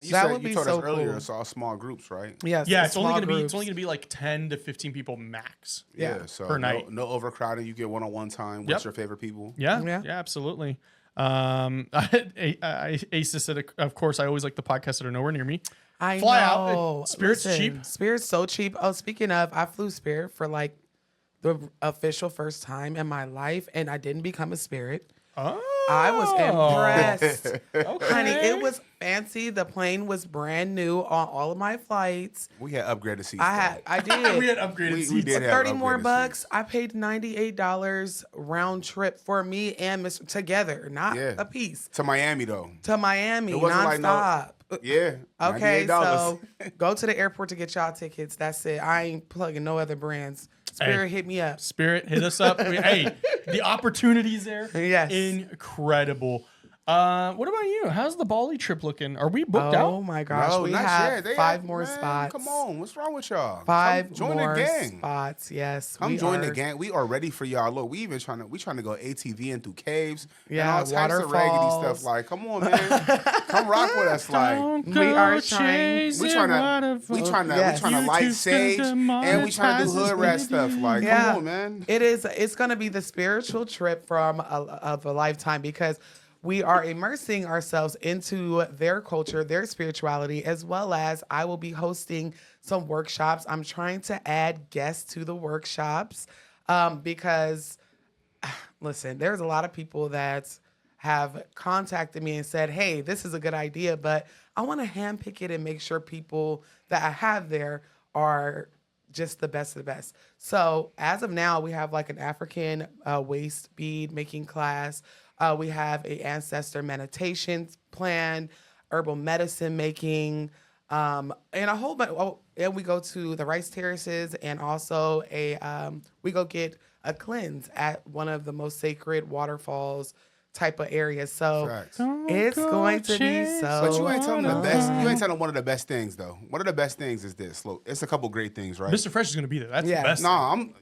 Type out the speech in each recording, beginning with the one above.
You told us earlier it's all small groups, right? Yes. Yeah, it's only small going to groups. be like 10 to 15 people max. Yeah, so per night. No overcrowding. You get one-on-one time. What's your favorite people? Yeah, absolutely. Asa said, of course, I always like the podcasts that are nowhere near me. I Fly know. out. Spirit's cheap. Spirit's so cheap. Oh, speaking of, I flew Spirit for like the official first time in my life, and I didn't become a Spirit. Oh. I was impressed. Okay. Honey, it was fancy. The plane was brand new on all of my flights. We had upgraded seats. I did. We had upgraded seats. We did have 30 more upgraded bucks. seats. I paid $98 round trip for me and Mr. together, not Yeah. a piece. To Miami, though. To Miami, It wasn't like nonstop. Yeah. Okay, $98. so go to the airport to get y'all tickets. That's it. I ain't plugging no other brands. Spirit, hit me up. Spirit, hit us up. Hey, the opportunities there. Yes. Incredible. What about you? How's the Bali trip looking? Are we booked out? Oh my gosh, No, we not have yet. They 5 have- more man, spots. Come on, what's wrong with y'all? Five Come join more the gang. spots. Yes, Come we join are. the gang. We are ready for y'all. Look, we trying to go ATVing through caves. Yeah, and all types of raggedy waterfalls. stuff. Like, come on, man, come rock with us. Like, We are trying. we trying to light sage, and we trying to do hood rat stuff. Like, come on, man. It's going to be the spiritual trip of a lifetime because we are immersing ourselves into their culture, their spirituality, as well as I will be hosting some workshops. I'm trying to add guests to the workshops because, listen, there's a lot of people that have contacted me and said, hey, this is a good idea, but I want to handpick it and make sure people that I have there are just the best of the best. So as of now, we have like an African waist bead making class. We have a ancestor meditation plan, herbal medicine making, and a whole bunch. Oh, and we go to the rice terraces, and also we go get a cleanse at one of the most sacred waterfalls type of areas. So Facts. it's going to be so. But you ain't telling them the best. You ain't telling them one of the best things though. One of the best things is this. Look, it's a couple great things, right? Mr. Fresh is going to be there. That's the best. Nah, I'm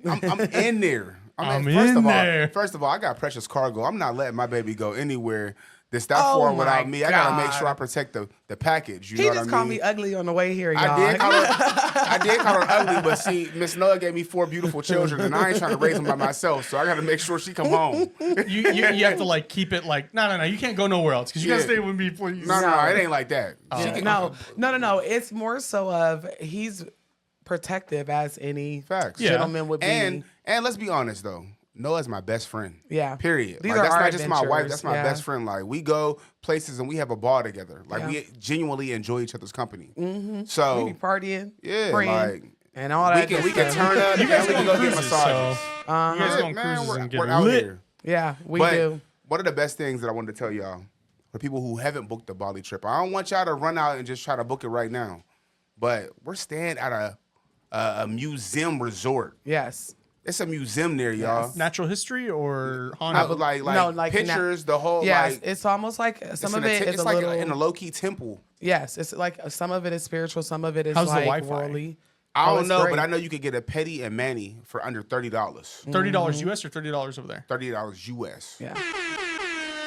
in there. I'm in there. First of all, I got precious cargo. I'm not letting my baby go anywhere that's that Oh far my without me. I gotta make God. sure I protect the package. You He know what I just mean? called me ugly on the way here, y'all. I did call her ugly, but see, Miss Noah gave me 4 beautiful children, and I ain't trying to raise them by myself, so I got to make sure she come home. You have to like keep it like no. You can't go nowhere else because you got to stay with me, please. No, it ain't like that. She can- No. It's more so of he's protective as any Facts. gentleman would be. And let's be honest though. Noah's my best friend. Yeah. Period. These Like, are that's our not just my wife. adventures, That's my best friend. Like we go places and we have a ball together. Like we genuinely enjoy each other's company. Mm-hmm. So we be partying, yeah, praying, like and all that. we can turn up. You guys and we can go go get cruises, massages. you guys go on Man, cruises and get we're out lit. here. Yeah, we But do. one of the best things that I wanted to tell y'all, for people who haven't booked the Bali trip, I don't want y'all to run out and just try to book it right now. But we're staying at a museum resort. Yes. It's a museum there, y'all. Natural history or I haunted? would like No, like pictures, the whole Yes, like it's almost like some of it is it's a like little. in a low key temple. Yes, it's like some of it is spiritual, some of it is How's the like Wi-Fi? worldly. I don't it's know, great. but I know you could get a petty and mani for under $30. $30 US or $30 over there? $30 US. Yeah.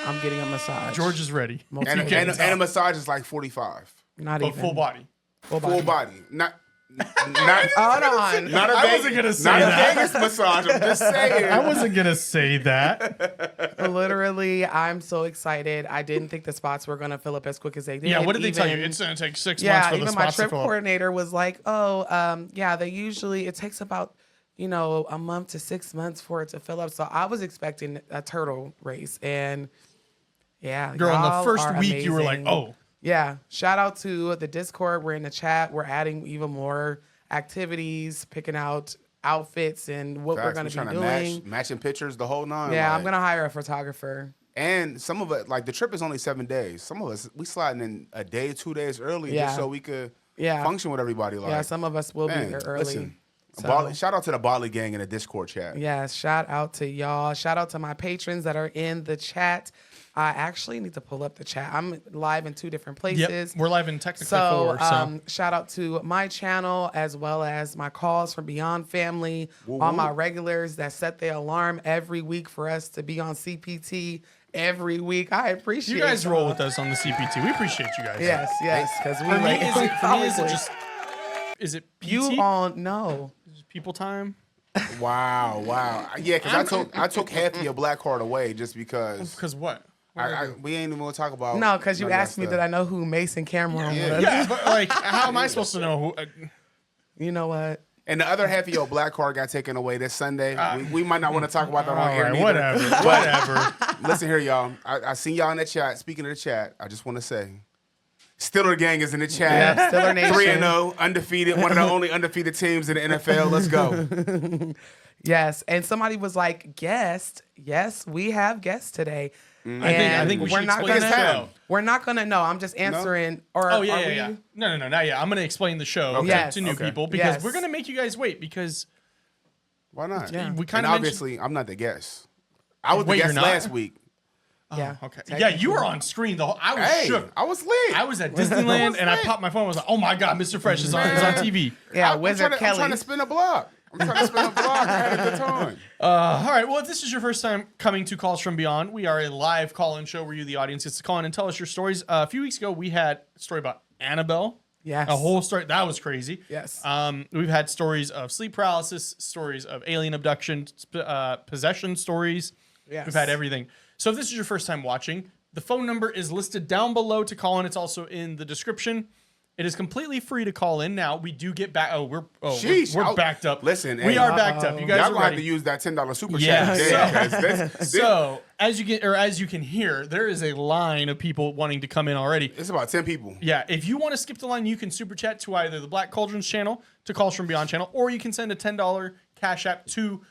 I'm getting a massage. George is ready. And a massage is like $45. Not But even full body. Full body. Not Hold on. not a I wasn't gonna say that. Vegas massage. I'm just saying. I wasn't gonna say that. Literally, I'm so excited. I didn't think the spots were gonna fill up as quick as they did. Yeah, what did they tell you? Even- It's gonna take 6 months Yeah, for the even my spots to trip fill up. coordinator was like, they usually, it takes about, a month to 6 months for it to fill up. So I was expecting a turtle race. And yeah. Girl, in the y'all first are week, you were like, amazing. oh. Yeah. Shout out to the Discord. We're in the chat. We're adding even more activities, picking out outfits and what we're going to be doing. matching pictures, the whole nine. Yeah, like, I'm going to hire a photographer. And some of it, like the trip is only 7 days. Some of us, we sliding in a day, 2 days early just so we could function with everybody. Like, yeah, some of us will be there early. Listen, So- shout out to the Bali gang in the Discord chat. Yes, shout out to y'all. Shout out to my patrons that are in the chat. I actually need to pull up the chat. I'm live in 2 different places. Yep, we're live in technically So, 4. So shout out to my channel as well as my Calls from Beyond family, all my regulars that set the alarm every week for us to be on CPT every week. I appreciate You guys y'all. roll with us on the CPT. We appreciate you guys. Yes, because we For me, like, is it just? Is it PT? you on no. Is it people time? Wow. Yeah, because I took half of your black card away just because. Because what? We ain't even gonna talk about. No, because you none of that asked me stuff. that I know who Mason Cameron was. Yeah, but like, how am I supposed to know who? You know what? And the other half of your black card got taken away this Sunday. We might not want to talk about that on all air. right, neither. whatever. Listen here, y'all. I seen y'all in the chat. Speaking of the chat, I just want to say, Stiller Gang is in the chat. Yeah, Stiller Nation. 3-0, undefeated. One of the only undefeated teams in the NFL. Let's go. Yes, and somebody was like, guest. Yes, we have guests today. I think we should explain the show. We're not gonna know. I'm just answering. Or Oh, yeah, are yeah. we? No, not yet. I'm going to explain the show Yes. to new Okay. people because Yes. we're going to make you guys wait because Why not? Yeah. we kind And of obviously, I'm not the guest. I was Wait, the you're guest not? last week. Yeah. Okay. Yeah, you were on screen the whole. I was Hey, shook. I was lit. I was at Disneyland and I popped my phone. I was like, "Oh my god, Mr. Fresh is on TV." Yeah, I'm Wizard trying Kelly. to spin a block. I had a good time. All right. Well, if this is your first time coming to Calls from Beyond, we are a live call-in show where you, the audience, gets to call in and tell us your stories. A few weeks ago, we had a story about Annabelle. Yes. A whole story that was crazy. Yes. We've had stories of sleep paralysis, stories of alien abduction, possession stories. Yes. We've had everything. So if this is your first time watching, the phone number is listed down below to call in. It's also in the description. It is completely free to call in now. We do get back. We're Sheesh. backed up. Listen, we hey, are backed up. You guys Y'all are gonna have ready. to use that $10 super Yeah, chat. So as you can hear, there is a line of people wanting to come in already. It's about 10 people. Yeah, if you want to skip the line, you can super chat to either the Black Cauldrons channel, to Calls from Beyond channel, or you can send a $10 Cash App to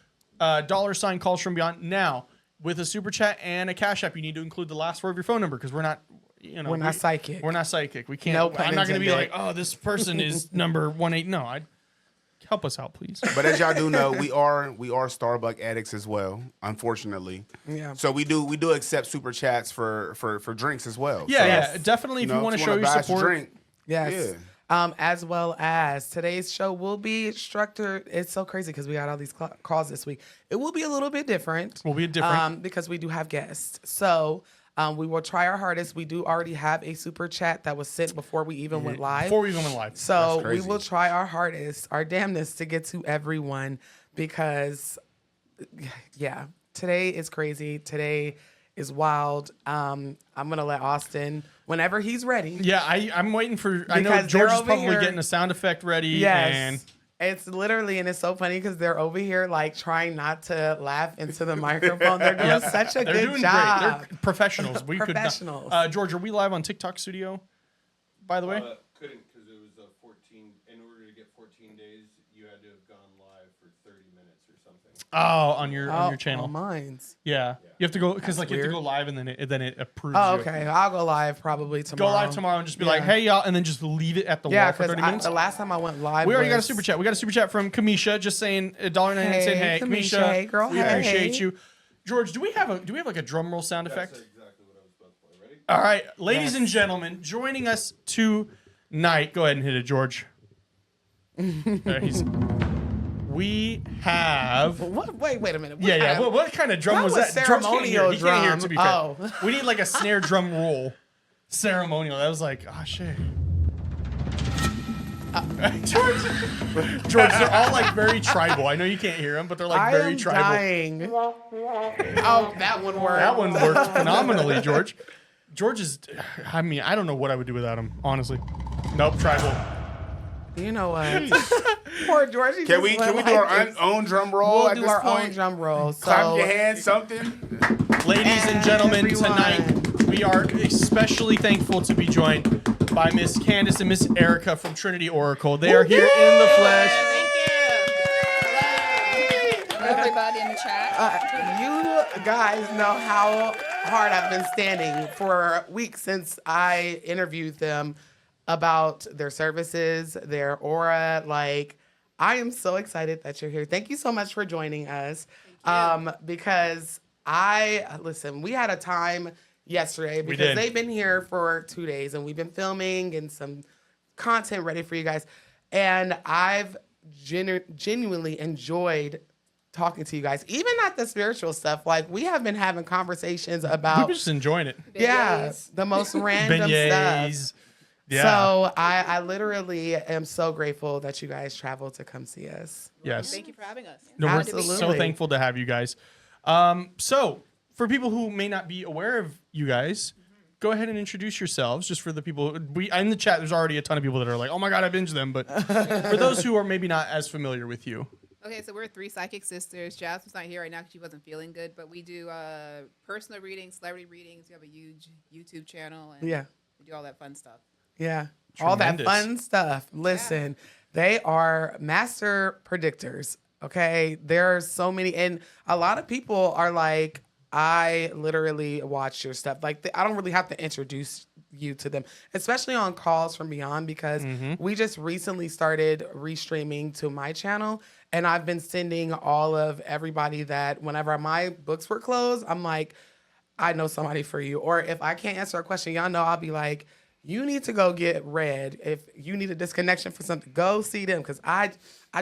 $ Calls from Beyond. Now, with a super chat and a Cash App, you need to include the last word of your phone number because we're not. We're not psychic. We're not psychic. We can't. No pun I'm not going to be intended. like, oh, this person is number 18. No, help us out, please. But as y'all do know, we are Starbucks addicts as well, unfortunately. Yeah. So we do accept super chats for drinks as well. Yeah, So, yeah, definitely. If you want to show your buy us a support, drink, Yes. Yeah. As well as today's show will be structured. It's so crazy because we got all these calls this week. It will be a little bit different. Will be different. Because we do have guests. So we will try our hardest. We do already have a super chat that was sent before we even went live. before we even went live. So That's we crazy. will try our hardest, our damnness to get to everyone because, yeah, today is crazy. Today is wild. I'm going to let Austin, whenever he's ready. Yeah, I'm waiting for. I know Because George they're is over probably here- getting a sound effect ready. Yes. And It's literally, and it's so funny because they're over here like trying not to laugh into the microphone. They're doing such a they're good doing job. great. They're professionals. We Professionals. could not. George, are we live on TikTok Studio? By the way, Couldn't because it was 14. In order to get 14 days, you had to have gone live for 30 minutes or something. on your channel. Mine's. Yeah, you have to go because like you have to weird. go live and then it approves. Oh, you. okay. I'll go live probably Go tomorrow. live tomorrow and just be like, hey y'all, and then just leave it at the Yeah, wall for because 30 minutes. the last time I went live, We already got a was- super chat. We got a super chat from Kamisha, just saying $1.99 Hey, saying, "Hey, Kamisha. Kamisha, Hey, girl. we Hey. appreciate you." George, do we have like a drum roll sound effect? That's exactly what I was about to play. Ready? All right, ladies Yes. and gentlemen, joining us tonight. Go ahead and hit it, George. We have. What? Wait a minute. What Yeah. kind of- What kind of drum That was was that? George can't hear it. ceremonial He can't hear it, drum. to be fair. Oh. We need like a snare drum roll. Ceremonial. That was like, oh shit. George, they're all like very tribal. I know you can't hear them, but they're like I very am tribal. dying. Oh, that one worked. That one worked phenomenally, George. George is, I mean, I don't know what I would do without him, honestly. Nope, tribal. You know what? Poor George. he Can just we went do our like this. own drum roll We'll at do this our point? own drum roll. Clap So your hands, something. Ladies and gentlemen, Everyone. tonight we are especially thankful to be joined by Miss Candace and Miss Erica from Trinity Oracle. They are here in the flesh. Thank you. Hello. Everybody in the chat. You guys know how hard I've been standing for weeks since I interviewed them about their services, their aura. Like, I am so excited that you're here. Thank you so much for joining us. Because listen, we had a time yesterday because did. they've been here for 2 days and we've been filming and some content ready for you guys. And I've genuinely enjoyed talking to you guys, even not the spiritual stuff. Like, we have been having conversations We've about, been just enjoying it. yeah, the most random stuff. Beignets. Yeah. So I literally am so grateful that you guys traveled to come see us. Yes. Thank you for having us. No, we're Absolutely. so thankful to have you guys. So, for people who may not be aware of you guys, go ahead and introduce yourselves. Just for the people, in the chat, there's already a ton of people that are like, "Oh my god, I binged them." But for those who are maybe not as familiar with you, Okay, so we're 3 psychic sisters. Jasmine's not here right now because she wasn't feeling good, but we do personal readings, celebrity readings. We have a huge YouTube channel, and Yeah. we do all that fun stuff. Yeah. All that Tremendous. fun stuff. Listen, they are master predictors. Okay. There are so many. And a lot of people are like, I literally watch your stuff. Like, I don't really have to introduce you to them, especially on Calls from Beyond, because we just recently started restreaming to my channel. And I've been sending all of everybody that whenever my books were closed, I'm like, I know somebody for you. Or if I can't answer a question, y'all know I'll be like, you need to go get read. If you need a disconnection for something, go see them, because I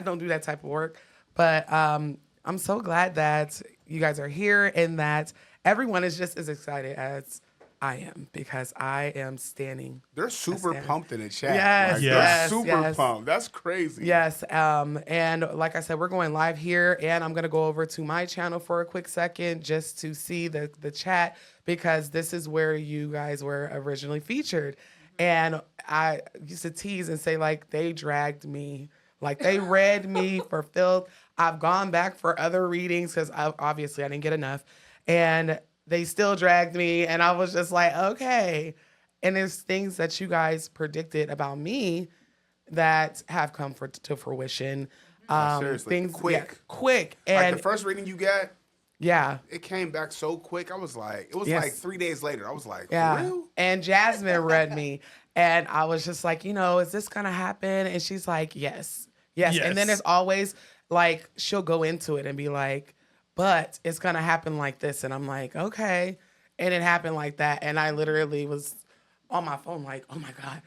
don't do that type of work. But I'm so glad that you guys are here and that everyone is just as excited as I am, because I am standing. They're super pumped in the chat. Yes, Like, yes, they're super yes. pumped. That's crazy. Yes, and like I said, we're going live here, and I'm gonna go over to my channel for a quick second just to see the chat, because this is where you guys were originally featured. And I used to tease and say, like, they dragged me, like they read me for filth. I've gone back for other readings because obviously I didn't get enough, and they still dragged me, and I was just like, okay. And there's things that you guys predicted about me that have come to fruition. Seriously, quick. Yeah, quick. Like And the first reading you got, yeah, it came back so quick. I was like, it was Yes. like 3 days later. I was like, yeah. for real? And Jasmine read me, and I was just like, is this gonna happen? And she's like, yes. And then Yes. there's always like, she'll go into it and be like, but it's gonna happen like this, and I'm like, okay. And it happened like that, and I literally was on my phone like, oh my god,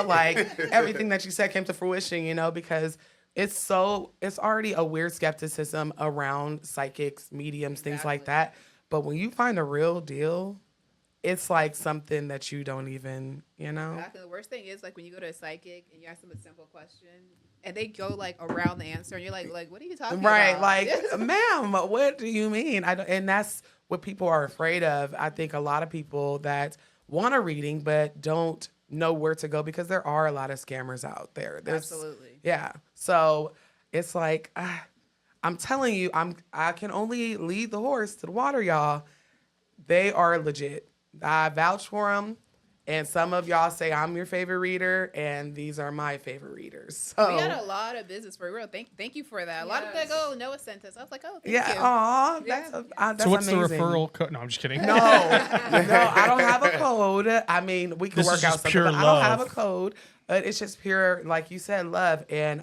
like everything that you said came to fruition, because it's already a weird skepticism around psychics, mediums, things like that. But when you find a real deal, it's like something that you don't even, Exactly. The worst thing is, like, when you go to a psychic and you ask them a simple question and they go like around the answer, and you're like, what are you talking right? about? Like, ma'am, what do you mean? And that's what people are afraid of. I think a lot of people that want a reading but don't know where to go, because there are a lot of scammers out there. Absolutely. Yeah. So it's like, I'm telling you, I can only lead the horse to the water, y'all. They are legit. I vouch for them. And some of y'all say I'm your favorite reader, and these are my favorite readers. So We had a lot of business for real. Thank you for that. A lot of that Noah sent us. I was like, oh, thank you. yeah, aw, Yeah. that's so what's amazing. the referral code? No, I'm just kidding. No, I don't have a code. I mean, we can This work is out just something, pure but I don't have a love. code. But it's just pure, like you said, love. And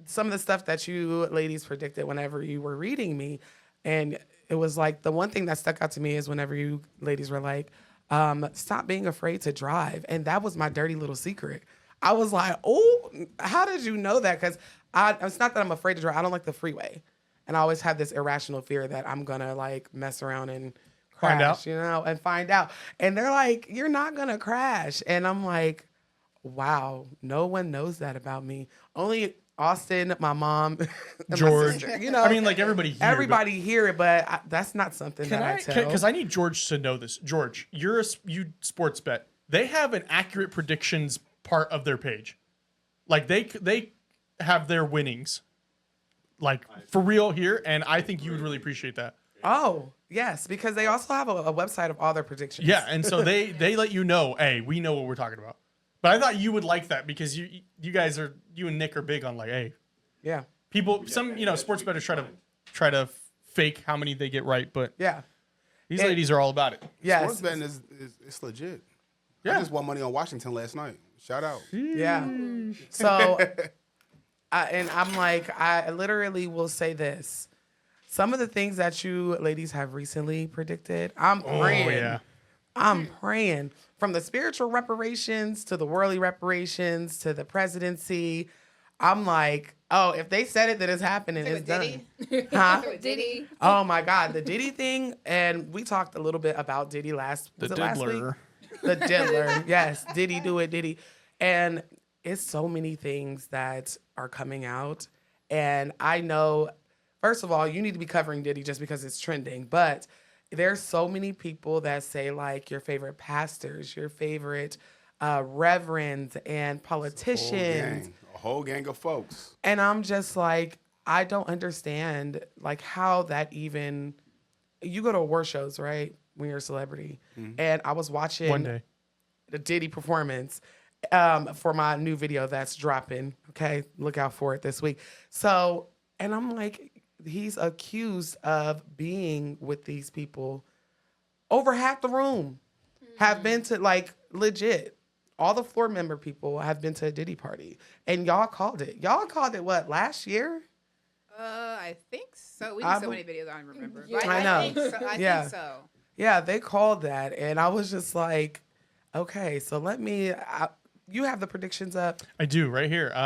some of the stuff that you ladies predicted whenever you were reading me, and it was like, the one thing that stuck out to me is whenever you ladies were like, stop being afraid to drive. And that was my dirty little secret. I was like, oh, how did you know that? Because it's not that I'm afraid to drive. I don't like the freeway. And I always have this irrational fear that I'm going to like mess around and Find crash, out. and find out. And they're like, you're not going to crash. And I'm like, wow, no one knows that about me. Only Austin, my mom, and my George. sister, I mean, like everybody here. everybody hear it, but that's not something Can that I tell. Because I need George to know this. George, you sports bet. They have an accurate predictions part of their page. Like they have their winnings, like for real here, and I think you would really appreciate that. Oh, yes, because they also have a website of all their predictions. Yeah, and so they let you know, hey, we know what we're talking about. But I thought you would like that because you and Nick are big on like, hey, Yeah. people, some sports bettors try to fake how many they get right, but Yeah. these ladies are all about it. Yes. Sports betting is it's legit. Yeah. I just won money on Washington last night. Shout out. Yeah. So, and I'm like, I literally will say this. Some of the things that you ladies have recently predicted, I'm praying. Oh yeah. I'm praying. From the spiritual reparations to the worldly reparations to the presidency, I'm like, oh, if they said it, then it's happening. It's With done. Diddy. Huh? With Diddy. Oh my God, the Diddy thing, and we talked a little bit about Diddy last week? diddler. The diddler, yes, Diddy do it, Diddy, and it's so many things that are coming out, and I know, first of all, you need to be covering Diddy just because it's trending, but there's so many people that say like your favorite pastors, your favorite reverends, and politicians. A whole gang of folks. And I'm just like, I don't understand like how that even, you go to award shows, right? When you're a celebrity. And I was watching One day. the Diddy performance for my new video that's dropping. Okay. Look out for it this week. So, and I'm like, he's accused of being with these people. Over half the room have been to like legit. All the floor member people have been to a Diddy party, and y'all called it. Y'all called it what, last year? I think so. We did so many videos, I don't remember. Yeah, But I know. think so. I Yeah. think so. Yeah, they called that, and I was just like, okay, so you have the predictions up. I do right here. Yep.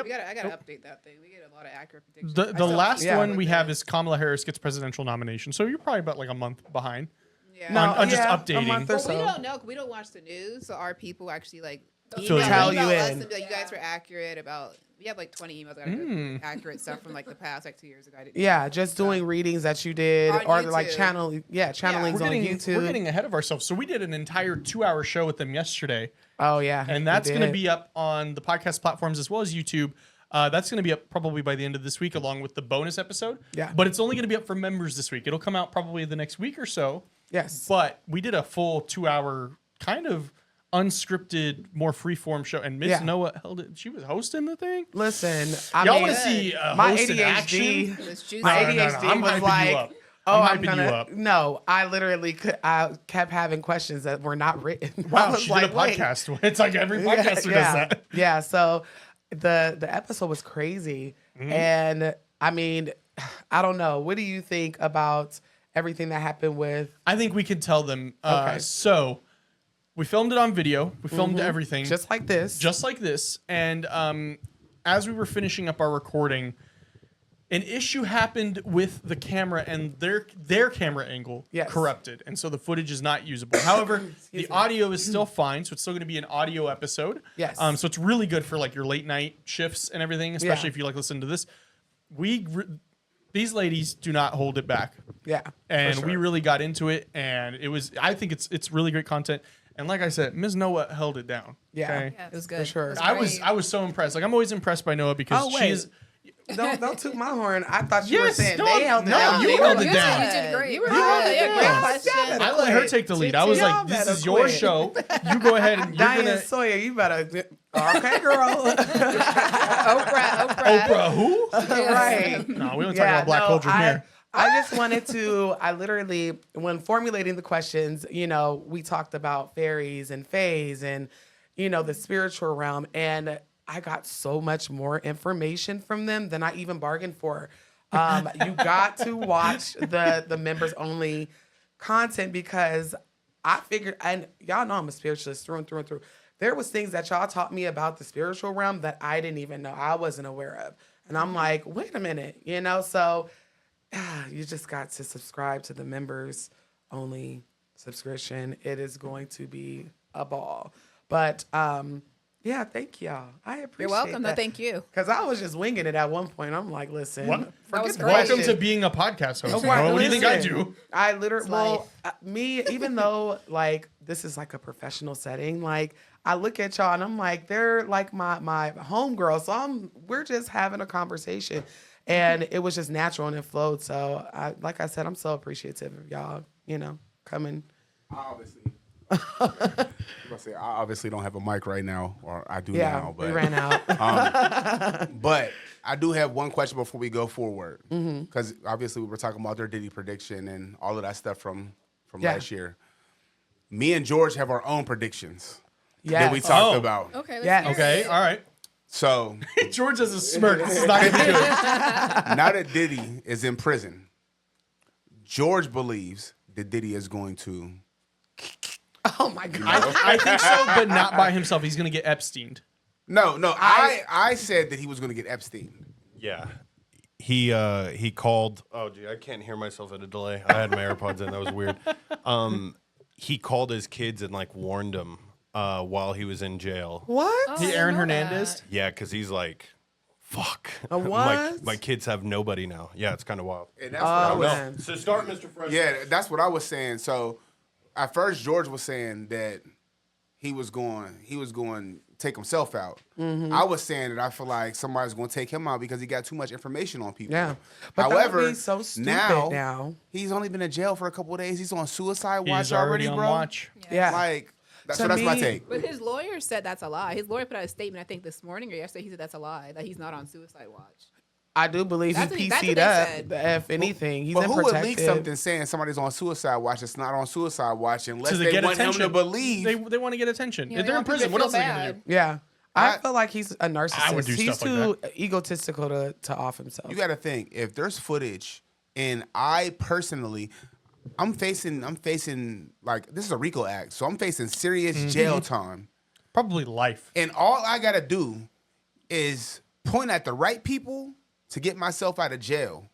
I gotta update that thing. We get a lot of accurate predictions. The I still last Yeah. one we have is Kamala Harris gets presidential nomination. So you're probably about like a month behind. Yeah. No, on just yeah, updating. a month or But we so. don't know. 'Cause we don't watch the news, so our people actually like Fill you Tell in. you us in. and be like, you guys were accurate about. We have like 20 emails that are accurate stuff from like the past like 2 years ago. I didn't Yeah, just doing readings that you did, On or like YouTube. channelings We're on getting, YouTube. we're getting ahead of ourselves. So we did an entire 2-hour show with them yesterday. Oh yeah, And we that's going to did. be up on the podcast platforms as well as YouTube. That's going to be up probably by the end of this week, along with the bonus episode. Yeah. But it's only going to be up for members this week. It'll come out probably the next week or so. Yes. But we did a full 2-hour kind of unscripted, more freeform show. And Miss Yeah. Noah held it. She was hosting the thing. Listen, Y'all mean, want to see my host in ADHD. action? It was juicy. My No, no, no, ADHD I'm was hyping you like, up. oh, I'm I'm hyping gonna. you up. No, I literally I kept having questions that were not written. I Wow, was she like, did a wait. podcast. It's like every podcaster does that. Yeah. So the episode was crazy, Mm-hmm. and I mean, I don't know. What do you think about everything that happened with? I think we can tell them. Okay. So we filmed it on video. We filmed everything. Just like this. just like this. And as we were finishing up our recording, an issue happened with the camera, and their camera angle Yes. corrupted, and so the footage is not usable. However, the audio is still fine, so it's still going to be an audio episode. Yes. So it's really good for like your late night shifts and everything, especially Yeah. if you like listen to this. These ladies do not hold it back. Yeah. And for we sure. really got into it, and I think it's really great content. And like I said, Ms. Noah held it down. Yeah. okay? Yeah, it was good. sure. It was I was great. so impressed. Like I'm always impressed by Noah because Oh, she wait. is. Don't toot my horn. I thought you were Yes, saying no, they held it no, down. you They held were it good. down. You did great. You were You good. held it Yeah, down. great Yeah, question. I let her take the lead. I was Y'all like, "This better is your quit. show. You go ahead and you're Diane gonna." Sawyer, you better. Okay, girl. Oprah. Oprah, who? Right. No, we don't talk about black culture here. I just wanted to, I literally, when formulating the questions, we talked about fairies and fays and, the spiritual realm. And I got so much more information from them than I even bargained for. You got to watch the members only content because I figured, and y'all know I'm a spiritualist through and through and through. There was things that y'all taught me about the spiritual realm that I didn't even know, I wasn't aware of. And I'm like, wait a minute, so you just got to subscribe to the members only subscription. It is going to be a ball. But yeah, thank y'all. I appreciate You're welcome. No, that. thank you. Because I was just winging it at one point. I'm like, listen, What? That forget was the great. Welcome question. to being a podcast host. Right, bro. What do you think I listen, do? I literally, life. me, even though like this is like a professional setting, like I look at y'all and I'm like, they're like my homegirl. So we're just having a conversation, and it was just natural and it flowed. So like I said, I'm so appreciative of y'all, coming. I obviously don't have a mic right now, or I do Yeah, now. But we ran out. But I do have one question before we go forward, Mm-hmm. because obviously we were talking about their Diddy prediction and all of that stuff from Yeah. last year. Me and George have our own predictions that Yes. we talked Oh. about. Okay. Let's Yes. hear Okay, it. all right. So George has a smirk. This is not gonna be good. now that Diddy is in prison, George believes that Diddy is going to. Oh my God. I think so, but not by himself. He's gonna get Epsteined. No. I said that he was going to get Epstein. Yeah. He called. Oh, gee, I can't hear myself at a delay. I had my AirPods in. That was weird. He called his kids and like warned them while he was in jail. What? Oh, I He didn't Aaron know Hernandez. that. Yeah, because he's like, fuck. What? My kids have nobody now. Yeah, it's kind of wild. And that's what I Oh, was, man. So start, Mr. Fresh. yeah, that's what I was saying. So at first George was saying that he was going to take himself out. Mm-hmm. I was saying that I feel like somebody's going to take him out because he got too much information on people. Yeah. But that However, would be so stupid now. he's only been in jail for a couple of days. He's on suicide watch He's already on bro. watch. Yeah. Like that's To my me- take. But his lawyer said that's a lie. His lawyer put out a statement, I think, this morning or yesterday. He said that's a lie, that he's not on suicide watch. I do believe That's he what PC'd they up. said. If anything, he's But in who would leak protective. something saying somebody's on suicide watch that's not on suicide watch unless To they get want attention. him to believe? They want to get attention. Yeah, If they they're in want people prison, to what feel else are they gonna bad. do? Yeah. I I- feel like he's a narcissist. I would do he's stuff like too egotistical to off himself. You got to think if there's footage, and I personally, I'm facing like this is a RICO act, so I'm facing serious Mm-hmm. jail time, Probably life. and all I gotta do is point at the right people to get myself out of jail,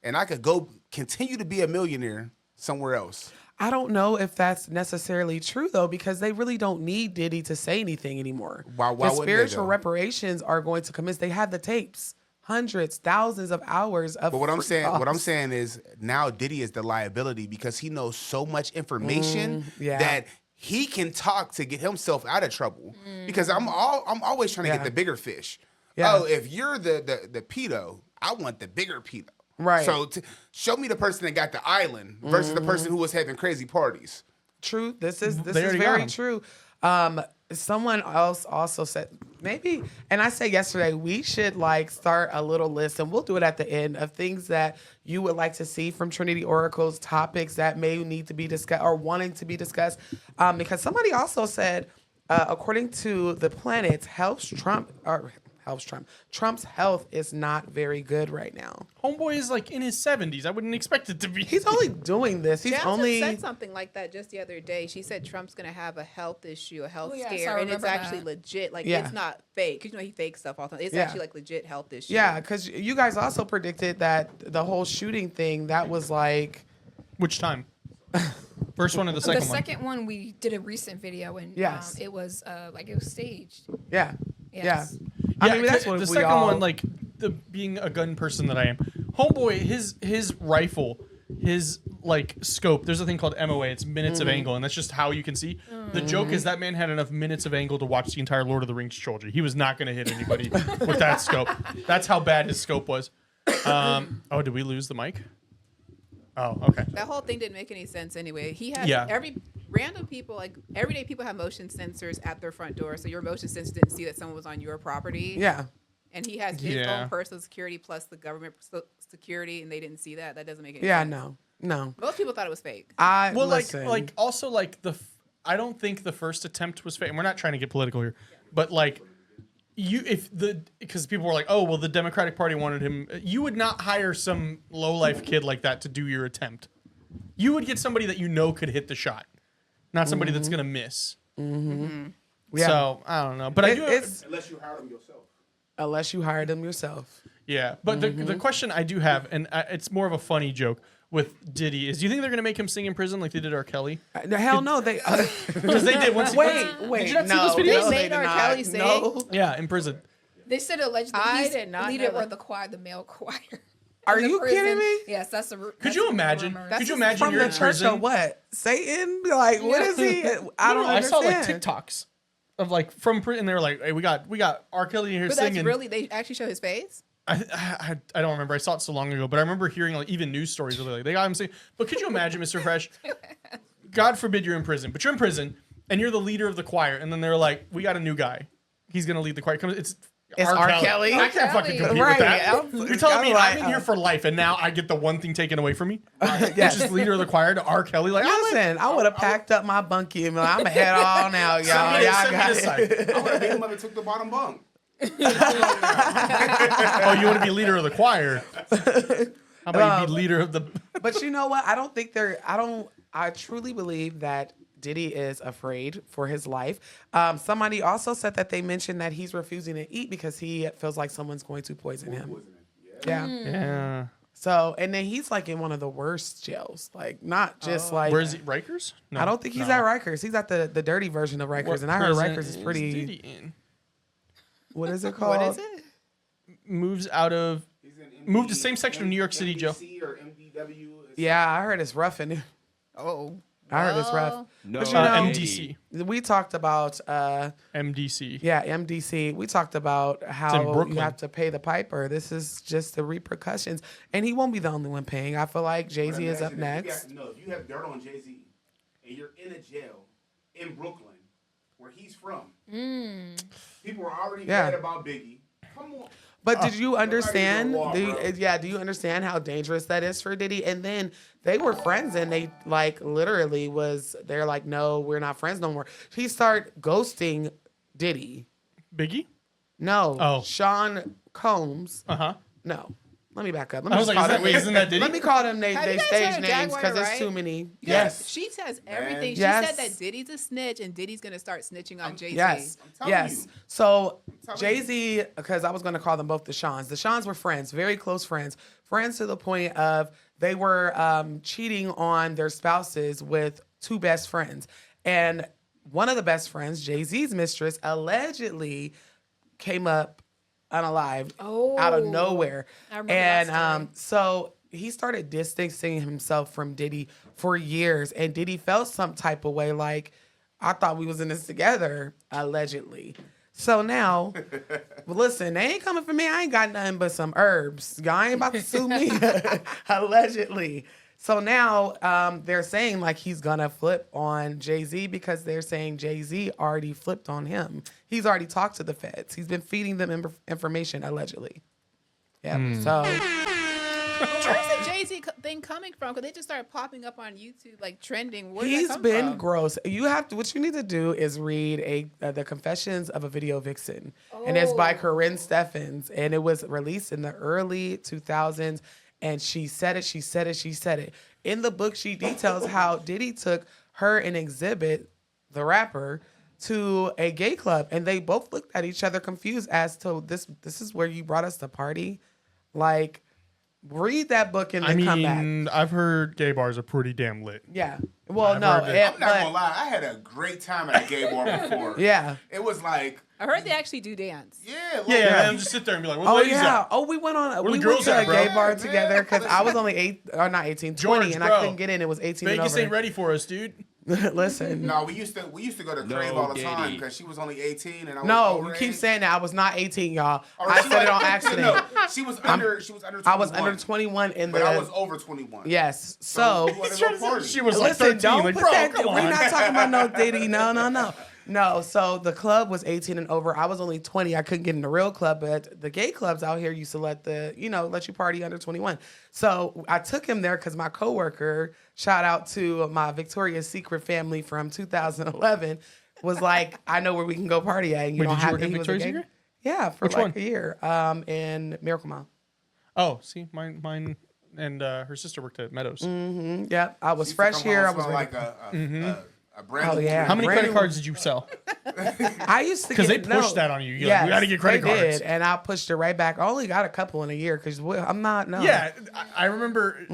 and I could go continue to be a millionaire somewhere else. I don't know if that's necessarily true though, because they really don't need Diddy to say anything anymore. Why the wouldn't they, spiritual though? reparations are going to commence. They have the tapes, hundreds, thousands of hours of. But what I'm free saying calls. is now Diddy is the liability because he knows so much information yeah. that he can talk to get himself out of trouble. Because I'm always trying to Yeah. get the bigger fish. Yeah. Oh, if you're the pedo, I want the bigger pedo. Right. So show me the person that got the island versus the person who was having crazy parties. True. This is They already got very him. true. Someone else also said maybe, and I said yesterday we should like start a little list, and we'll do it at the end of things that you would like to see from Trinity Oracle's topics that may need to be discussed or wanting to be discussed. Because somebody also said, according to the planets, Trump's health is not very good right now. Homeboy is like in his 70s. I wouldn't expect it to be. He's only doing this. He's Jasmine only. said something like that just the other day. She said Trump's going to have a health issue, a health Oh, yes, scare, I and it's remember actually that. legit. Like, Yeah. it's not fake. Because, he fakes stuff all the time. It's Yeah. actually, like, legit health issue. Yeah, because you guys also predicted that the whole shooting thing, that was like, Which time? First one or the The second one? second one we did a recent video and Yes. it was like it was staged. yeah. Yes. Yeah. I mean, that's the what we second all. one, like being a gun person that I am. Homeboy, his rifle, his like scope. There's a thing called MOA. It's minutes of angle, and that's just how you can see. The joke is that man had enough minutes of angle to watch the entire Lord of the Rings trilogy. He was not going to hit anybody with that scope. That's how bad his scope was. Oh, did we lose the mic? Oh, okay. That whole thing didn't make any sense anyway. He has Yeah. every random people, like everyday people have motion sensors at their front door. So your motion sensor didn't see that someone was on your property. Yeah. And he has his Yeah. own personal security plus the government security, and they didn't see that. That doesn't make any Yeah, sense. no. Most people thought it was fake. Well, listen. like also like I don't think the first attempt was fake. And we're not trying to get political here, but like because people were like, oh well, the Democratic Party wanted him. You would not hire some low life kid like that to do your attempt. You would get somebody that you know could hit the shot, not somebody that's gonna miss. Yeah. So I don't know, but I do. It's Unless you hire them yourself. unless you hired them yourself. Yeah, but the question I do have, and it's more of a funny joke with Diddy, is do you think they're gonna make him sing in prison like they did R. Kelly? The hell no, they. Because they did once. wait, Did you not see no, those videos? no, They made did R. not. Kelly sing? No. Yeah, in prison. They said allegedly I he's did not leader know that. of the choir, the male choir. Are in the you kidding me? Yes, that's the. Could you imagine? That's Could you just imagine From you're the in church prison? or what? Satan? Like, what is he? I don't I saw understand. like TikToks of like from prison, and they were like, "Hey, we got R. Kelly in here But singing." that's really, they actually show his face? I don't remember. I saw it so long ago, but I remember hearing like even news stories where they're like they got him singing. But could you imagine, Mr. Fresh? God forbid you're in prison, but you're in prison and you're the leader of the choir, and then they're like, "We got a new guy. He's gonna lead the choir." It's R. Kelly. I can't fucking compete Right, with that. I'm- You're telling me I'm like, I'm in here for life, and now I get the one thing taken away from me, which is leader of the choir to R. Kelly. Like, Listen, I would have packed up my bunkie and been like, I'm going to head on now, y'all. Send me Y'all got this it. side. I would have beat him up and took the bottom bunk. Oh, you want to be leader of the choir? How about you be leader of the? But you know what? I don't think I truly believe that Diddy is afraid for his life. Somebody also said that they mentioned that he's refusing to eat because he feels like someone's going to poison him. Yeah. Yeah. So, and then he's like in one of the worst jails. Like, not just like. Where is he? Rikers? No. I don't think he's at Rikers. He's at the dirty version of Rikers. What And I heard prison Rikers is pretty. Diddy in? What is it called? What is it? Moves out of. Moved to same section of New York City, Joe. Or MDW. Yeah, I heard it's rough in there. Oh. I heard it's rough. Well, No, But you know- MDC. We talked about, MDC. yeah, MDC. We talked about in how you Brooklyn. have to pay the piper. This is just the repercussions. And he won't be the only one paying. I feel like Jay-Z is up next. If you have dirt on Jay-Z and you're in a jail in Brooklyn, where he's from, people are already Yeah. mad about Biggie. Come on. But did you understand? walk, bro. Do you understand how dangerous that is for Diddy? And then they were friends, and they like literally they're like, no, we're not friends no more. He started ghosting Diddy. Biggie? No, Oh. Sean Combs. Uh huh. No, let me back up. I was like, isn't that Diddy? Let me call them they Have you guys stage heard of names Jaguar, because it's right? too many. Yes. She says everything. She Yes. said that Diddy's a snitch and Diddy's gonna start snitching on Jay-Z. Yes. telling Yes. you. So telling Jay-Z, because I was going to call them both the Shans. The Shans were friends, very close friends. Friends to the point of they were cheating on their spouses with two best friends. And one of the best friends, Jay-Z's mistress, allegedly came up unalived out of Oh. nowhere. I remember that And so he started distancing himself from Diddy for years. And Diddy felt some type of way like, I thought we was in this together, allegedly. So now, listen, they ain't coming for me. I ain't got nothing but some herbs. Y'all ain't about to sue me, allegedly. So now they're saying like he's gonna flip on Jay-Z because they're saying Jay-Z already flipped on him. He's already talked to the feds. He's been feeding them information, allegedly. Yeah. So Where's the Jay-Z thing coming from? Because they just started popping up on YouTube, like trending. Where did that he's come been from? gross. You have to. What you need to do is read the Confessions of a Video Vixen, and it's by Corinne Steffens, and it was released in the early 2000s. And she said it. She said it. She said it. In the book, she details how Diddy took her and Exhibit, the rapper, to a gay club, and they both looked at each other confused as to this. This is where you brought us to party, like. Read that book and I then come back. mean, I've heard gay bars are pretty damn lit. Yeah. Well, I've no. heard that. I'm not gonna lie, I had a great time at a gay bar before. Yeah. It was like, I heard they actually do dance. yeah, Yeah, yeah. and just sit there and be like, "Well, Oh ladies yeah. at?" Oh, we went Where we the went girls to at, a bro? gay bar Yeah, together because I was only 18, George, and I bro. couldn't get in. It was 18 Vegas and ain't over. ready for us, dude. Listen. No, we used to go to Crave all the time Diddy. because she was only 18 and I was No, over you keep age. saying that I was not 18, y'all. Or I she said it was- on accident. No, she was under 21. I was under 21 in the. But I was over 21. Yes. So. we wanted to go party. She was like Listen, 13. don't Like, put bro, that. come We're on. not talking about no Diddy. No. No. So the club was 18 and over. I was only 20. I couldn't get in the real club, but the gay clubs out here used to let you party under 21. So I took him there because my coworker, shout out to my Victoria's Secret family from 2011, was like, I know where we can go party at. And you Wait, don't did you have work at he was a Victoria's gay- Secret? Yeah, for Which like one? a year. In Miracle Mile. Oh, see, mine, and her sister worked at Meadows. Yeah, I was Used to fresh come here. I home was smelling ready. like a brand Oh, new yeah. How many Brand credit new- cards did you sell? I used to Because they get- pushed that on you. You're like, we got to get credit they cards. did, and I pushed it right back. I only got a couple in a year because I'm not. No. Yeah, I remember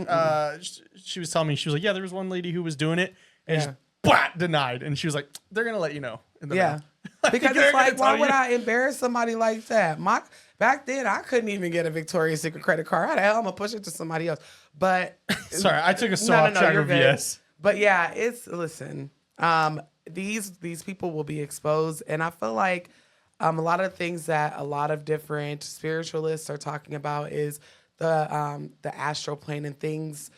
she was telling me, she was like, yeah, there was one lady who was doing it and Yeah. just blat, denied. And she was like, they're going to let you know. In the Yeah. mail. Because They're it's gonna like, why tell would you. I embarrass somebody like that? Back then, I couldn't even get a Victoria's Secret credit card. How the hell I'm gonna push it to somebody else? But Sorry, I took a soft track you're of good. yes. But yeah, listen. These people will be exposed, and I feel like a lot of the things that a lot of different spiritualists are talking about is the astral plane and things,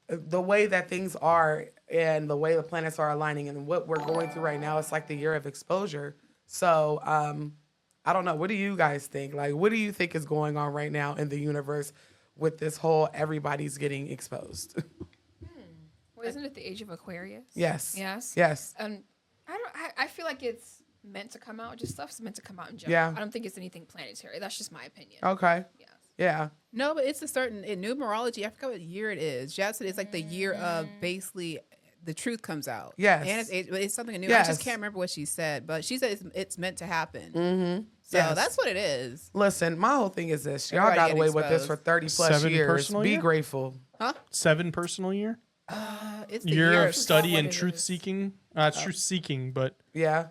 the way that things are and the way the planets are aligning and what we're going through right now. It's like the year of exposure. So I don't know. What do you guys think? Like, what do you think is going on right now in the universe with this whole everybody's getting exposed? Well, isn't it the age of Aquarius? Yes. Yes. Yes. I feel like it's meant to come out. Just stuff's meant to come out in general. Yeah. I don't think it's anything planetary. That's just my opinion. Okay. Yes. Yeah. No, but it's a certain in numerology. I forgot what year it is. Jazz said it's like the year of basically the truth comes out. Yes. And it's something new. I Yes. just can't remember what she said, but she said it's meant to happen. Mm-hmm. So Yes. that's what it is. Listen, my whole thing is this. Y'all Everybody got get away with this for exposed. 30 plus 7 years. personal Be year? grateful. 7 personal year. It's the Year of study what and it truth is. seeking. Truth seeking, but Yeah.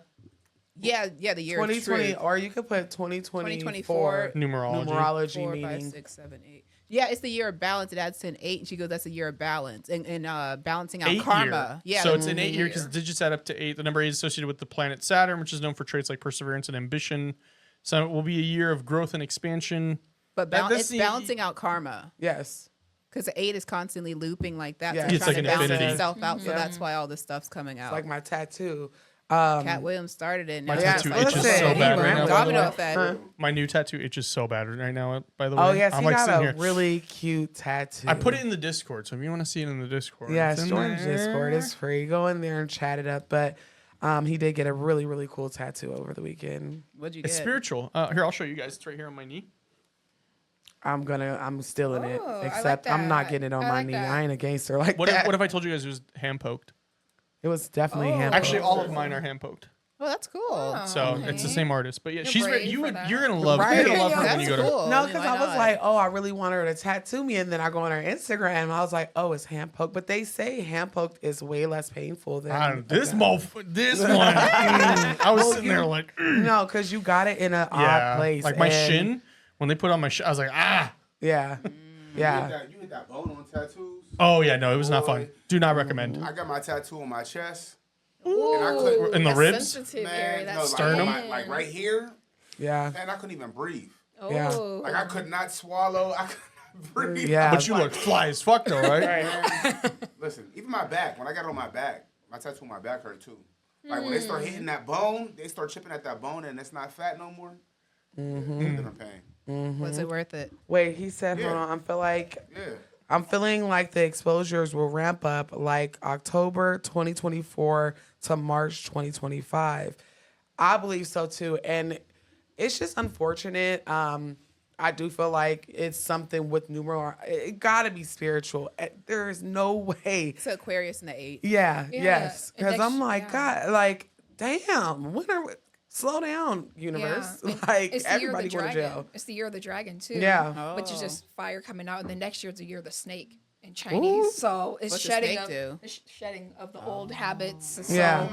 Yeah, the year of 2020, truth. or you could put 2024 2024 numerology. numerology 4, meaning. 5, 6, 7, 8. Yeah, it's the year of balance. It adds to an 8, and she goes, "That's a year of balance and balancing out 8 karma." year. Yeah, So that's it's an 8 year year. because digits add up to 8. The number 8 is associated with the planet Saturn, which is known for traits like perseverance and ambition. So it will be a year of growth and expansion. But that's it's the- balancing out karma Yes. because the 8 is constantly looping like that. Yeah. So It's trying like to an balance infinity. itself out. So Yeah. that's why all this stuff's coming out. It's like my tattoo. Cat Williams started it. My now tattoo it's itches listen, so he bad right ran now. by the Domino way. effect. My new tattoo itches so bad right now. By the way, Oh, yes. I'm He like got sitting a here. really cute tattoo. I put it in the Discord, so if you want to see it in the Discord, Yes, it's in join the there. Discord. It's free. Go in there and chat it up. But he did get a really, really cool tattoo over the weekend. What'd you get? It's spiritual. Here, I'll show you guys. It's right here on my knee. I'm still in it. Oh, I like Except I'm not that. getting it on I my like knee. that. I ain't a gangster like What if, that. what if I told you guys it was hand poked? It was definitely Oh. him. Actually, all of mine are hand poked. Oh, that's cool. Oh, So it's the same artist. But yeah, You're she's brave you for would that. you're gonna love Right. you're gonna love her when That's you go to. cool. No, I mean, because why I was not? like, oh, I really want her to tattoo me, and then I go on her Instagram, and I was like, oh, it's hand poked. But they say hand poked is way less painful than This one. I was sitting there like, No, because you got it in an odd place. like my and- shin. When they put on my shin, I was like, ah. Yeah, yeah. You hit that bone on tattoos. Oh yeah, no, it was not fun. Boy. Do not recommend. I got my tattoo on my chest. Ooh, And I couldn't- In the That's ribs? sensitive Man, area. no, That's like, Sternum? like right here. Yeah. Man, I couldn't even breathe. Yeah. Oh. Like I could not swallow. I could not breathe. Yeah. But you look fly as fuck though, right? Man, listen, even my back. When I got it on my back, my tattoo on my back hurt too. Like when they start hitting that bone, they start chipping at that bone, and it's not fat no more. It's a different pain. Was it worth it? Wait, he said, Yeah. hold on. Yeah. I'm feeling like the exposures will ramp up like October 2024 to March 2025. I believe so too. And it's just unfortunate. I do feel like it's something with numeral. It gotta be spiritual. There is no way. It's Aquarius in the 8. Yeah, Yeah, yes. it Because makes- I'm like, yeah. God, like, damn, when are we? Slow down, universe. And Like, it's the year of everybody the going to dragon. jail. It's the year of the dragon too. Yeah. Which is Oh. just fire coming out, and the next year is the year of the snake in Chinese. Ooh. So it's What's the shedding snake of do? the shedding of the old habits. So, Yeah.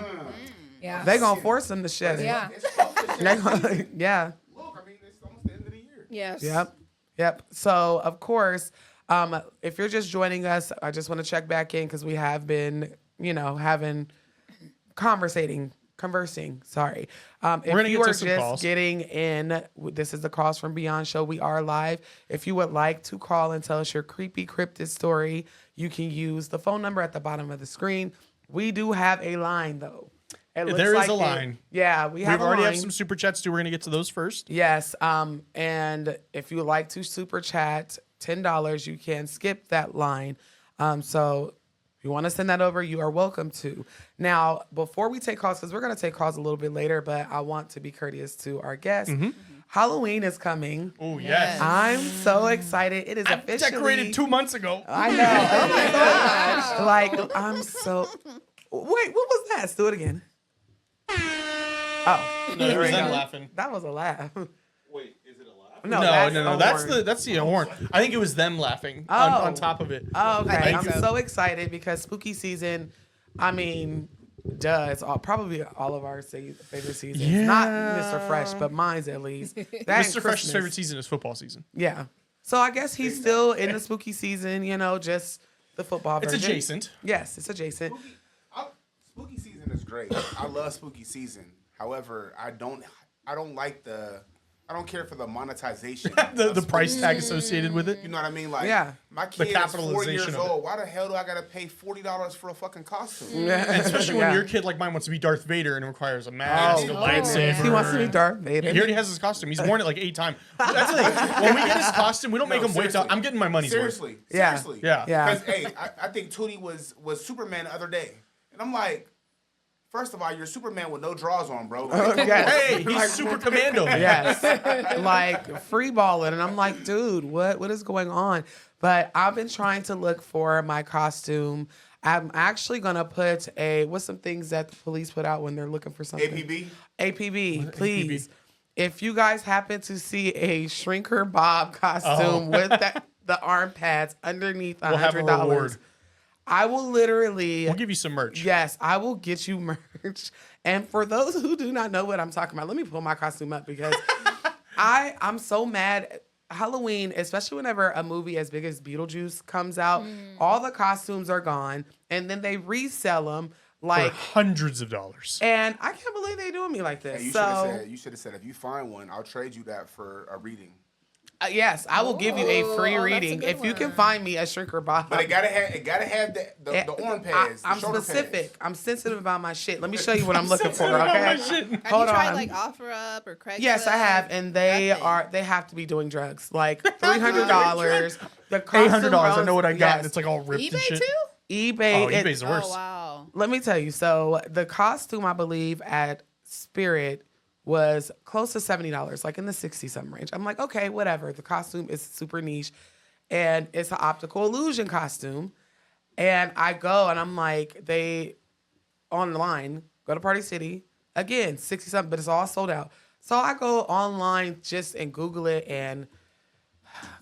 yeah. They gonna force them to shed it. Yeah. It's tough to They shit. gonna- yeah. Look, I mean, it's almost the end of the year. Yes. Yep. So of course, if you're just joining us, I just want to check back in because we have been, conversing. Sorry. If gonna you get to are some just calls. getting in, this is the Calls from Beyond show. We are live. If you would like to call and tell us your creepy cryptid story, you can use the phone number at the bottom of the screen. We do have a line though. It looks There is like a it- line. Yeah, we have We've a already line. have some super chats too. We're gonna get to those first. Yes. And if you would like to super chat $10, you can skip that line. So if you want to send that over, you are welcome to. Now, before we take calls, because we're going to take calls a little bit later, but I want to be courteous to our guests. Halloween is coming. Oh yes. I'm so excited. It is I officially decorated 2 months ago. I know. Oh my gosh. Like, I'm so. Wait, what was that? Let's do it again. Oh, No, it there was we them go. laughing. That was a laugh. Wait, is it a laugh? No, No. that's That's the horn. I think it was them laughing Oh. on top of it. Oh, okay. I think I'm so. so excited because spooky season, I mean, it's probably all of our favorite seasons. Not Mr. Fresh, but mine's at least. That and Mr. Fresh's Christmas. favorite season is football season. Yeah. So I guess he's still in the spooky season, just the football It's version. adjacent. Yes, it's adjacent. Spooky season is great. I love spooky season. However, I don't like I don't care for the monetization. The of price spooky tag season. associated with it. You know what I mean? Like, Yeah. my kid is 4 years capitalization of it. old. Why the hell do I gotta pay $40 for a fucking costume? And especially when Yeah. your kid like mine wants to be Darth Vader and it requires a mask, a Oh, lightsaber. He wants to be Darth Vader. He already has his costume. He's worn it like 8 times. That's the thing. When we get his costume, we don't make him wait till. seriously. I'm getting my money's worth. Seriously. Yeah. Seriously. Yeah. Yeah. Because, hey, I think Tootie was Superman the other day. And I'm like, first of all, you're Superman with no drawers on, bro. Yes. Hey, he's Super Commando. Man. Yes. Like free balling. And I'm like, dude, what is going on? But I've been trying to look for my costume. I'm actually gonna put what's some things that the police put out when they're looking for something? APB. APB, please. If you guys happen to see a Shrinker Bob costume with the arm pads underneath We'll have a reward. $100, I will literally. We'll give you some merch. Yes, I will get you merch. And for those who do not know what I'm talking about, let me pull my costume up because I'm so mad. Halloween, especially whenever a movie as big as Beetlejuice comes out, all the costumes are gone, and then they resell them For like hundreds of dollars. And I can't believe they doing me like this. Hey, you should have said if you find one, I'll trade you that for a reading. Yes, I will give you a free that's a reading good if you can one. find me a Shrinker Bob. But it gotta have the arm pads. I'm the shoulder specific. pads. I'm sensitive about my shit. Let me show you what I'm looking for. sensitive about Okay. my shit. Have Hold you tried on. like OfferUp or Craigslist? Yes, I have, and they Nothing. have to be doing drugs. Like $300. The $800. I costume know what I got. yes. And it's like all ripped and eBay shit. too? eBay. Oh, eBay's the worst. Oh wow. Let me tell you. So the costume, I believe, at Spirit was close to $70, like in the 60-something range. I'm like, okay, whatever. The costume is super niche, and it's an optical illusion costume. And I go, and I'm like, they online go to Party City again, 60-something, but it's all sold out. So I go online just and Google it, and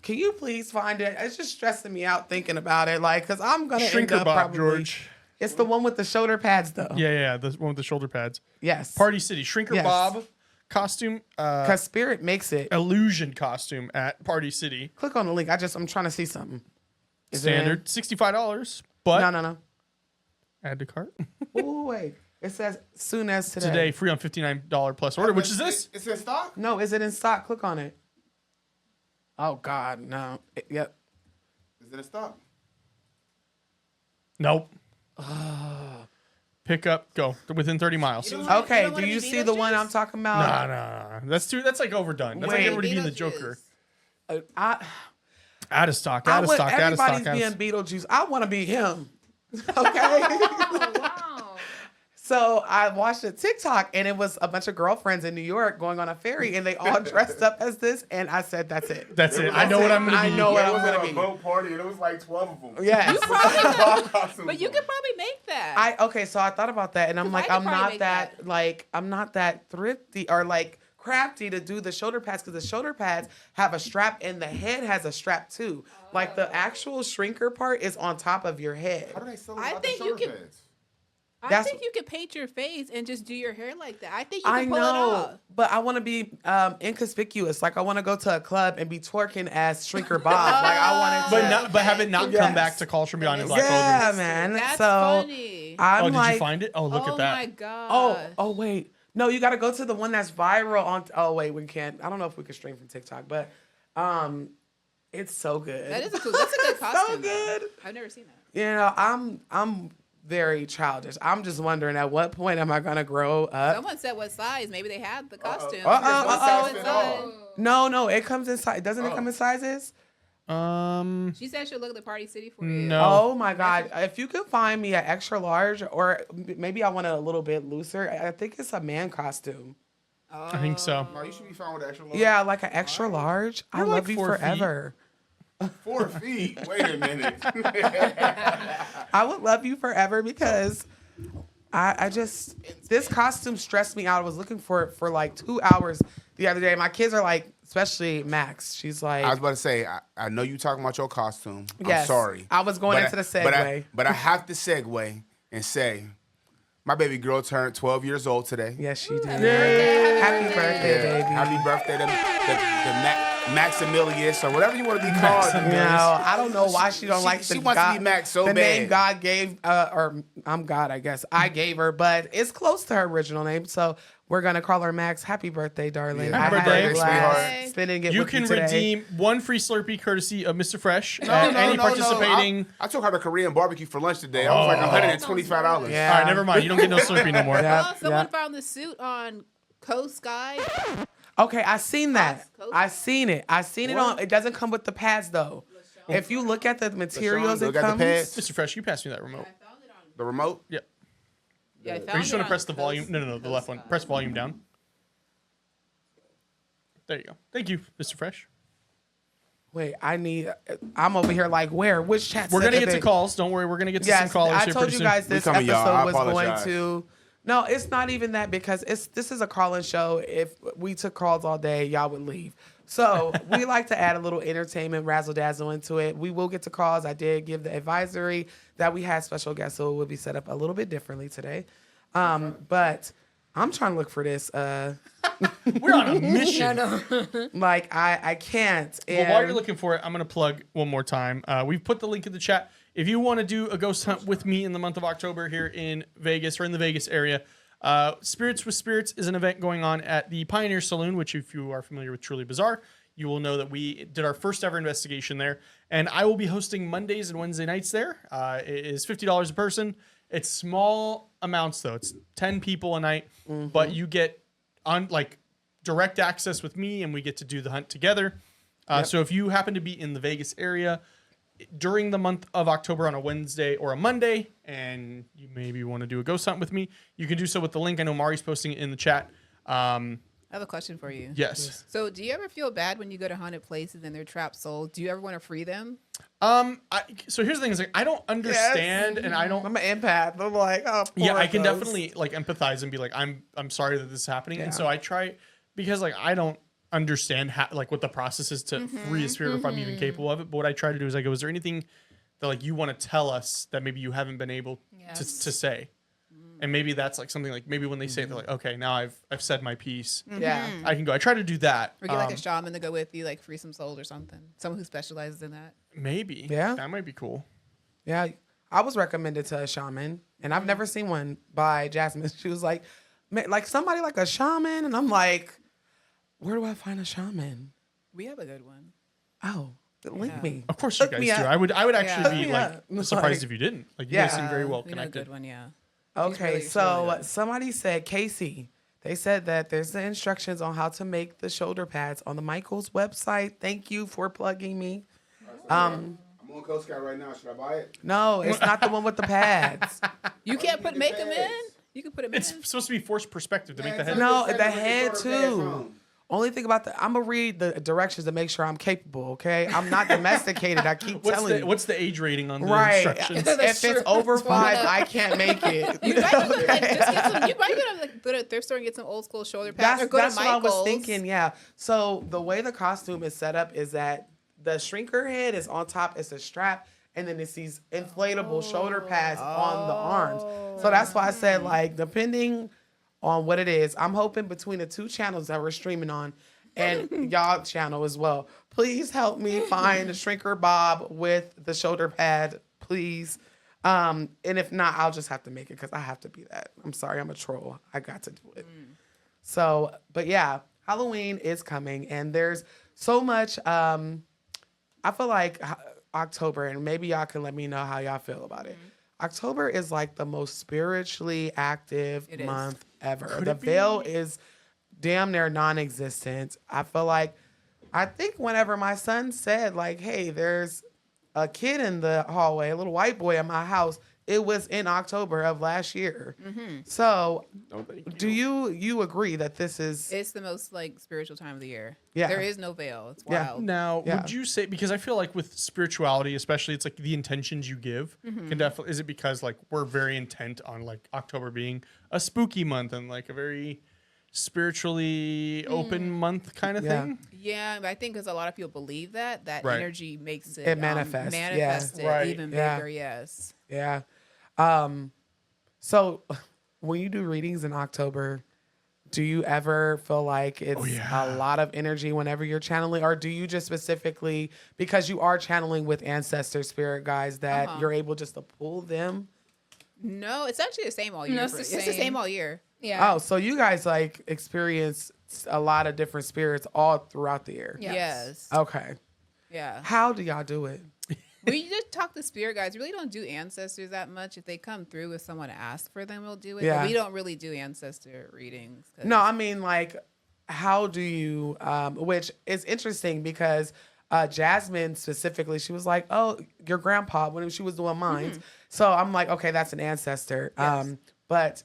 can you please find it? It's just stressing me out thinking about it, like, cause I'm gonna end Shrinker up Bob, probably. George. It's the one with the shoulder pads, though. Yeah, the one with the shoulder pads. Yes. Party City. Shrinker Yes. Bob costume. Cause Spirit makes it. Illusion costume at Party City. Click on the link. I'm trying to see something. Is it in? Standard $65. But No. add to cart. Oh wait. It says soon as today. Today, free on $59 plus order, which is this. It's in stock. No, is it in stock? Click on it. Oh God, no. Yep. Is it in stock? Nope. Pick up, go within 30 miles. Okay. don't Do wanna you be see the one Beetlejuice? I'm talking about? Nah. That's like overdone. That's like Wait. everybody being the Beetlejuice. Joker. I Out of stock. I Out of would, stock. Out of everybody's stock. being Beetlejuice. I want to be him. Okay. Oh, wow. So I watched a TikTok, and it was a bunch of girlfriends in New York going on a ferry, and they all dressed up as this. And I said, "That's it." That's it. I know what I'm gonna be. I know what It I'm was at gonna a be. boat party, and it was like 12 of them. Yes. But you could probably make that. Okay, so I thought about that, and I'm 'Cause like, I I'm could probably not make that that. like I'm not that thrifty or like crafty to do the shoulder pads because the shoulder pads have a strap and the head has a strap too. Like the actual shrinker part is on top of your head. How do they sell I out think the you shoulder can- pads? I That's- think you could paint your face and just do your hair like that. I think you I can pull it know, off. but I want to be inconspicuous. Like I want to go to a club and be twerking as Shrinker Bob. Like I wanted to. But have it not Yes. come back to Calls from Beyond in Black Yeah, Cauldron. man. That's so funny. I'm Oh, did like, you find it? Oh, look oh at that. my god. oh, wait. No, you got to go to the one that's viral on. Oh wait, we can't. I don't know if we can stream from TikTok, but it's so good. That is a cool. That's a good costume. so good. Though. I've never seen that. You know, I'm very childish. I'm just wondering at what point am I gonna grow up? Someone said what size. Maybe they had the costume. Uh-oh. No, it comes in size. Doesn't it come in sizes? She said she'll look at the Party City for you. No. Oh my God! If you could find me an extra large, or maybe I want it a little bit looser. I think it's a man costume. I think so. No, you should be fine with extra large. Yeah, like an extra large. I You're love like you 4 feet. forever. 4 feet. Wait a minute. I would love you forever because I just this costume stressed me out. I was looking for it for like 2 hours the other day. My kids are like, especially Max. She's like, I was about to say, I know you talking about your costume. Yes, I'm sorry. I was going But into the segue. But I have to segue and say, my baby girl turned 12 years old today. yes, she did. Happy Happy birthday, baby. Happy birthday to Maximilius or whatever you want to be called. You know, I don't know why she don't like she the wants to God, be Max so the name bad. God gave, or I'm God, I guess. I gave her, but it's close to her original name, so we're gonna call her Max. Happy birthday, darling. Yeah. Happy I had birthday, a blast sweetheart. spending it You with can you today. redeem one free Slurpee courtesy of Mr. Fresh. No, any participating. I took her to Korean barbecue for lunch today. I was like $125. Yeah. All right, never mind. You don't get no Slurpee no more. Yeah. Oh, someone Yep. found the suit on Coast Sky. Okay, I seen that. Coast. I seen it. I seen it on. It doesn't come with the pads though. If you look at the materials, Look it at the comes. pads. Mr. Fresh, you pass me that remote. I found it on. The remote? Yep. Yeah, I found Are you just it want to on press the Coast- volume? No, the left one. Coast Press Sky. volume down. There you go. Thank you, Mr. Fresh. Wait, I'm over here like, where? Which chat? We're said gonna that get to they- calls. Don't worry, we're gonna get to some Yes, callers I here told pretty you soon. guys this coming, y'all. I episode was going apologize. to. No, it's not even that because this is a call-in show. If we took calls all day, y'all would leave. So we like to add a little entertainment, razzle dazzle into it. We will get to calls. I did give the advisory that we had special guests, so it will be set up a little bit differently today. But I'm trying to look for this. We're on a mission. Like I can't. Well, while you're And- looking for it, I'm going to plug one more time. We've put the link in the chat. If you want to do a ghost hunt with me in the month of October here in Vegas or in the Vegas area, Spirits with Spirits is an event going on at the Pioneer Saloon, which if you are familiar with Truly Bizarre, you will know that we did our first ever investigation there. And I will be hosting Mondays and Wednesday nights there. It is $50 a person. It's small amounts though. It's 10 people a night, but you get on like direct access with me and we get to do the hunt together. So if you happen to be in the Vegas area during the month of October on a Wednesday or a Monday, and you maybe want to do a ghost hunt with me, you can do so with the link. I know Mari's posting it in the chat. I have a question for you. Yes. So, do you ever feel bad when you go to haunted places and they're trapped souls? Do you ever want to free them? So here's the thing: is like I don't understand, and I don't. I'm an empath. I'm like, oh, Yeah, poor I can ghost. definitely like empathize and be like, I'm sorry that this is happening, and Yeah. so I try because like I don't understand like what the process is to free a spirit, or if I'm even capable of it. But what I try to do is I go, is there anything that like you want to tell us that maybe you haven't been able to say? And maybe that's like something like maybe when they say it, they're like, okay, now I've said my piece. Yeah. I can go. I try to do that. Or get like a shaman to go with you, like free some souls or something. Someone who specializes in that. Maybe. Yeah. That might be cool. Yeah, I was recommended to a shaman, and I've never seen one by Jasmine. She was like somebody like a shaman, and I'm like, where do I find a shaman? We have a good one. Oh, link me. Of course you Hook guys me do. up. I would actually be Yeah. like surprised Like- if you didn't. Like you Yeah. guys seem very well We know a connected. good one, yeah. Okay, really- so really good. somebody said, Casey, they said that there's the instructions on how to make the shoulder pads on the Michaels website. Thank you for plugging me. I'm on Coast Guard right now. Should I buy it? No, it's not the one with the pads. You can't make them in? You can put them in. It's supposed to be forced perspective to make the head. No, the head too. Only thing about I'm gonna read the directions to make sure I'm capable. Okay, I'm not domesticated. I keep telling you. What's the age rating on the Right. instructions? If it's over 5, I can't make it. You might go to a thrift store and get some old school shoulder pads, or go That's to what I Michael's. was thinking. Yeah. So the way the costume is set up is that the shrinker head is on top. It's a strap, and then it's these inflatable shoulder pads on the arms. So that's why I said like depending on what it is, I'm hoping between the 2 channels that we're streaming on and y'all channel as well. Please help me find the shrinker bob with the shoulder pad, please. And if not, I'll just have to make it because I have to be that. I'm sorry, I'm a troll. I got to do it. So, but yeah, Halloween is coming, and there's so much. I feel like October, and maybe y'all can let me know how y'all feel about it. October is like the most spiritually active It is. month ever. The veil is damn near non-existent. I think whenever my son said like, hey, there's a kid in the hallway, a little white boy in my house, it was in October of last year. So do you agree that this is... It's the most like spiritual time of the year. Yeah. There is no veil. It's Yeah. wild. Now, Yeah. would you say, because I feel like with spirituality, especially, it's like the intentions you give can definitely, is it because like we're very intent on like October being a spooky month and like a very spiritually open month kind of Yeah. thing? Yeah, but I think because a lot of people believe that Right. energy makes it, It manifests, yeah. manifest it Right. even Yeah. bigger. Yes. Yeah. So when you do readings in October, do you ever feel like it's a lot of energy whenever you're channeling, or do you just specifically, because you are channeling with ancestor spirit guides, that you're able just to pull them? No, it's actually the same all year. No, it's the It's the same. same all year. Yeah. Oh, so you guys like experience a lot of different spirits all throughout the year. Yes. Yes. Okay. Yeah. How do y'all do it? We just talk to spirit guides. We really don't do ancestors that much. If they come through, if someone asks for them, we'll do it. Yeah. But we don't really do ancestor readings. 'Cause- No, I mean like, how do you? Which is interesting because Jasmine specifically, she was like, "Oh, your grandpa," when she was doing mine. So I'm like, okay, that's an ancestor. Yes. But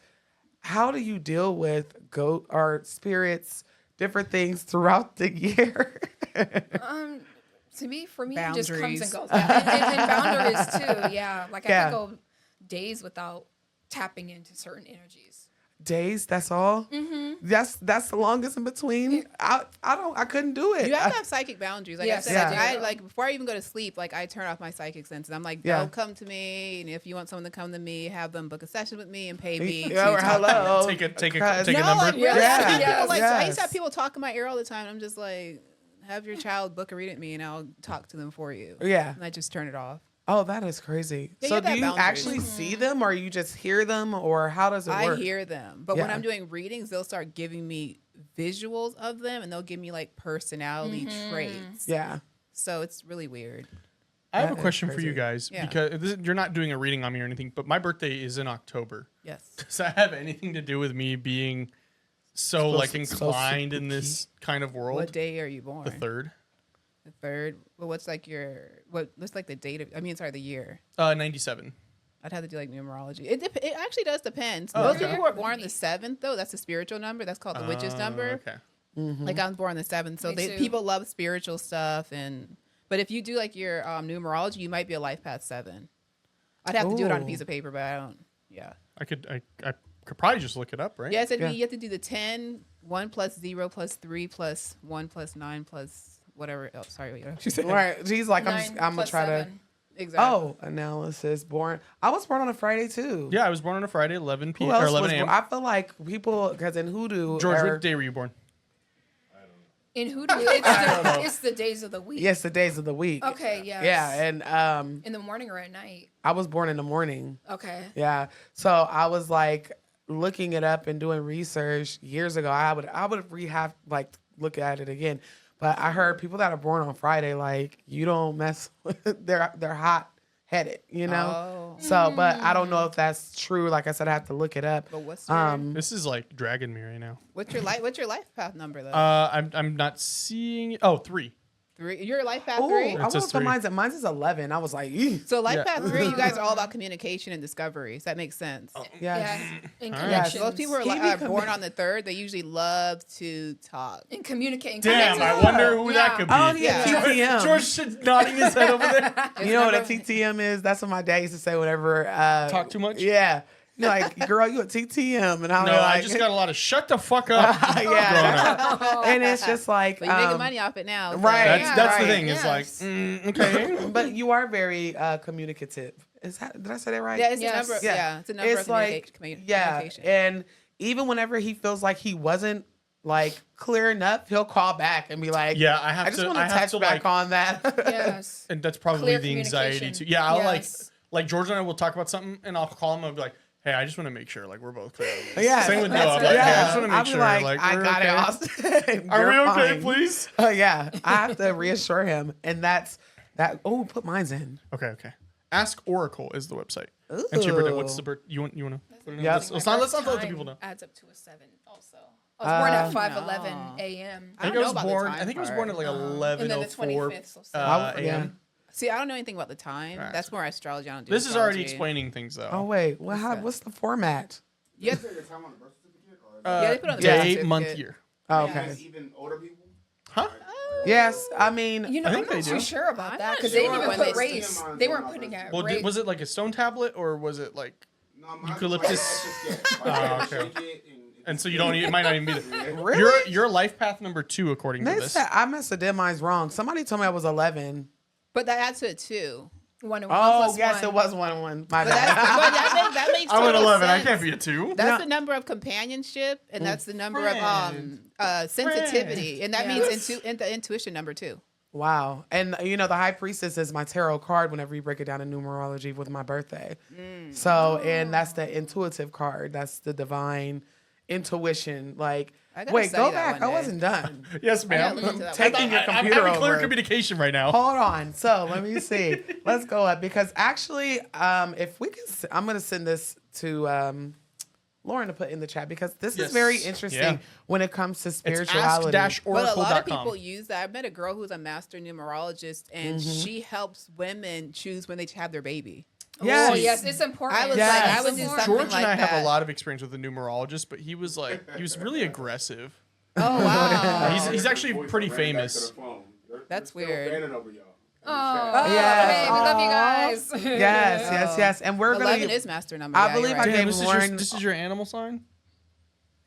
how do you deal with goat or spirits, different things throughout the year? To me, for me, it just comes Boundaries. and goes. Yeah. And boundaries too. Yeah, like I Yeah. could go days without tapping into certain energies. Days, that's all. That's the longest in between. I couldn't do it. You have to have psychic boundaries. Like Yes, I said, yeah. I like before I even go to sleep, like I turn off my psychic senses. I'm like, Yeah. don't come to me. And if you want someone to come to me, have them book a session with me and pay me. Yeah, or to talk to them. hello. Take a Cause- number. Like, really? Yeah. I, Yes. people, like, I used to Yes. have people talk in my ear all the time. I'm just like, have your child book a reading with me and I'll talk to them for you. Yeah. And I just turn it off. Oh, that is crazy. Yeah, So you do have you boundaries. actually see them, or you just hear them, or how does it I work? hear them. But when Yeah. I'm doing readings, they'll start giving me visuals of them and they'll give me like personality traits. Yeah. So it's really weird. I have That a is question for crazy. you guys Yeah. because you're not doing a reading on me or anything, but my birthday is in October. Yes. Does that have anything to do with me being so like so inclined in this kind of world? What day are you born? The 3rd, The 3rd. Well, what's like what's like the date of, the year. 97. I'd have to do like numerology. It actually does depend. Oh, Most okay. people who are born the 7th, though, that's the spiritual number. That's called the witch's number. Okay. Like I was born the 7th, so Me too. people love spiritual stuff. But if you do like your numerology, you might be a life path 7. I'd have to do it on a Ooh. piece of paper, but I don't. Yeah. I could probably just look it up, right? Yes, Yeah. you have to do the 10, 1 plus 0 plus 3 plus 1 plus 9 plus whatever. Oh, sorry, what you said. Right. She's like, I'm 9 gonna plus try 7. Exactly. Oh, analysis. Born. I was born on a Friday too. Yeah, I was born on a Friday, 11 Who p.m. else or 11 was a.m. born? I feel like people, because in Hoodoo, George, or- what day were you born? In Hoodoo, it's the days of the week. yes, the days of the week. Okay. Yes. Yeah, and In the morning or at night. I was born in the morning. Okay. Yeah. So I was like looking it up and doing research years ago. I would look at it again. But I heard people that are born on Friday, like, you don't mess with they're hot headed, you know? Oh. So but I don't know if that's true. Like I said, I have to look it up. But what's your, This is like dragging me right now. what's your life path number though? I'm not seeing. Oh, 3. 3. You're life path Oh, 3. I It want says to put 3. mine's is 11. I was like, "Eeh." So life Yeah. path 3, you guys are all about communication and discoveries. That makes sense. Yes. Yeah. And All right. connections. Most people who Keep me are born on the 3rd, they usually love to talk. and communicating. Damn, I connecting. wonder who that could be. Oh, yeah, Yeah. TTM. George is nodding his head over there. You know what a TTM is? That's what my dad used to say whenever Talk too much? Yeah. You're like, girl, you a TTM. And I'm No, like, I just got a lot of shut the fuck up. yeah. growing up. And it's just like But you're making um, money off it now. so- right. That's the right. thing. It's Yes. like, okay. But you are very communicative. Did I say that right? Yeah, it's Yes. a number. Yeah, it's a number It's of like, communication. and even whenever he feels like he wasn't like clear enough, he'll call back and be like, Yeah, I have I just to. want I to have touch to back like, on that." Yes. and that's probably Clear the anxiety communication. too. Yeah, I'll Yes. like George and I will talk about something, and I'll call him and be like, "Hey, I just want to make sure like we're both clear." on this." Yeah, Same with that's Noah. I'm good. like, "Hey, I Yeah, just want to make I'll be sure like, I we're got okay. it, Austin. Are we You're okay, fine." please? Oh yeah, I have to reassure him, and that's that. Oh, put mine's in. Okay. Ask Oracle is the website. And she birthday. What's the birth? You want to? Yeah. Let's not let the people know. Adds up to a 7 also. I was born at 5:11 no. a.m. I think don't I know was about the born. time I think I was part. born at like And then the 11:04 25th, so yeah. a.m. See, I don't know anything about the time. Right. That's more astrology. I don't do This is already astrology. explaining things though. Oh wait, what's the format? You have, Your time on the birth certificate, or yeah, they put on the Day, birth certificate. month, year. Oh, okay. even older people? Huh? Yes, I mean, You know, I I'm think they not do. too sure about I'm that not because they sure didn't even when put they race. see them They on weren't my putting birth out Well, race. was it like a stone tablet or was it like? No, mine's Eucalyptus. Like, Okay. shake it And so you don't. It might not even be there. really? You're life path number 2 according to They this. said I must have did mine wrong. Somebody told me I was 11. But that adds to it too. One Oh, plus yes, one. it was 1-1. My But, that's, bad. but that makes I'm at total 11. I sense. can't be a 2. That's No. the number of companionship, and that's the number of Friends. sensitivity, and that Yes. means the intuition number too. Wow. And you know, the high priestess is my tarot card whenever you break it down in numerology with my birthday. So, and that's the intuitive card. That's the divine intuition. Like, I gotta wait, study go that back. one I day. wasn't done. Yes, I ma'am. gotta look into that Taking one. your I'm computer having clear over. communication right now. Hold on. So let me see. Let's go up because actually, if we can, I'm gonna send this to Lauren to put in the chat because this Yes. is very interesting Yeah. when it comes to It's spirituality. But a lot of ask-oracle.com. people use that. I met a girl who's a master numerologist, and she helps women choose when they have their baby. Yes. Oh, yes, it's important. I was Yes. like, I would do It's something George like and I that. have a lot of experience with a numerologist, but he was really aggressive. Oh wow! He's actually pretty famous. That's weird. Oh, Yes. hey, we love you guys. Yes. And we're 11 gonna. is master number. I Yeah, believe you're I right. gave Damn, Lauren. this is your animal sign?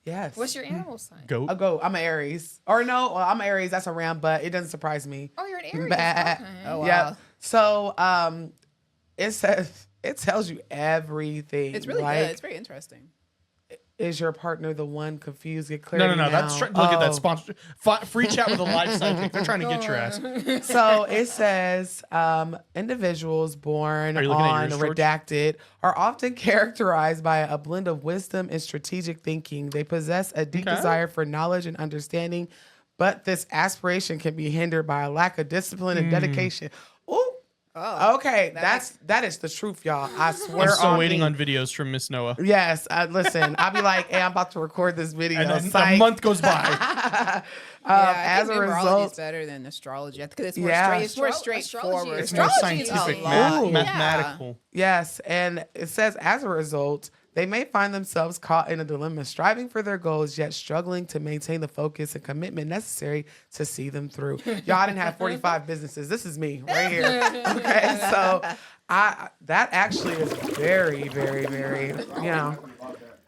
Yes. What's your animal sign? Goat. I'll go. I'm an Aries. Or no, well, I'm an Aries. That's a ram, but it doesn't surprise me. Oh, you're an Aries. Bah. Okay. Oh, wow. Yep. So it says it tells you everything. It's really like, good. It's very interesting. Is your partner the one confused? Get clarity. No. now. That's look at that Oh. sponsor. Free chat with a live psychic. They're trying to get your ass. So it says individuals born Are you looking at on yours, George? redacted are often characterized by a blend of wisdom and strategic thinking. They possess a deep Okay. desire for knowledge and understanding, but this aspiration can be hindered by a lack of discipline and dedication. Ooh. Oh, Okay, that is the truth, y'all. I swear. I'm still on waiting me. on videos from Miss Noah. Yes, listen. I'll be like, hey, I'm about to record this video. And then a Psych. month goes by. Yeah, as I a think numerology is result, better than astrology because it's more Yeah. it's more Astrology straightforward. is- It's more Astrology is scientific, a lot. Ooh. mathematical. yes, and it says as a result, they may find themselves caught in a dilemma, striving for their goals, yet struggling to maintain the focus and commitment necessary to see them through. Y'all, I didn't have 45 businesses. This is me right here. Okay, so that actually is very, very, very,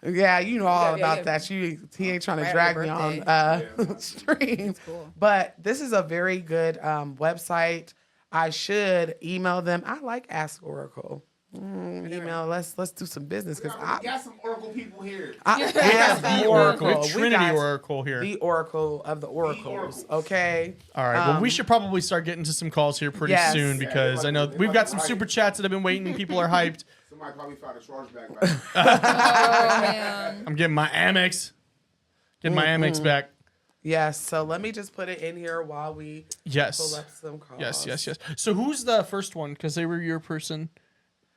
yeah, you know all Yeah, about yeah. that. He ain't trying to Right drag on me your on stream. cool. But this is a very good website. I should email them. I like Ask Oracle. Email. Let's do some business because We got some Oracle people here. I am The the Oracle. We have We Trinity got Oracle here. the Oracle of the Oracles. Okay. All right. Well, we should probably start getting to some calls here pretty Yes. soon because I know we've got some super chats that have been waiting. People are hyped. Somebody probably found a chargeback. Back. Oh, man. I'm getting my Amex. Getting my Amex back. Yes. So let me just put it in here while we pull Yes. up some calls. Yes. So who's the first one? Because they were your person.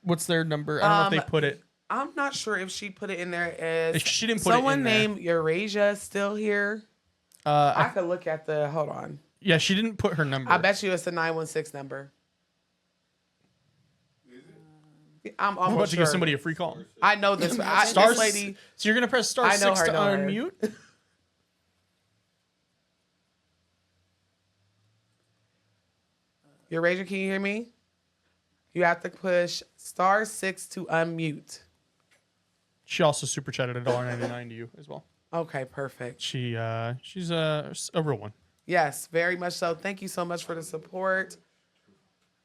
What's their number? I don't know if they put it. I'm not sure if she put it in there as She didn't put it in someone there. named Eurasia still here. I could look at the. Hold on. Yeah, she didn't put her number. I bet you it's the 916 number. I'm We're about almost to sure. give somebody a free call. I know this. Stars. This lady. So you're gonna press star I know 6 her, to know her. unmute. Eurasia, can you hear me? You have to push *6 to unmute. She also super chatted $1.99 to you as well. Okay, perfect. She's a real one. Yes, very much so. Thank you so much for the support.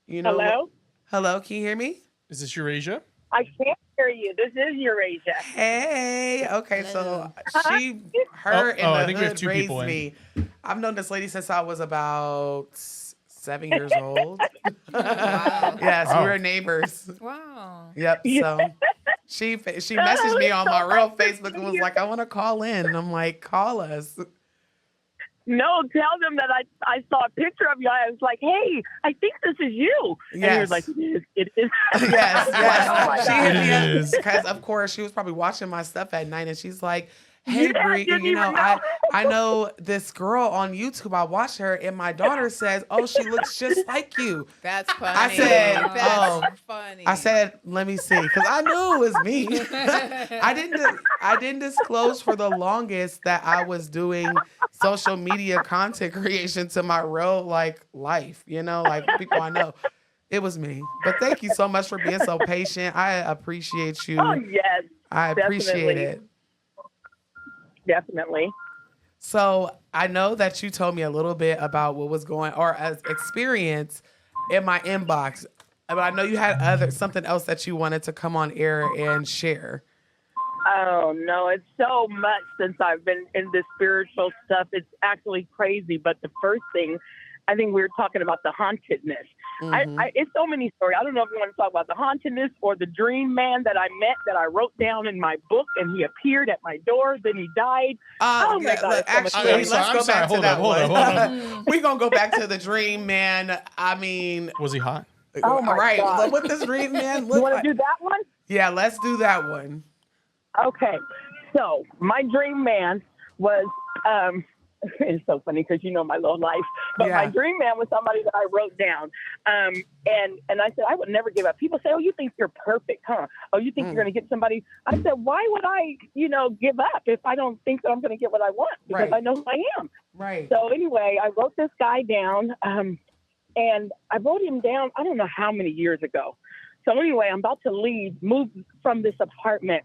You know. Hello? Hello, can you hear me? Is this Eurasia? I can't hear you. This is Eurasia. Hey. Okay, so her Oh, in I the think we have hood two raised people in. me. I've known this lady since I was about 7 years old. Wow. Yes, Wow. we were neighbors. Wow. Yep. So she messaged me on my real Facebook and was like, "I want to call in." And I'm like, "Call us." No, tell them that I saw a picture of you. I was like, hey, I think this is you. And you're Yes. like, it is. Yes, Oh my yes. She God. hit me It up is. because, of course, she was probably watching my stuff at night, and she's like, "Hey, Yeah, I Bree, didn't you know, even know." I know this girl on YouTube. I watched her, and my daughter says, oh, she looks just like you.' That's funny. I said, That's oh. funny. I said, let me see, because I knew it was me. I didn't disclose for the longest that I was doing social media content creation to my real life, people I know. It was me. But thank you so much for being so patient. I appreciate you. Oh, yes, I appreciate definitely. it. definitely. So I know that you told me a little bit about what was going or as experience in my inbox, but I know you had something else that you wanted to come on air and share. Oh, no, it's so much since I've been in this spiritual stuff. It's actually crazy. But the first thing, I think we were talking about the hauntedness. It's so many stories. I don't know if you want to talk about the hauntedness or the dream man that I met that I wrote down in my book, and he appeared at my door. Then he died. Oh, my God. Look, it's so much actually, stories. let's go back to Hold that on, one. hold on. We're going to go back to the dream man. I mean, Was he hot? Oh, my all right. God. What this dream man You look want like? to do that one? Yeah, let's do that one. Okay, so my dream man was it's so funny because you know my little life. But my dream man was somebody that I wrote down. And I said, I would never give up. People say, oh, you think you're perfect, huh? Oh, you think you're going to get somebody? I said, why would I, give up if I don't think that I'm going to get what I want? Because I know who I am. Right. So anyway, I wrote this guy down, and I wrote him down, I don't know how many years ago. So anyway, I'm about to move from this apartment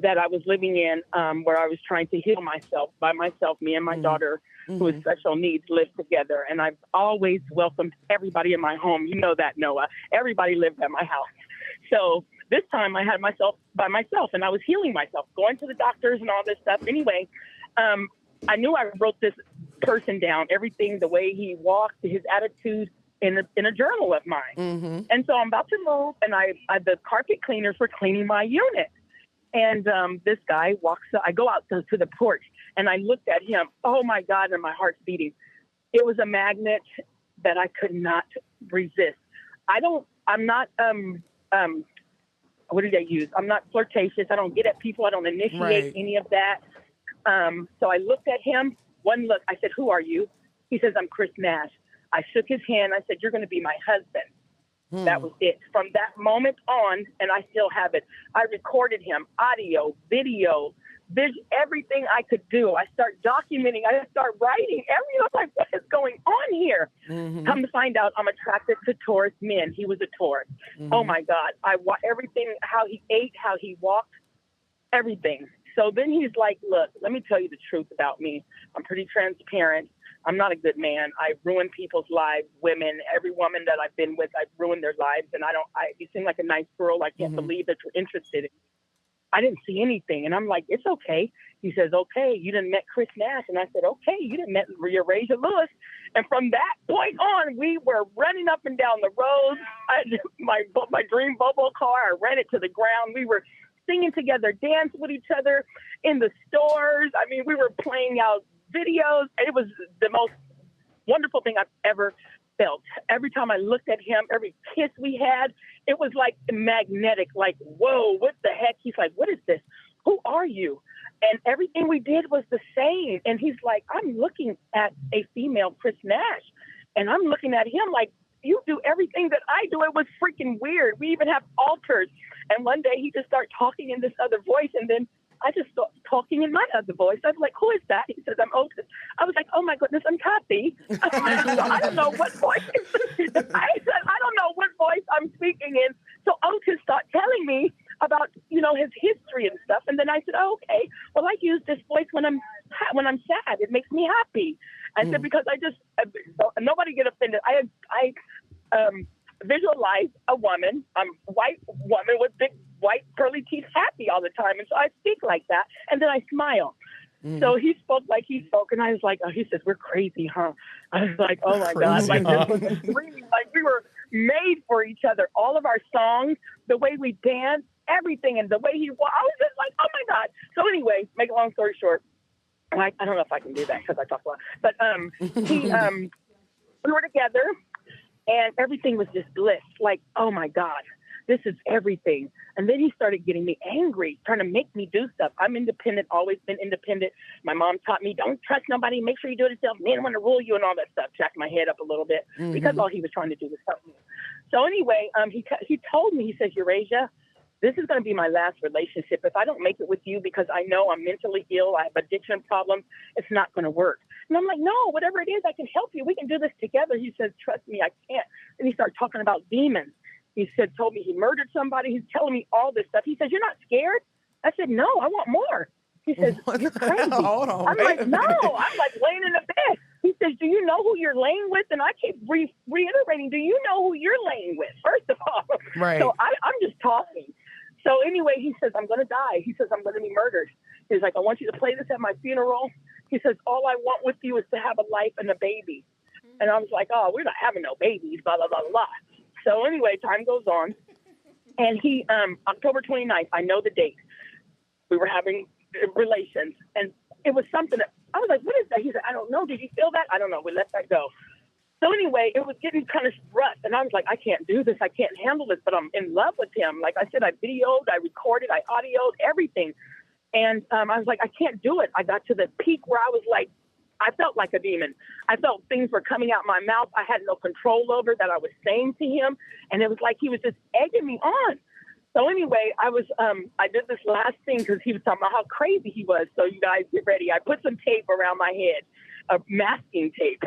that I was living in, where I was trying to heal myself by myself. Me and my daughter, who has special needs, live together. And I've always welcomed everybody in my home. You know that, Noah. Everybody lived at my house. So this time I had myself by myself, and I was healing myself, going to the doctors and all this stuff. Anyway, I knew I wrote this person down, everything, the way he walked, his attitude, in a journal of mine. And so I'm about to move, and the carpet cleaners were cleaning my unit. And this guy walks up. I go out to the porch, and I looked at him. Oh, my God, and my heart's beating. It was a magnet that I could not resist. I'm not, what did I use? I'm not flirtatious. I don't get at people. I don't initiate any of that. So I looked at him. One look, I said, who are you? He says, I'm Chris Nash. I shook his hand. I said, you're going to be my husband. That was it. From that moment on, and I still have it, I recorded him, audio, video, everything I could do. I start documenting. I start writing. I was like, what is going on here? Come to find out, I'm attracted to Taurus men. He was a Taurus. Oh, my God. Everything, how he ate, how he walked, everything. So then he's like, look, let me tell you the truth about me. I'm pretty transparent. I'm not a good man. I ruin people's lives, women, every woman that I've been with, I've ruined their lives. And you seem like a nice girl. I can't believe that you're interested in me. I didn't see anything. And I'm like, it's okay. He says, okay, you done met Chris Nash. And I said, okay, you done met Eurasia Lewis. And from that point on, we were running up and down the roads. My dream bubble car, I ran it to the ground. We were singing together, dancing with each other in the stores. I mean, we were playing out videos. It was the most wonderful thing I've ever felt. Every time I looked at him, every kiss we had, it was like magnetic, like, whoa, what the heck? He's like, what is this? Who are you? And everything we did was the same. And he's like, I'm looking at a female Chris Nash, and I'm looking at him like, you do everything that I do. It was freaking weird. We even have altars. And one day he just started talking in this other voice, and then I just started talking in my other voice. I was like, who is that? He says, I'm Otis. I was like, oh, my goodness, I'm Kathy. I don't know what voice. I said, I don't know what voice I'm speaking in. So Otis started telling me about, his history and stuff. And then I said, oh, okay, well, I use this voice when I'm sad. It makes me happy. I said, because nobody get offended. I visualize a woman, white woman with big white curly teeth, happy all the time. And so I speak like that, and then I smile. So he spoke like he spoke, and I was like, oh, he says, we're crazy, huh? I was like, oh my God, like this was really, like we were made for each other. All of our songs, the way we danced, everything, and the way he walked, I was just like, oh my God. So anyway, make a long story short, I don't know if I can do that because I talk a lot, but we were together, and everything was just bliss. Like, oh my God, this is everything. And then he started getting me angry, trying to make me do stuff. I'm independent, always been independent. My mom taught me, don't trust nobody, make sure you do it yourself. Men want to rule you and all that stuff. Jacked my head up a little bit because all he was trying to do was help me. So anyway, he told me, he says, Eurasia, this is going to be my last relationship. If I don't make it with you because I know I'm mentally ill, I have addiction problems, it's not going to work. And I'm like, no, whatever it is, I can help you. We can do this together. He says, trust me, I can't. And he started talking about demons. He told me he murdered somebody. He's telling me all this stuff. He says, you're not scared? I said, no, I want more. He says, you're crazy. Hold on, I'm like, no. I'm like laying in the bed. He says, do you know who you're laying with? And I keep reiterating, do you know who you're laying with, first of all? Right. So I'm just talking. So anyway, he says, I'm going to die. He says, I'm going to be murdered. He's like, I want you to play this at my funeral. He says, all I want with you is to have a life and a baby. And I was like, oh, we're not having no babies, blah, blah, blah, blah. So anyway, time goes on. And he, October 29th, I know the date. We were having relations. And it was something that, I was like, what is that? He said, I don't know. Did you feel that? I don't know. We let that go. So anyway, it was getting kind of rough. And I was like, I can't do this. I can't handle this. But I'm in love with him. Like I said, I videoed, I recorded, I audioed, everything. And I was like, I can't do it. I got to the peak where I was like, I felt like a demon. I felt things were coming out my mouth I had no control over that I was saying to him. And it was like he was just egging me on. So anyway, I did this last thing because he was talking about how crazy he was. So you guys get ready. I put some tape around my head, a masking tape,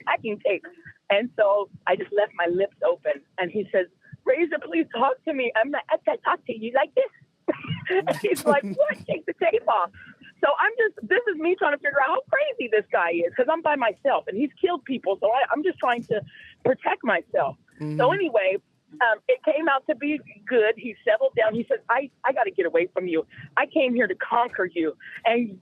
packing tape. And so I just left my lips open. And he says, Razor, please talk to me. I'm like, I can't talk to you like this. And he's like, what? Take the tape off. So this is me trying to figure out how crazy this guy is because I'm by myself and he's killed people. So I'm just trying to protect myself. So anyway, it came out to be good. He settled down. He said, I got to get away from you. I came here to conquer you. And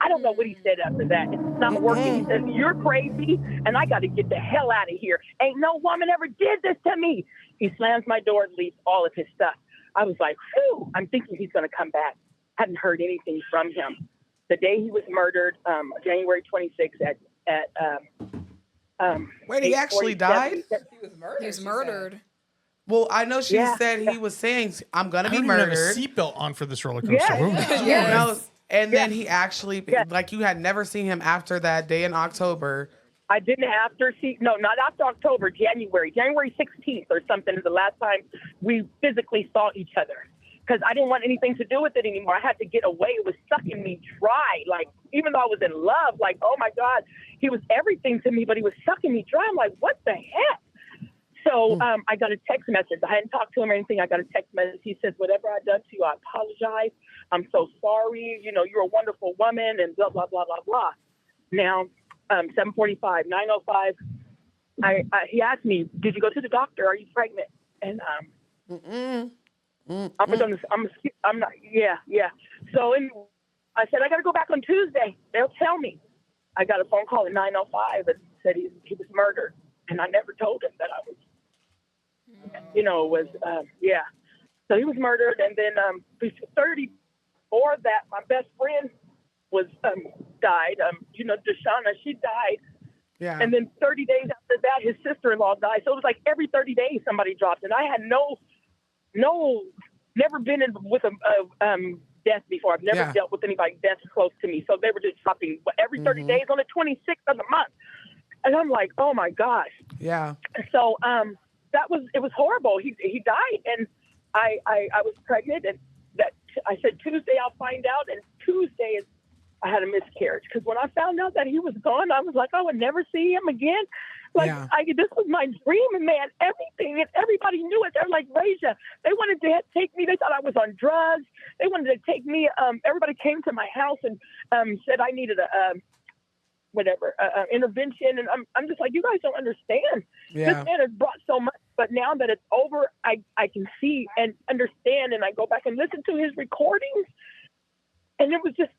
I don't know what he said after that. It's not working. He says, you're crazy and I got to get the hell out of here. Ain't no woman ever did this to me. He slams my door and leaves all of his stuff. I was like, phew, I'm thinking he's going to come back. Hadn't heard anything from him. The day he was murdered, January 26th Wait, he actually died? He was murdered. Well, I know she said he was saying, I'm going to be murdered. I don't even have a seatbelt on for this roller coaster. No, and then he actually, like you had never seen him after that day in October. I didn't not after October, January 16th or something is the last time we physically saw each other. Because I didn't want anything to do with it anymore. I had to get away. It was sucking me dry. Like, even though I was in love, like, oh my God, he was everything to me, but he was sucking me dry. I'm like, what the heck? So I got a text message. I hadn't talked to him or anything. I got a text message. He says, whatever I done to you, I apologize. I'm so sorry. You know, you're a wonderful woman and blah, blah, blah, blah, blah. Now, 7:45, 9:05, he asked me, did you go to the doctor? Are you pregnant? And I'm not, yeah. So anyway, I said, I got to go back on Tuesday. They'll tell me. I got a phone call at 9:05 that said he was murdered. And I never told him that I was, So he was murdered. And then 30 before that, my best friend was died. Deshauna, she died. Yeah. And then 30 days after that, his sister-in-law died. So it was like every 30 days somebody dropped. And I had never been in with a death before. I've never dealt with anybody death close to me. So they were just dropping every 30 days on the 26th of the month. And I'm like, oh my gosh. Yeah. So it was horrible. He died, and I was pregnant, and I said Tuesday I'll find out, and Tuesday I had a miscarriage because when I found out that he was gone, I was like, I would never see him again. This was my dream, and man, everything, and everybody knew it. They're like, Raja, they wanted to take me. They thought I was on drugs. They wanted to take me. Everybody came to my house and said I needed intervention. And I'm just like, you guys don't understand. Yeah. This man has brought so much, but now that it's over, I can see and understand. And I go back and listen to his recordings. And it was just,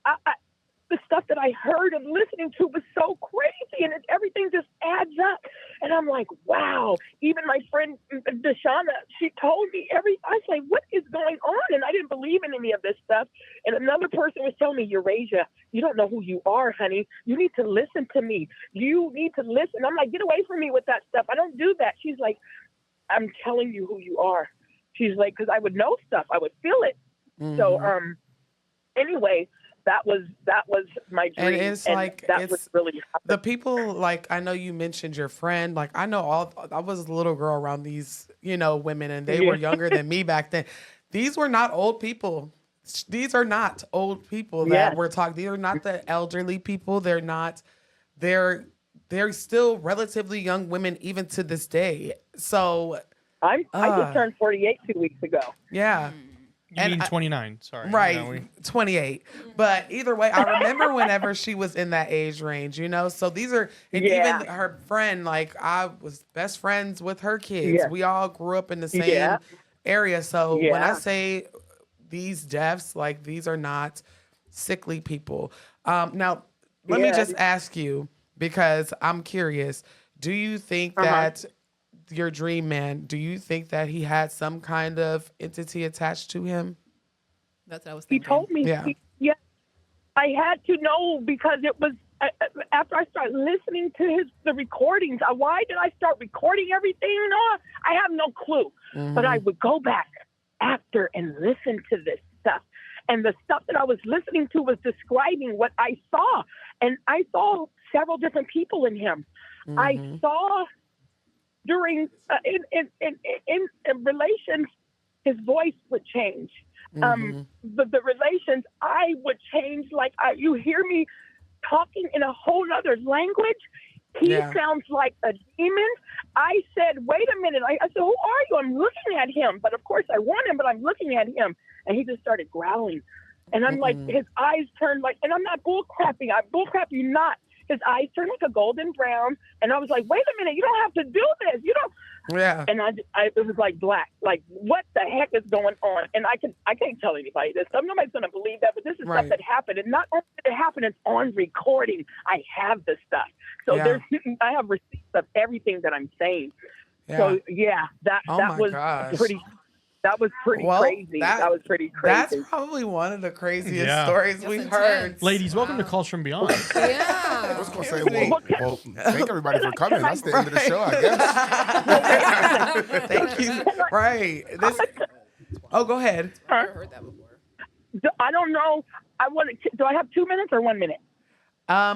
the stuff that I heard and listening to was so crazy. And everything just adds up. And I'm like, wow. Even my friend, Deshauna, she told me I was like, what is going on? And I didn't believe in any of this stuff. And another person was telling me, Eurasia, you don't know who you are, honey. You need to listen to me. You need to listen. I'm like, get away from me with that stuff. I don't do that. She's like, I'm telling you who you are. She's like, because I would know stuff. I would feel it. Mm-hmm. So anyway, that was my dream. And it's like, was really the people, like, I know you mentioned your friend. Like, I know I was a little girl around these, women, and they were younger than me back then. These were not old people. These are not old people that we're talking. These are not the elderly people. They're not, they're still relatively young women even to this day. So I just turned 48 2 weeks ago. Yeah. You mean 29, sorry. Right, 28. But either way, I remember whenever she was in that age range, So these are, and even her friend, like, I was best friends with her kids. Yeah. We all grew up in the same area. So when I say these deaths, like, these are not sickly people. Now, let me just ask you, because I'm curious, do you think that your dream man, do you think that he had some kind of entity attached to him? That's what I was thinking. He told me. Yeah. I had to know because it was after I started listening to the recordings. Why did I start recording everything? I have no clue. Mm-hmm. But I would go back after and listen to this stuff. And the stuff that I was listening to was describing what I saw. And I saw several different people in him. I saw during in relations, his voice would change. The relations, I would change. Like you hear me talking in a whole other language. He sounds like a demon. I said, wait a minute. I said, who are you? I'm looking at him. But of course I want him, but I'm looking at him. And he just started growling. And I'm like, his eyes turned like, and I'm not bullcrapping. I bullcrap you not. His eyes turned like a golden brown. And I was like, wait a minute. You don't have to do this. You don't. Yeah. And it was like black. Like, what the heck is going on? And I can't tell anybody this. Nobody's going to believe that. But this is stuff that happened. And not only did it happen, it's on recording. I have this stuff. So I have receipts of everything that I'm saying. Yeah. So that was pretty. That was pretty crazy. That was pretty crazy. That's probably one of the craziest stories we've heard. Ladies, welcome to Calls from Beyond. I was going to say, well, thank everybody for coming. That's the end of the show, I guess. Thank you. Right. Go ahead. I've never heard that before. I don't know. Do I have 2 minutes or 1 minute?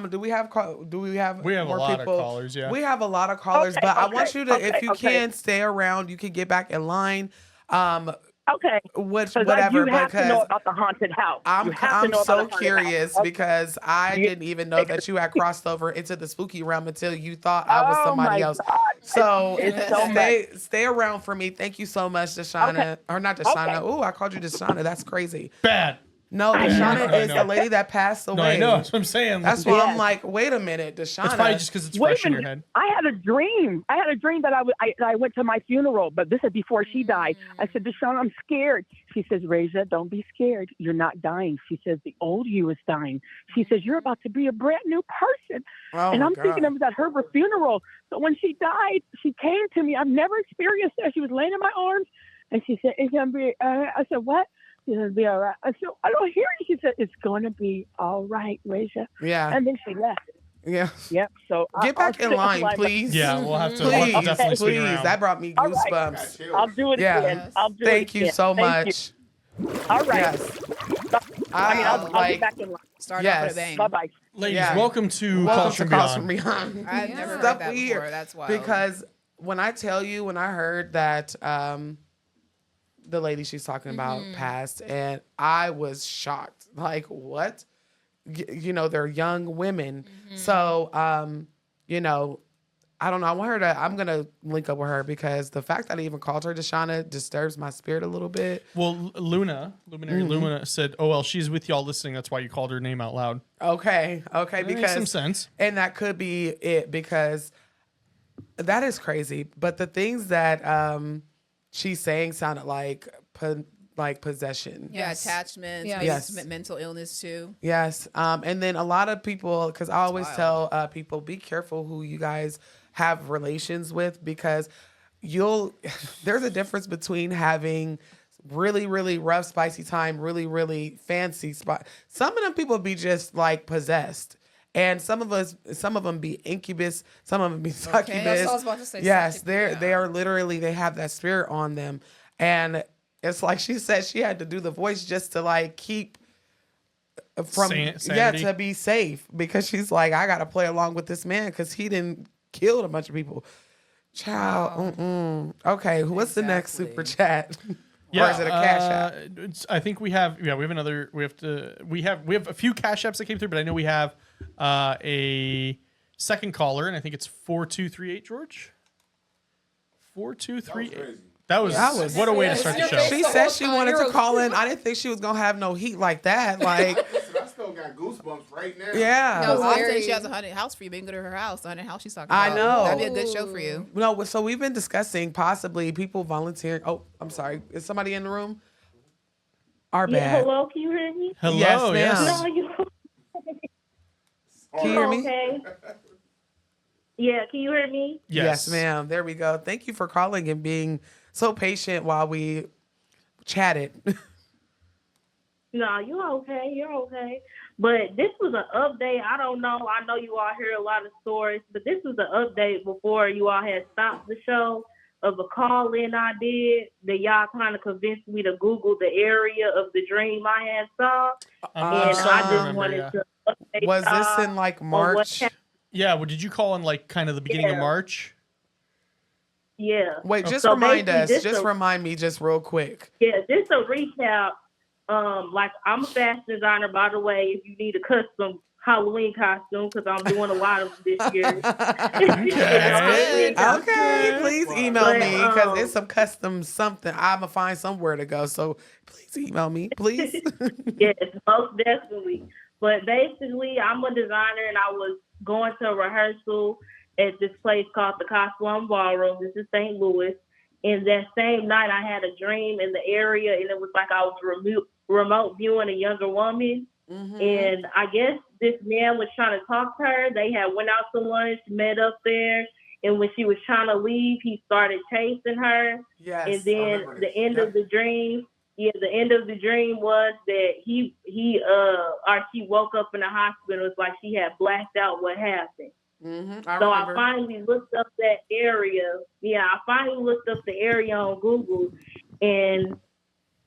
Do we have more a lot people? Of callers, yeah. We have a lot of callers, but I want you to, if you can, stay around. You can get back in line. Okay. Whatever. You have to know about the haunted house. I'm so curious because I didn't even know that you had crossed over into the spooky realm until you thought I was somebody else. God. So stay around for me. Thank you so much, Deshauna. Or not Deshauna. Okay. Oh, I called you Deshauna. That's crazy. Bad. No, Deshauna is the lady that passed away. No, I know. That's what I'm saying. That's why I'm like, wait a minute, Deshauna. It's probably just because it's fresh in your head. I had a dream. that I went to my funeral, but this is before she died. I said, Deshauna, I'm scared. She says, Raja, don't be scared. You're not dying. She says, the old you is dying. She says, you're about to be a brand new person. And I'm thinking it was at her funeral. So when she died, she came to me. I've never experienced that. She was laying in my arms, and she said, it's going to be, I said, what? She said, be all right. I said, I don't hear you. She said, it's going to be all right, Raja. Yeah. And then she left. Yeah. Yep. So get back in line, please. Yeah, we'll have to. Please, please. That brought me goosebumps. Right. I'll do it again. Thank you so much. All right. Yes. I'll get back in line. Start off with a bang. Bye-bye. Ladies, welcome to Calls from Beyond. I've never heard that before. That's wild. Because when I heard that the lady she's talking about passed, and I was shocked. Like, what? They're young women. So, I don't know. I'm going to link up with her because the fact that I even called her Deshauna disturbs my spirit a little bit. Well, Luna said, oh, well, she's with y'all listening. That's why you called her name out loud. Okay. That makes some sense. And that could be it because that is crazy. But the things that she's saying sounded like possession. Yeah, attachment. Yes. Mental illness too. Yes. And then a lot of people, because I always tell people, be careful who you guys have relations with, because there's a difference between having really, really rough, spicy time, really, really fancy spot. Some of them people be just like possessed. And some of them be incubus, some of them be succubus. Okay, that's what I was about to say. Yes, they are literally, they have that spirit on them. And it's like she said she had to do the voice just to like keep from sanity. To be safe, because she's like, I gotta play along with this man because he didn't kill a bunch of people. Child, okay, what's the next super chat? Yeah, or is it a cash app? I think we have another. We have a few cash apps that came through, but I know we have a second caller, and I think it's 4238 George. 4238. That was what a way to start the show. She said she wanted to call in. I didn't think she was gonna have no heat like that. Like, I still got goosebumps right now. Yeah. No, often she has a haunted house for you. Maybe go to her house. The haunted house she's talking about. I know. That'd be a good show for you. No, so we've been discussing possibly people volunteering. Oh, I'm sorry. Is somebody in the room? Our bad. Hello, can you hear me? Hello. Yes, ma'am. No, you. Can you hear me? Okay. Yeah, can you hear me? Yes, ma'am. There we go. Thank you for calling and being so patient while we chatted. No, you're okay. You're okay. But this was an update. I don't know. I know you all hear a lot of stories, but this was an update before you all had stopped the show. of a call in I did that y'all kind of convinced me to Google the area of the dream I had saw, I'm and starting I to just remember, wanted yeah. to update Was this y'all in like on what March? happened. Yeah, well, did you call in like kind of the beginning of Yeah. March? Yeah. Wait, just So remind basically, us. Just remind me, just real quick. Yeah, just a recap. Like I'm a fashion designer, by the way. If you need a custom Halloween costume, because I'm doing a lot of them this year. Okay. Okay, please email But, me because it's some custom something. I'm gonna find somewhere to go. So please email me, please. Yes, most definitely. But basically, I'm a designer, and I was going to a rehearsal at this place called the CallsFromBeyond Ballroom. This is St. Louis. And that same night, I had a dream in the area, and it was like I was remote viewing a younger woman. And I guess this man was trying to talk to her. They had went out to lunch, met up there, and when she was trying to leave, he started chasing her. Yes. And then the end of the dream, the end of the dream was that he or she woke up in the hospital. It's like she had blacked out what happened. So I finally looked up that area. Yeah, I finally looked up the area on Google, and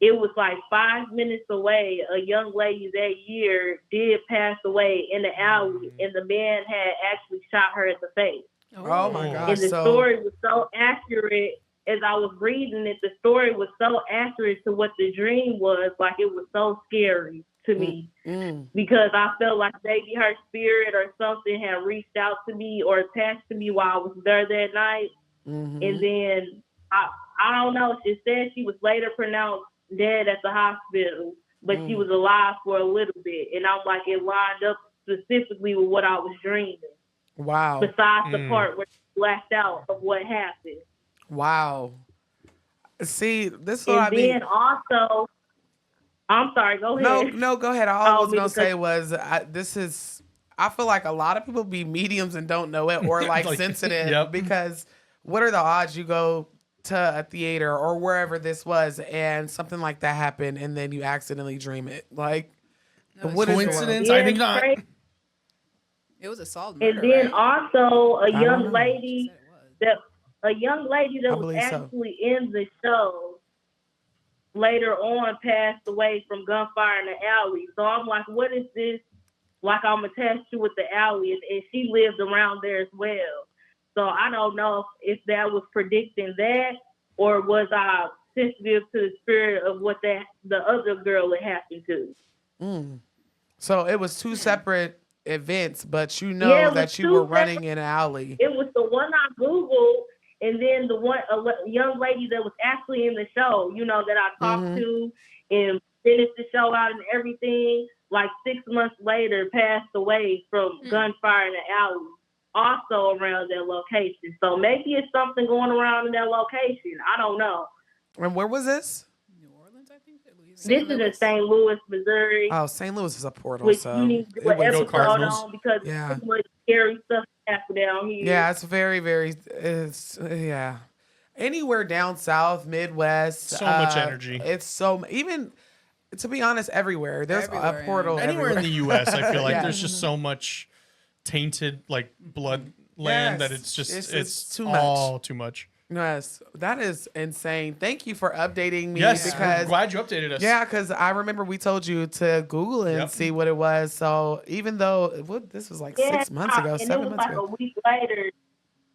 it was like 5 minutes away. A young lady that year did pass away in the alley, and the man had actually shot her in the face. Oh my gosh! And the story was so accurate. As I was reading it, the story was so accurate to what the dream was. Like, it was so scary to me because I felt like maybe her spirit or something had reached out to me or attached to me while I was there that night. And then I don't know. She said she was later pronounced dead at the hospital, but she was alive for a little bit. And I'm like, it lined up specifically with what I was dreaming. Wow. Besides the part where she blacked out of what happened. Wow. See, this is what And I mean. then also, I'm sorry, go ahead. No, go ahead. All I was going to say was I feel like a lot of people be mediums and don't know it or like sensitive because what are the odds you go to a theater or wherever this was and something like that happened and then you accidentally dream it? Like, what is coincidence? I think not. It was a solved murder. And then right? also a young lady that was actually in the show later on passed away from gunfire in the alley. So I'm like, what is this? Like, I'm attached to with the alley, and she lived around there as well. So I don't know if that was predicting that, or was I sensitive to the spirit of what the other girl it happened to. So it was two separate events, but that you were running in an alley. It was the one I Googled, and then the one a young lady that was actually in the show, that I talked to and finished the show out and everything. Like 6 months later, passed away from gunfire in the alley, also around that location. So maybe it's something going around in that location. I don't know. And where was this? New Orleans, I think. This is in St. Louis, Missouri. Oh, St. Louis is a portal, Which so you need to do an episode on because yeah. too much scary stuff happened down here. Yeah, it's very, very, yeah. Anywhere down south, Midwest. So much energy. It's so, even, to be honest, everywhere. There's a portal anywhere everywhere. in the U.S., I feel like there's just so much tainted, like, blood land that it's just, it's too all much. too much. Yes, that is insane. Thank you for updating me. Yes, because we're glad you updated us. Yeah, because I remember we told you to Google it and see what it was. So even though this was like 6 months ago, 7 months ago. It was like a week later.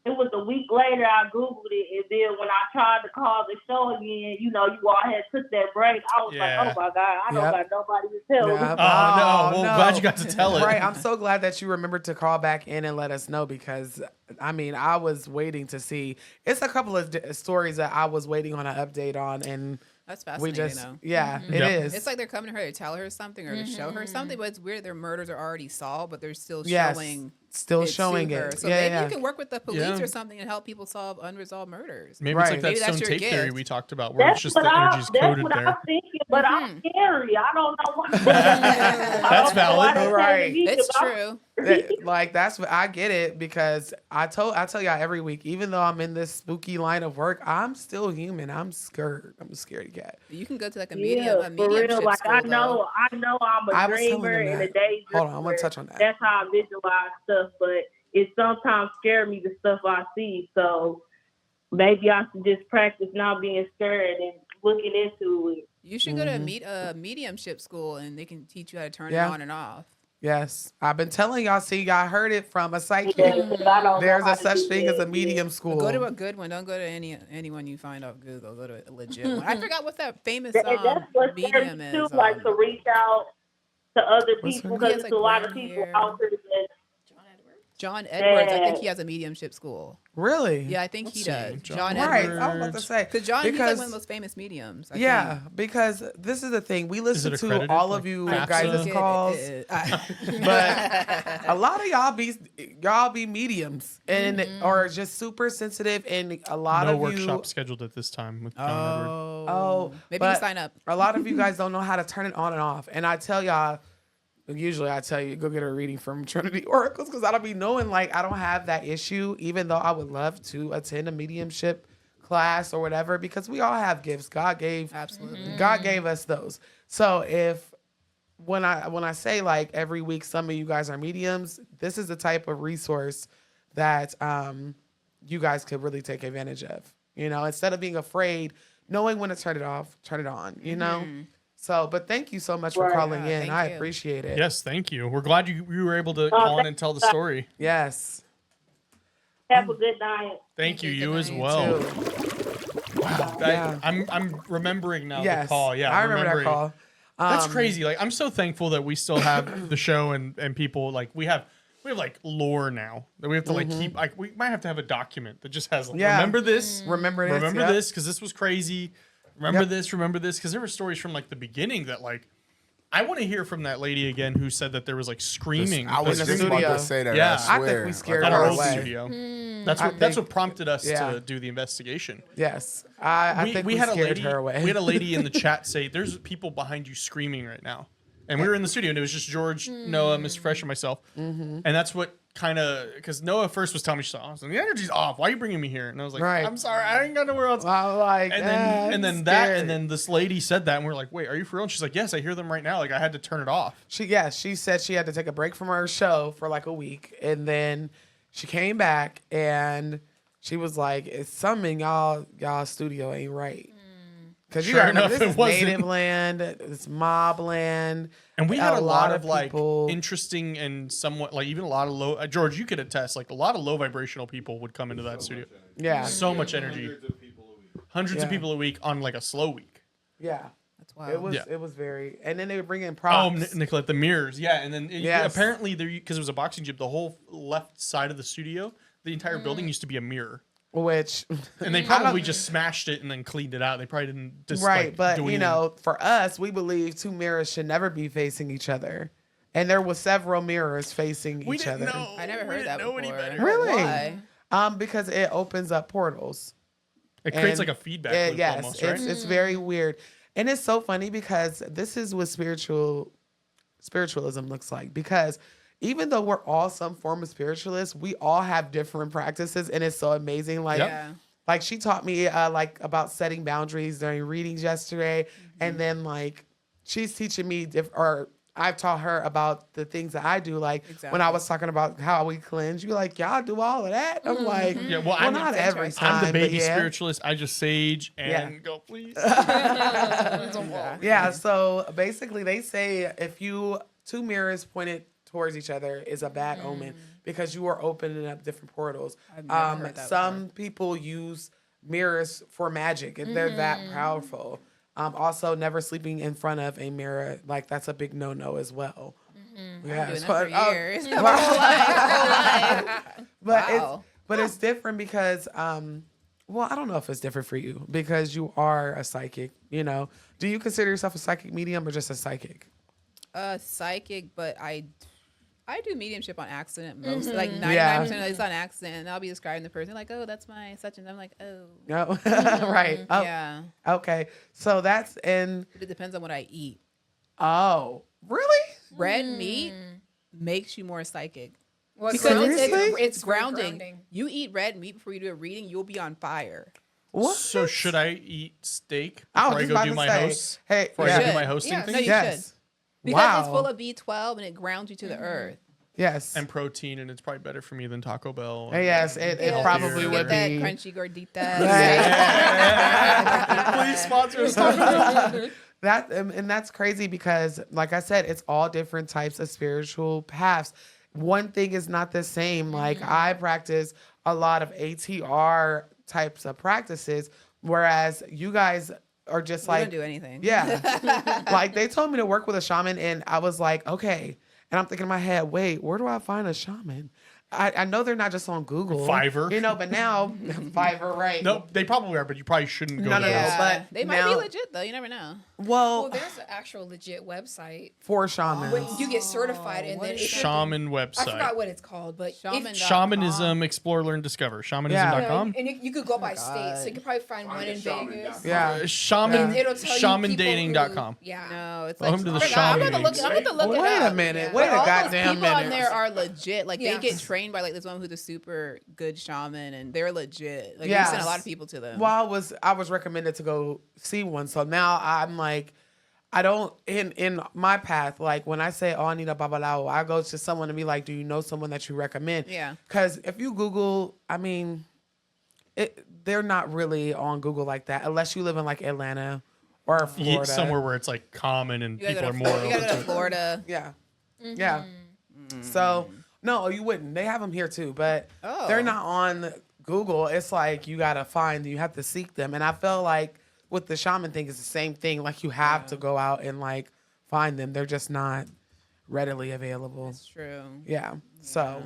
It was a week later I Googled it, and then when I tried to call the show again, you all had took that break. I was like, oh my God, I don't got nobody to tell me. Oh, no. Well, glad you got to tell it. Right. I'm so glad that you remembered to call back in and let us know because, I mean, I was waiting to see. It's a couple of stories that I was waiting on an update on, and that's fascinating. It is. It's like they're coming to her to tell her something or to show her something, but it's weird. Their murders are already solved, but they're still showing. Still showing it. So maybe you can work with the police or something and help people solve unresolved murders. Maybe it's like that stone tape theory we talked about, where it's just the energy's coded there. That's what I'm thinking, but I'm scary. I don't know what. That's valid. Right. It's true. Like that's what I get it because I tell y'all every week, even though I'm in this spooky line of work, I'm still human. I'm scared. I'm a scaredy cat. You can go to like a mediumship like school, I know I'm a dreamer and a daydreamer. Hold on, I want to touch on that. That's how I visualize stuff, but it sometimes scares me the stuff I see. So maybe I should just practice not being scared and looking into it. You should go to a mediumship school, and they can teach you how to turn it Yeah. on and off. Yes, I've been telling y'all. See, y'all heard it from a psychic. Yeah, 'cause I don't know There's how a to such do thing as a that. medium school. Go to a good one. Don't go to anyone you find off Google. Go to a legit one. I forgot what that famous And that's what's medium scary is. too, like to reach out to other What's people her- because He has, it's like, a lot of brown people hair. out there that John Edwards. I think Yeah. he has a mediumship school. Really? Yeah, I think he does. John Right. Edwards. I was about to say Because John, he's like because one of the most famous mediums. I yeah, think. because this is the thing. We listen it to accredited, all like of you FAFSA? guys' calls, but a lot of y'all be mediums and or just super sensitive, and a lot No of workshop you. scheduled at this time with John Edward. Oh, maybe you but sign up. A lot of you guys don't know how to turn it on and off, and I tell y'all. Usually I tell you go get a reading from Trinity Oracles because I don't be knowing like I don't have that issue, even though I would love to attend a mediumship class or whatever because we all have gifts. God gave us those. So if when I say like every week some of you guys are mediums, this is the type of resource that you guys could really take advantage of. You know, instead of being afraid, knowing when to turn it off, turn it on. You know. So, but thank you so much for calling in. thank I you. appreciate it. Yes, thank you. We're glad you were able to call in and tell the story. Yes. have a good night. Thank you. You as night. well. Too. Wow. Yeah. I'm remembering now Yes. the call. Yeah, I remember that remembering. call. That's crazy. Like I'm so thankful that we still have the show and people like we have like lore now that we have to like keep. Like we might have to have a document that just has like, Yeah. remember this, Remember this. remember yep. this because this was crazy. Remember Yep. this, remember this because there were stories from like the beginning that like I want to hear from that lady again who said that there was like screaming. I was in the just about studio. to say that. Yeah. I I think swear. we scared at her our old away. studio. I That's think- what prompted us yeah. to do the investigation. Yes. I think we had a scared lady. her away. We had a lady in the chat say, "There's people behind you screaming right now," and we were in the studio, and it was just George, Noah, Mr. Fresh, and myself. And that's what kind of because Noah first was telling me, she's like, "Oh, the energy's off. Why are you bringing me here?" And I was like, Right. "I'm sorry, I ain't got nowhere else." I'm like, And I'm then scared. this lady said that, and we are like, "Wait, are you for real?" And she's like, "Yes, I hear them right now. Like I had to turn it off." She said she had to take a break from her show for like a week, and then she came back and she was like, "It's something y'all studio ain't right." Because you Sure gotta remember, enough, this it is wasn't. native land, it's mob land, And we had a lot of like people. interesting and somewhat like even a lot of low. George, you could attest. Like a lot of low vibrational people would come into that studio. Yeah, So much energy. Hundreds of Yeah. people a week on like a slow week. yeah. That's wild. It was Yeah. it was very, and then they would bring in Oh, props. Nicolette, the mirrors. Yeah, and then Yes. apparently there because it was a boxing gym, the whole left side of the studio, the entire building used to be a mirror, Which and they probably just smashed it and then cleaned it out. They probably didn't just right, like, but do you anything. know, for us, we believe two mirrors should never be facing each other, and there was several mirrors facing we each didn't other. know. I never We heard didn't that know before. any better. Really? Why? Because it opens up portals. It creates And like a feedback loop yes, almost, right? it's very weird, and it's so funny because this is what spiritualism looks like. Because even though we're all some form of spiritualists, we all have different practices, and it's so amazing. Like, Yep. Yeah. like she taught me like about setting boundaries during readings yesterday, and then like she's teaching me or I've taught her about the things that I do. Like when I Exactly. was talking about how we cleanse, you're like, y'all do all of that. I'm like, Yeah, well, well, I'm- not That's every interesting. time. I'm the baby but yeah. spiritualist. I just sage and Yeah. go, please. Yeah, so basically they say if two mirrors pointed towards each other is a bad omen because you are opening up different portals. I've never heard that Some people use mirrors for magic and they're that powerful. Also, never sleeping in front of a mirror, like that's a big no-no as well. Yeah, Doing that for years. but Wow. it's different because well, I don't know if it's different for you because you are a psychic, you know. Do you consider yourself a psychic medium or just a psychic? Psychic, but I do mediumship on accident most. Like 99% Yeah. of it's on accident. And I'll be describing the person like, oh, that's my such and I'm like, oh. No. Right. Oh, Yeah. okay. So that's in But it depends on what I eat. oh, really? Red meat makes you more psychic. Well, Because Seriously? it's grounding. You eat red meat before you do a reading, you'll be on fire. What? So should I eat steak I was before I just go about do to my say, host? hey, Before yeah. I do my should. hosting Yes. thing? No, you Yes. should. Because wow. it's full of B12 and it grounds you to the earth. Yes. and protein, and it's probably better for me than Taco Bell. Yes, it Yeah. probably Get would That be. crunchy gordita. Please sponsor us. Taco Bell. That and that's crazy because, like I said, it's all different types of spiritual paths. One thing is not the same. Like I practice a lot of ATR types of practices, whereas you guys are just We like don't do anything. Yeah. Like they told me to work with a shaman and I was like, okay. And I'm thinking in my head, wait, where do I find a shaman? I know they're not just on Google. Fiverr. You know, but now Fiverr, right. No, they probably are, but you probably shouldn't go No, no, there. no. Yeah. but they might now- be legit though. You never know. Well, Well, there's an actual legit website for shamans. when you get certified, and what then is if you're- Shaman I website. forgot what it's called, but Shaman. if, Shamanism, explore, learn, discover. Shamanism.com. and you could go by state, so you could probably find one in Vegas. Yeah. Shaman, It'll tell you people shamandating.com. who- Yeah. No, it's Welcome like to the I'm shaman gonna look. meetings. I'm gonna look it Wait up. a minute. Yeah. Wait But a all those goddamn people on minute. there are legit. Like Yeah. they get trained by like this woman who's a super good shaman, and they're legit. Like we Yes. send a lot of people to them. Well, I was recommended to go see one. So now I'm like, I don't in my path, like when I say, oh, I need a babalao, I go to someone and be like, do you know someone that you recommend? Yeah. Because if you Google, I mean, they're not really on Google like that unless you live in like Atlanta or Florida. Somewhere where it's like common and You gotta people go are to more Florida. You open gotta go to to it. Florida. Yeah. Yeah. So no, you wouldn't. They have them here too, but Oh. they're not on Google. It's like you gotta find, you have to seek them. And I feel like with the shaman thing, it's the same thing. Like you have to go out and like find them. They're just not readily available. That's true. Yeah. So,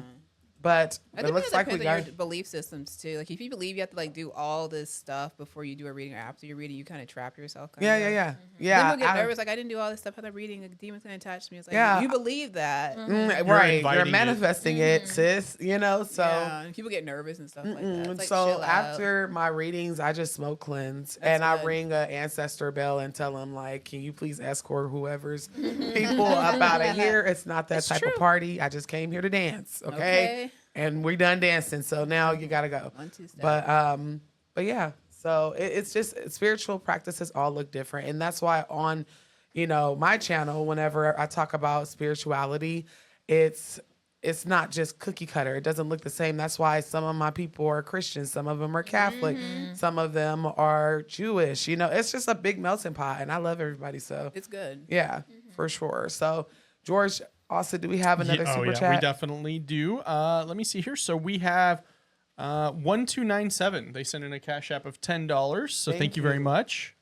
but I it think looks it like we depends on got. your belief systems too. Like if you believe you have to like do all this stuff before you do a reading or after your reading, you kind of trap yourself. Yeah. Then Yeah. people get nervous. Like I didn't do all this stuff. How the reading, a demon's gonna attach to me. It's like Yeah. you believe that. Right. You're inviting it. manifesting it, sis. You know. So. Yeah, and people get nervous and stuff like that. It's like, So chill out. after my readings, I just smoke cleanse and I good. ring an ancestor bell and tell them like, can you please escort whoever's people up out of here? It's not that It's type true. of party. I just came here to dance, okay? And we're done dancing, so now you gotta go. 1, 2 step. But yeah, so it's just spiritual practices all look different, and that's why on, my channel, whenever I talk about spirituality, it's not just cookie cutter. It doesn't look the same. That's why some of my people are Christians, some of them are Catholic, some of them are Jewish. It's just a big melting pot, and I love everybody. So It's good. yeah, for sure. So George, also, do we have another super chat? we definitely do. Let me see here. So we have 1297. They sent in a cash app of $10. So thank you very much.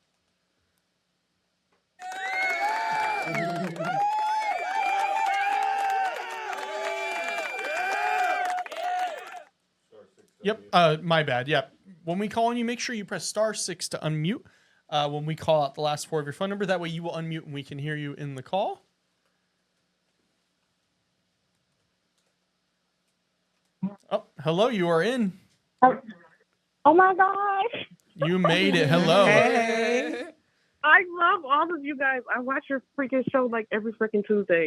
Yep. My bad. Yep. When we call on you, make sure you press *6 to unmute. When we call out the last 4 of your phone number, that way you will unmute and we can hear you in the call. Oh, hello. You are in. Oh my gosh. You made it. Hello. Hey. I love all of you guys. I watch your freaking show like every freaking Tuesday.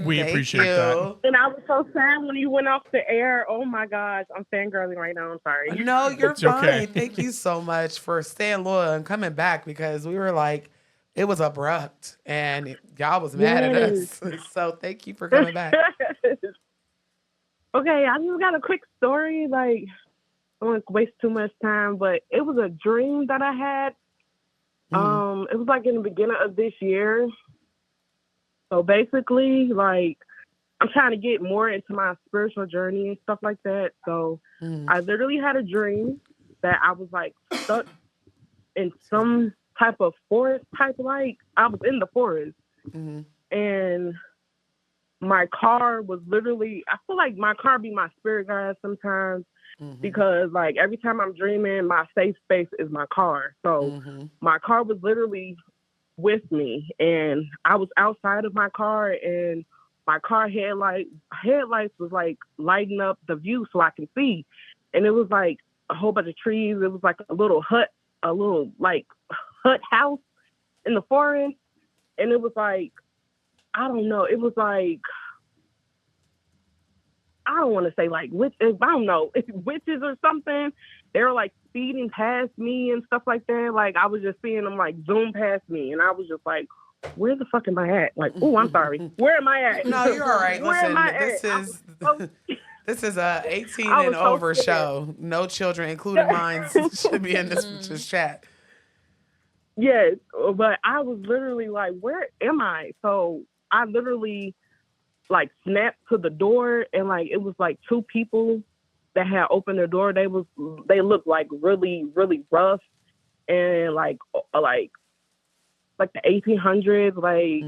We Thank appreciate you. that. And I was so sad when you went off the air. Oh my gosh. I'm fangirling right now. I'm sorry. No, you're It's fine. okay. Thank you so much for staying loyal and coming back because we were like, it was abrupt and y'all was mad at us. So thank you for coming back. Okay, I just got a quick story. Like, I don't want to waste too much time, but it was a dream that I had. It was like in the beginning of this year. So basically, like, I'm trying to get more into my spiritual journey and stuff like that. So I literally had a dream that I was like stuck in some type of forest type, like I was in the forest and my car was literally, I feel like my car be my spirit guide sometimes because like every time I'm dreaming, my safe space is my car. So my car was literally with me and I was outside of my car and my car headlights was like lighting up the view so I can see. And it was like a whole bunch of trees. It was like a little hut house in the forest. And it was like, I don't know. It was like, I don't want to say like witches, I don't know, witches or something. They were like speeding past me and stuff like that. Like I was just seeing them like zoom past me. And I was just like, where the fuck am I at? Like, oh, I'm sorry. Where am I at? No, you're all right. Where Listen, am I this at? is this is a 18 I and was so over scared. show. No children, including mine, should be in this chat. Yes, but I was literally like, where am I? So I literally like snapped to the door, and like it was like two people that had opened their door. They looked like really, really rough, and like the 1800s, like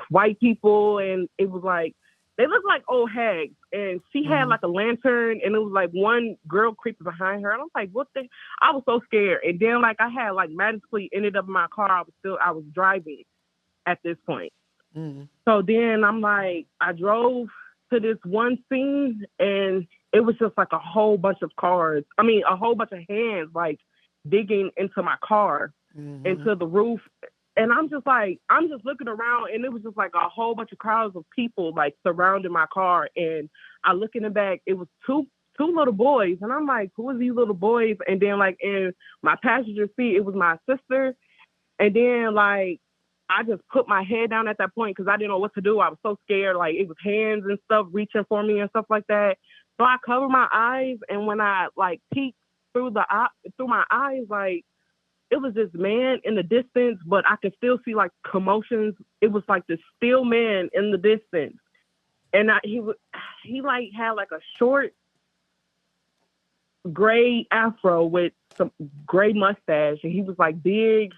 white people, and it was like they looked like old hags. And she had like a lantern, and it was like one girl creeping behind her. And I was like, what the? I was so scared. And then like I had like magically ended up in my car. I was driving at this point. So then I'm like, I drove to this one scene, and it was just like a whole bunch of cars. I mean, a whole bunch of hands like digging into my car, into the roof. And I'm just looking around, and it was just like a whole bunch of crowds of people like surrounding my car. And I look in the back, it was two little boys, and I'm like, who are these little boys? And then like in my passenger seat, it was my sister. And then like I just put my head down at that point because I didn't know what to do. I was so scared, like it was hands and stuff reaching for me and stuff like that. So I covered my eyes, and when I like peeked through my eyes, like it was this man in the distance, but I could still see like commotions. It was like this still man in the distance. And he like had like a short gray afro with some gray mustache. And he was like big,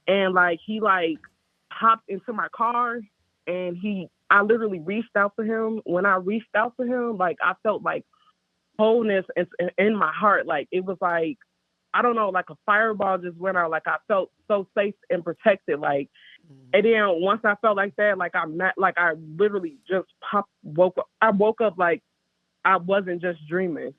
and like he like hopped into my car, and I literally reached out for him. When I reached out for him, like I felt like wholeness in my heart. Like it was like, I don't know, like a fireball just went out. Like I felt so safe and protected. Like, and then once I felt like that, like I literally just woke up. I woke up like I wasn't just dreaming.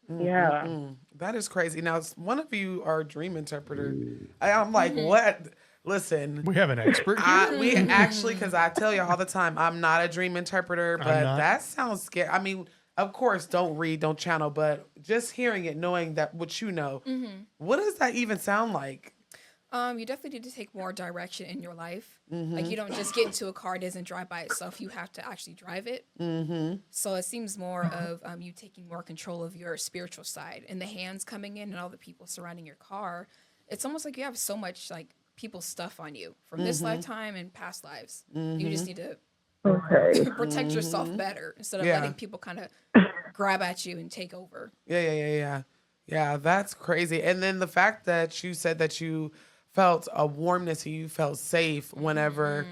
Yeah. That is crazy. Now, one of you are a dream interpreter. I'm like, what? Listen, We have an expert here. we actually, because I tell you all the time, I'm not a dream interpreter, but not. that sounds scary. I mean, of course, don't read, don't channel, but just hearing it, knowing that what you know, what does that even sound like? You definitely need to take more direction in your life. Like you don't just get into a car, it doesn't drive by itself. You have to actually drive it. So it seems more of you taking more control of your spiritual side, and the hands coming in and all the people surrounding your car. It's almost like you have so much like people stuff on you from this lifetime and past lives. You just need to protect yourself better instead of letting people kind of grab at you and take over. Yeah, that's crazy. And then the fact that you said that you felt a warmness and you felt safe whenever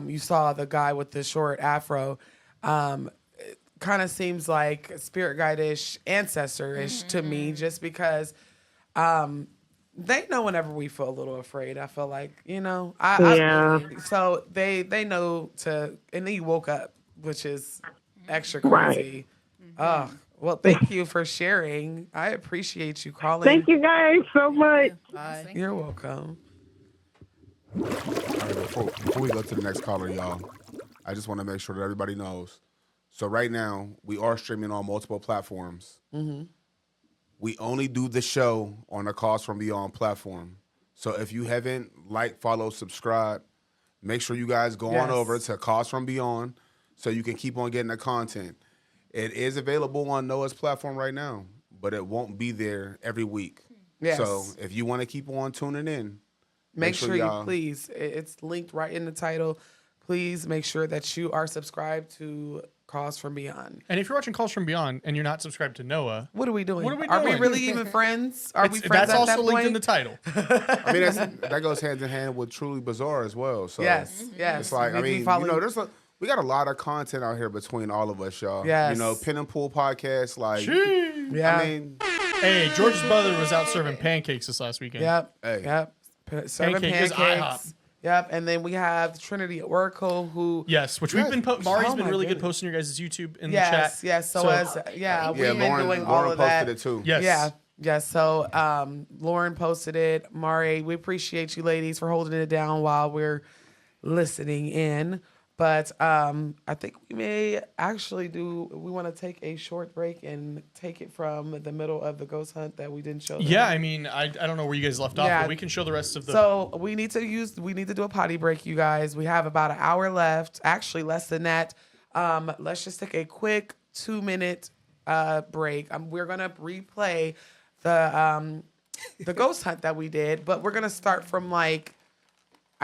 you saw the guy with the short afro. It kind of seems like spirit guide-ish, ancestor-ish to me, just because they know whenever we feel a little afraid. I feel like, you know, so they know to, and then you woke up, which is extra crazy. Oh, well, thank you for sharing. I appreciate you calling. Thank you guys so much. Bye. You're welcome. All right, before we go to the next caller, y'all, I just want to make sure that everybody knows. So right now, we are streaming on multiple platforms. We only do the show on the Calls From Beyond platform. So if you haven't liked, follow, subscribe, make sure you guys go on over to Calls From Beyond so you can keep on getting the content. It is available on Noah's platform right now, but it won't be there every week. Yes. So if you want to keep on tuning in, make sure you please, it's linked right in the title. Please make sure that you are subscribed to Calls From Beyond. And if you're watching Calls From Beyond and you're not subscribed to Noah, what are we doing? What are we Are we doing? really even friends? Are we friends That's at also that linked point? in the title. I mean, that goes hand in hand with Truly Bizarre as well. So yes. it's like, I mean, you know, we got a lot of content out here between all of us, y'all. Yes. You know, Pin and Pool podcast, like, Yeah. I mean, Hey, George's brother was out serving pancakes this last weekend. Yep. Hey. Yep. Serving Pancake is pancakes. IHOP. Yep. And then we have Trinity Oracle, who Yes, which we've been Mari's Oh been my really good goodness. posting your guys' YouTube in the chat. Yes. So as we've been Lauren, doing all Lauren of posted that. it too. Yes. Yeah. So Lauren posted it. Mari, we appreciate you ladies for holding it down while we're listening in. But I think we may actually we want to take a short break and take it from the middle of the ghost hunt that we didn't show them. Yeah, I mean, I don't know where you guys left off, Yeah. but we can show the rest of the. So we need to do a potty break, you guys. We have about an hour left. Actually, less than that. Let's just take a quick 2-minute break. We're gonna replay the ghost hunt that we did, but we're gonna start from I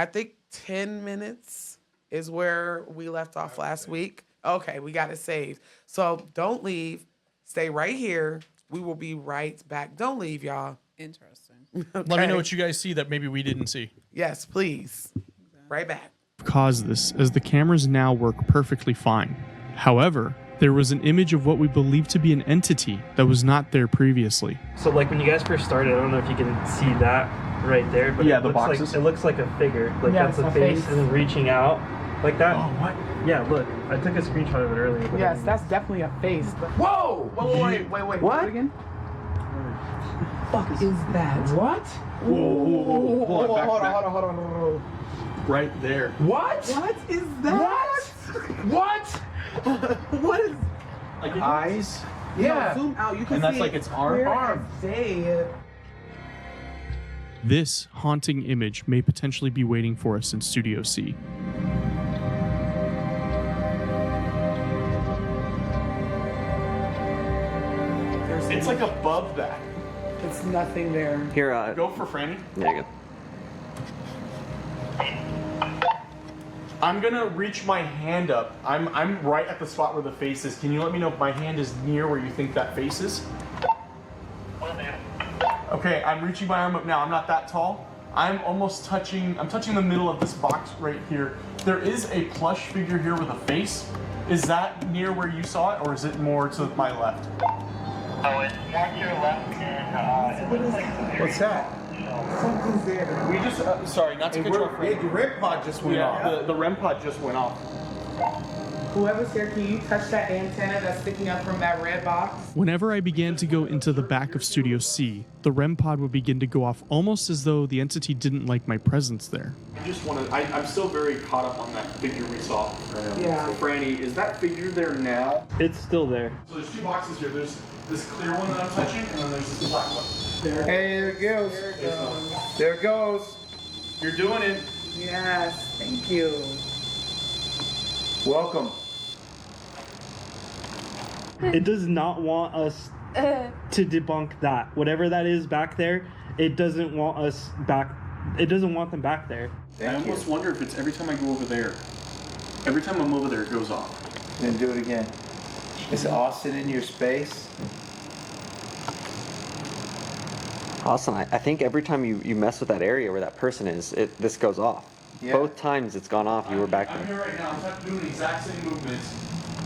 think 10 minutes is where we left off last week. Okay, we got it saved. So don't leave. Stay right here. We will be right back. Don't leave, y'all. Interesting. Let me know what you guys see that maybe we didn't see. Yes, please. Right back. Cause this, as the cameras now work perfectly fine. However, there was an image of what we believe to be an entity that was not there previously. So like when you guys first started, I don't know if you can see that right there, but yeah, it the looks boxes. Like, it looks like a figure. Like Yeah, that's a it's a face, face. and then reaching out like that. Oh, what? Yeah, look. I took a screenshot of it earlier. But Yes, that's definitely a face. Whoa! Wait. What? Again? Fuck is that? What? Whoa. Hold on. Right there. What? What is that? What? What is? Like eyes. Yeah. No, zoom out. You can And that's see like its arm. This haunting image may potentially be waiting for us in Studio C. It's like above that. It's nothing there. Here, Go for Franny. there you go. I'm gonna reach my hand up. I'm right at the spot where the face is. Can you let me know if my hand is near where you think that face is? Okay, I'm reaching my arm up now. I'm not that tall. I'm touching the middle of this box right here. There is a plush figure here with a face. Is that near where you saw it, or is it more to my left? Oh, it's more to your left, and it looks like What's that? Something's there. We just, sorry, not to control. The REM pod just went off. The REM pod just went off. Whoever's here, can you touch that antenna that's sticking up from that red box? Whenever I began to go into the back of Studio C, the REM pod would begin to go off almost as though the entity didn't like my presence there. I'm still very caught up on that figure we saw. Yeah. So Franny, is that figure there now? It's still there. So there's two boxes here. There's this clear one that I'm touching, and then there's this black one. Hey, there it goes. There it goes. You're doing it. Yes, thank you. Welcome. It does not want us to debunk that. Whatever that is back there, it doesn't want us back. It doesn't want them back there. I almost wonder if it's every time I go over there. Every time I'm over there, it goes off. Then do it again. Is Austin in your space? Austin, I think every time you mess with that area where that person is, this goes off. Yeah. Both times it's gone off, you were back I'm there. here right now. I'm doing the exact same movements.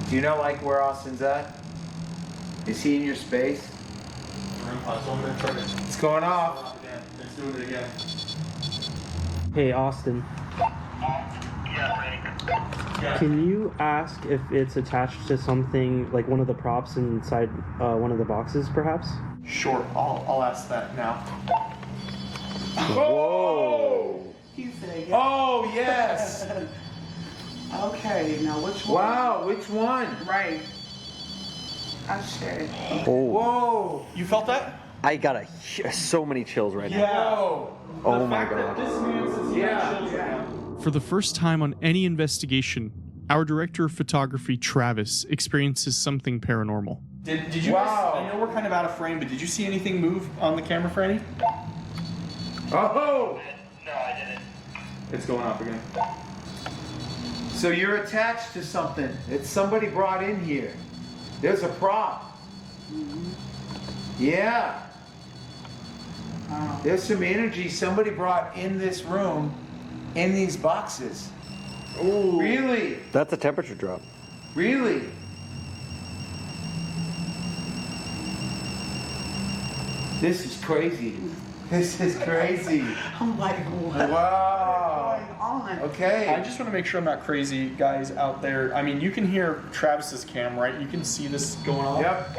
Do you know like where Austin's at? Is he in your space? So I'm gonna try to It's going off. again. It's doing it again. Hey, Austin. Can you ask if it's attached to something like one of the props inside one of the boxes, perhaps? Sure, I'll ask that now. Whoa! He's saying it. Oh, yes! Okay, now which one? Wow, which one? Right. I share. Oh, Whoa! You felt that? I got so many chills right now. Whoa! Oh my god. Yeah. For the first time on any investigation, our director of photography, Travis, experiences something paranormal. Did you Wow. guys, I know we're kind of out of frame, but did you see anything move on the camera, Franny? Oh! no, I didn't. It's going off again. So you're attached to something that somebody brought in here. There's a prop. Yeah. There's some energy somebody brought in this room in these boxes. Ooh. Really? That's a temperature drop. Really? This is crazy. This is crazy. I'm like, what? Wow. What's going on? Okay. I just want to make sure I'm not crazy, guys out there. I mean, you can hear Travis's cam, right? You can see this going on. Yep.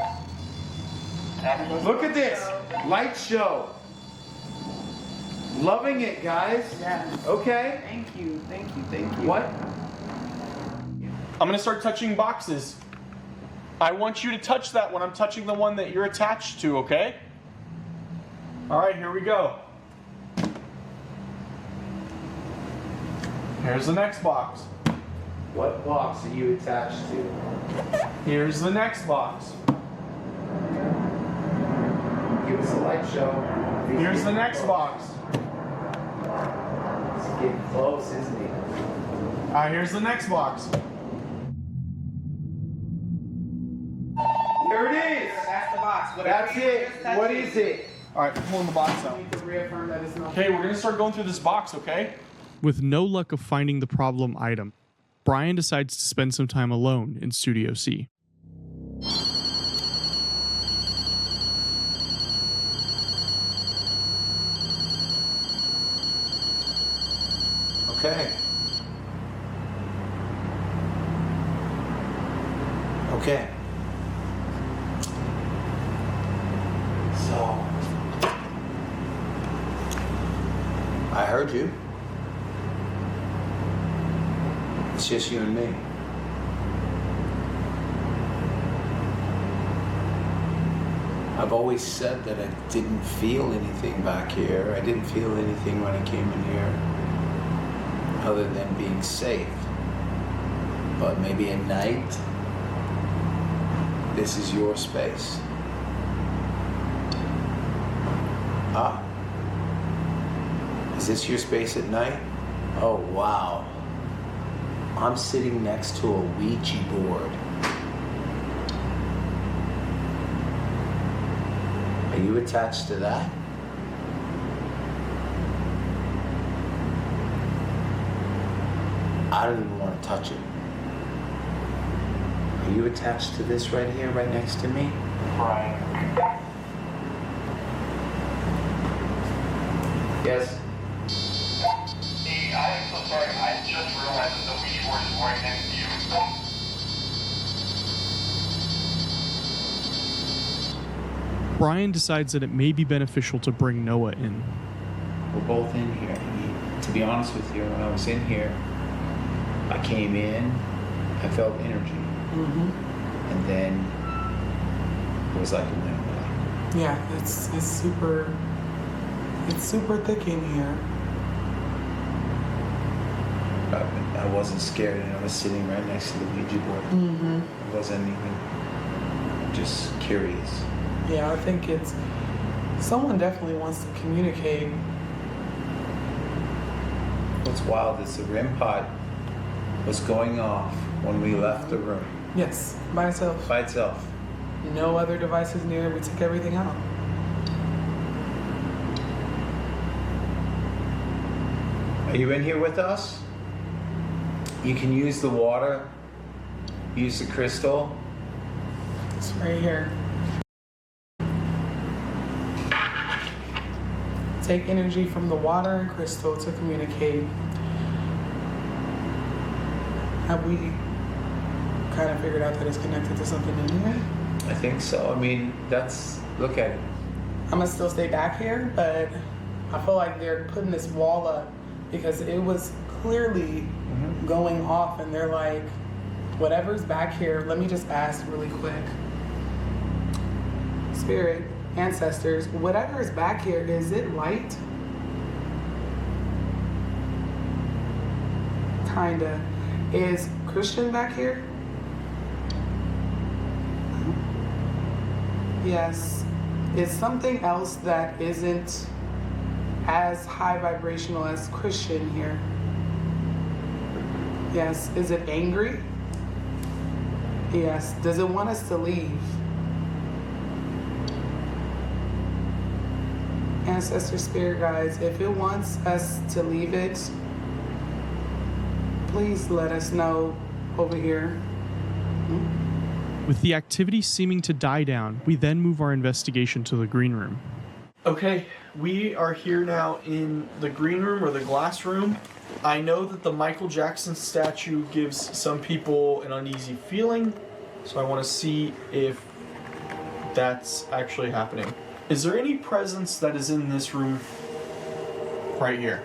Look at this. Light show. Loving it, guys. Yes. Okay. Thank you. Thank you. Thank you. What? I'm going to start touching boxes. I want you to touch that when I'm touching the one that you're attached to, okay? All right, here we go. Here's the next box. What box are you attached to? Here's the next box. Give us a light show. Here's the next box. He's getting close, isn't he? All right, here's the next box. There it is. That's the box. That's it. What is it? All right, pulling the box out. To reaffirm that it's not. Okay, we're going to start going through this box, okay? With no luck of finding the problem item, Brian decides to spend some time alone in Studio C. Okay. Okay. So, I heard you. It's just you and me. I've always said that I didn't feel anything back here. I didn't feel anything when I came in here, other than being safe. But maybe at night, this is your space. Ah. Is this your space at night? Oh, wow. I'm sitting next to a Ouija board. Are you attached to that? I don't even want to touch it. Are you attached to this right here, right next to me? Right. Yes? Hey, I'm so sorry. I just realized that the Ouija board is right next to you. Brian decides that it may be beneficial to bring Noah in. We're both in here. To be honest with you, when I was in here, I came in, I felt energy. And then it was like it went away. Yeah, it's super thick in here. I wasn't scared, and I was sitting right next to the Ouija board. I wasn't even just curious. Yeah, I think it's someone definitely wants to communicate. What's wild is the REM pod was going off when we left the room. Yes, by itself. By itself. No other devices near. We took everything out. Are you in here with us? You can use the water, use the crystal. It's right here. Take energy from the water and crystal to communicate. Have we kind of figured out that it's connected to something in here? I think so. I mean, look at it. I'm gonna still stay back here, but I feel like they're putting this wall up because it was clearly going off, and they're like, whatever's back here, let me just ask really quick. Spirit, ancestors, whatever is back here, is it light? Kinda. Is Christian back here? Yes. Is something else that isn't as high vibrational as Christian here? Yes. Is it angry? Yes. Does it want us to leave? Ancestor spirit guides, if it wants us to leave it, please let us know over here. With the activity seeming to die down, we then move our investigation to the green room. Okay, we are here now in the green room or the glass room. I know that the Michael Jackson statue gives some people an uneasy feeling, so I want to see if that's actually happening. Is there any presence that is in this room right here?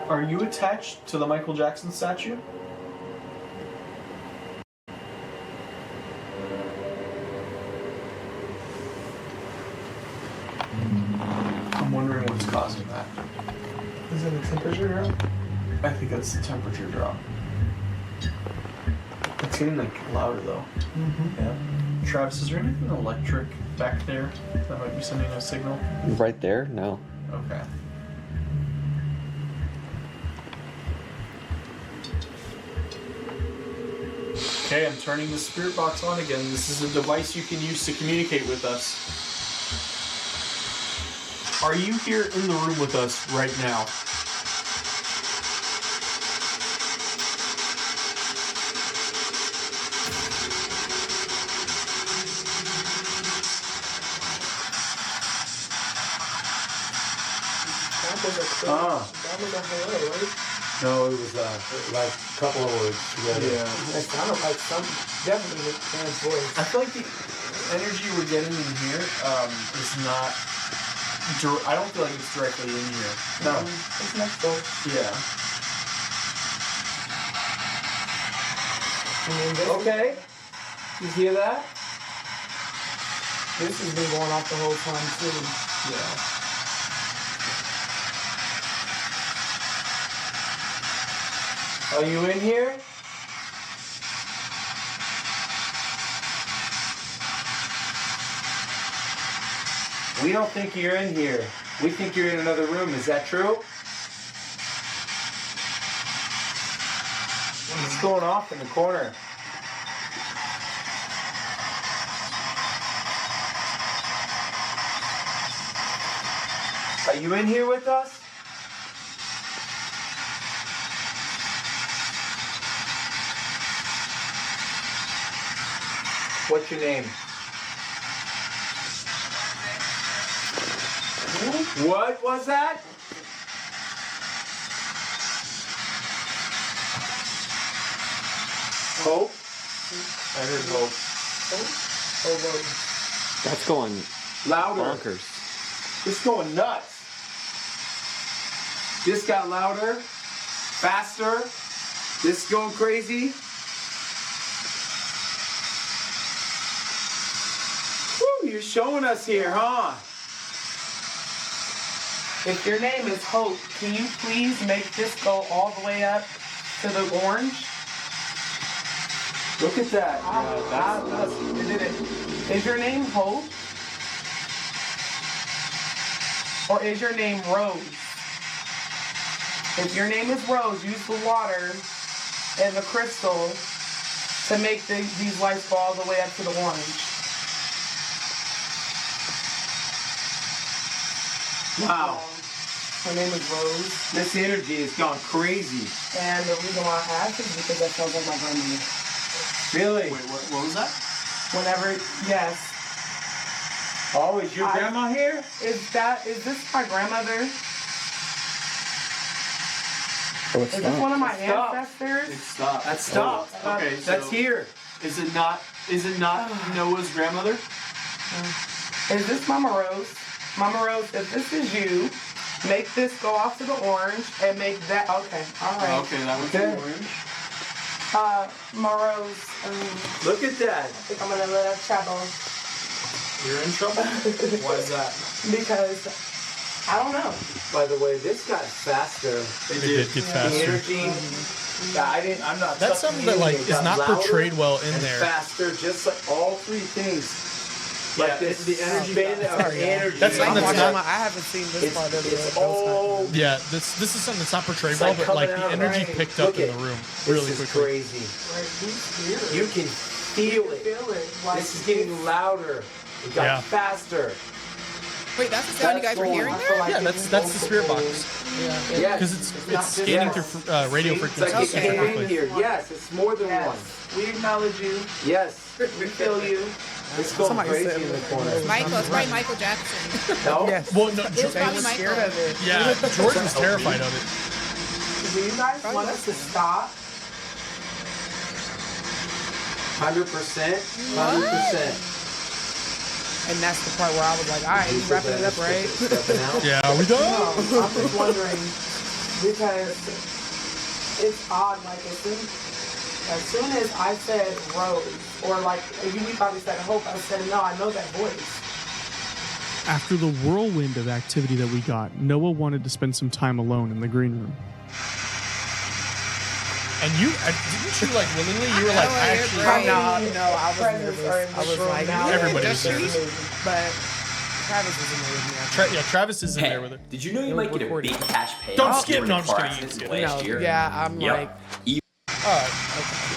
Are you attached to the Michael Jackson statue? wondering what's causing that. Is it the temperature drop? I think that's the temperature drop. It's getting like louder though. Yeah. Travis, is there anything electric back there that might be sending a signal? Right there? No. Okay. Okay, I'm turning the spirit box on again. This is a device you can use to communicate with us. Are you here in the room with us right now? That was a hello, right? No, it was like a couple of words together. Yeah. It sounded like some definitely man's voice. I feel like the energy we're getting in here is not. I don't feel like it's directly in here. No. It's next door. Yeah. I mean, this, Okay. You hear that? this has been going off the whole time too. Yeah. Are you in here? We don't think you're in here. We think you're in another room. Is that true? What's going off in the corner? Are you in here with us? What's your name? What was that? Hope? I heard hope. That's going Louder. bonkers. It's going nuts. This got louder, faster. This is going crazy. Woo, you're showing us here, huh? If your name is Hope, can you please make this go all the way up to the orange? Look at that. Is your name Hope? Or is your name Rose? If your name is Rose, use the water and the crystal to make these lights go all the way up to the orange. Wow. Her name is Rose. This energy has gone crazy. And the reason why I asked is because that sounds like my grandmother. Really? Wait, what was that? Whenever, yes. Oh, is your grandma here? Is this my grandmother? Oh, it's Is this one of my Stop. ancestors? It stopped. That stopped. Okay, so That's here. Is it not Noah's grandmother? Is this Mama Rose? Mama Rose, if this is you, make this go off to the orange and make that. Okay, all right. Okay, that was the orange. Mama Rose, Look at that. I think I'm gonna let her trouble You're in trouble? Why is that? because I don't know. By the way, this got faster. It did get The faster. energy. Yeah, I'm not. That's sucking something that like anything. is It got not louder portrayed well in and there. faster, just like all three things. Yeah, Like this, the energy, energy- bit of energy. That's I'm something that's watching not- I haven't seen this part of It's the all. Yeah, this is something that's not portrayed It's well, like but like coming the out of energy rain. picked up Look in at- the room This really is quickly. crazy. You can feel it. This is getting louder. It got Yeah. faster. Wait, that's the sound you guys were hearing there? Yeah, that's the spirit box. Yes. Because it's not just scanning that. through radio It's frequencies. like it Okay. came in here. Yes, it's more than one. We acknowledge you. Yes. We feel you. It's going Somebody crazy said in the it. corner. Michael, it's probably Michael Jackson. No? Yes. Well, no, It's They probably were scared Michael. of it. yeah, George was terrified of it. Do you guys want us to stop? 100%. 100%. And that's the part where I was like, all right, you wrapping it up, right? Stepping out. Yeah, we done. No, I'm just wondering because it's odd. Like as soon as I said Rose, or like you probably said Hope, I said no. I know that voice. After the whirlwind of activity that we got, Noah wanted to spend some time alone in the green room. And you didn't you like willingly? You were like, actually, No, I was nervous. I was like, everybody was nervous. But Travis was in there with me. Travis is in there with her. Did you know you might get a big cash payout? Don't skip. No, I'm just car kidding. accident last year? Yeah, I'm like. Alright, okay.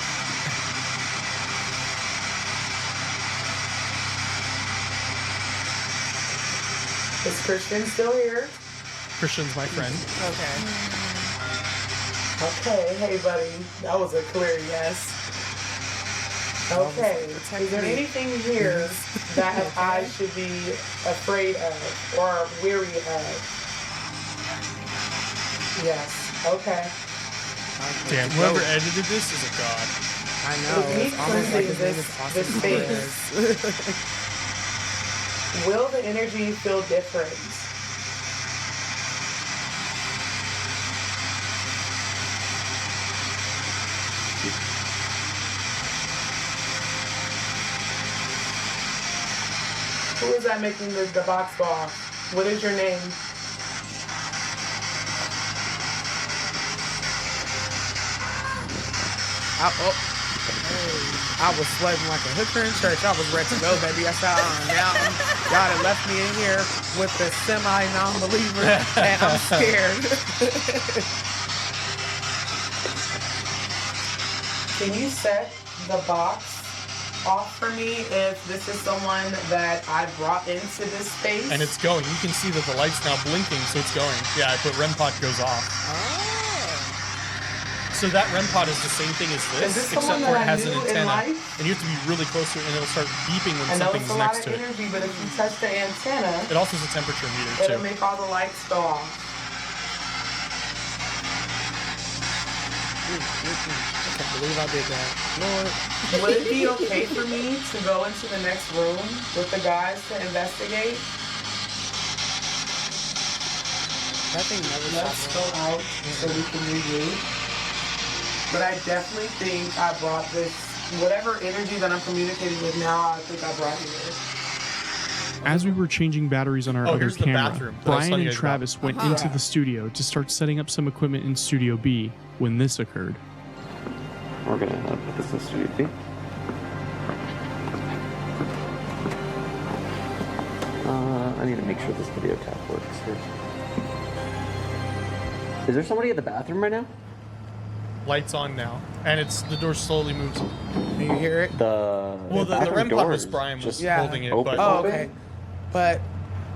Is Christian still here? Christian's my friend. Okay, hey buddy. That was a clear yes. Okay, is there anything here that I should be afraid of or weary of? Yes, okay. Damn, whoever edited this is a god. I know. It's almost like his name is Austin Perez. Will the energy feel different? Who is that making the box go off? What is your name? I was sweating like a hooker in church. I was ready to go, baby. I said, now y'all done left me in here with the semi-non-believer, and I'm scared. Can you set the box off for me if this is someone that I brought into this space? And it's going. You can see that the light's now blinking, so it's going. Yeah, I put REM pod goes off. So that REM pod is the same thing as this except for it has an antenna. And you have to be really close to it, and it'll start beeping when something's next to it. Energy, but if you touch the antenna, it also has a temperature meter, it'll too. make all the lights go off. I can't believe I did that. Lord. Would it be okay for me to go into the next room with the guys to investigate? That thing never Let's go out so we can regroup. But I definitely think I brought this, whatever energy that I'm communicating with now, I think I brought here. As we were changing batteries on our other here's the camera, bathroom that I was Brian telling you and guys Travis about. went into the studio to start setting up some equipment in Studio B when this occurred. We're gonna put this in Studio B. I need to make sure this video tap works here. Is there somebody at the bathroom right now? Lights on now, and the door slowly moves. Can you hear it? The REM pod was Brian was holding it, but okay. But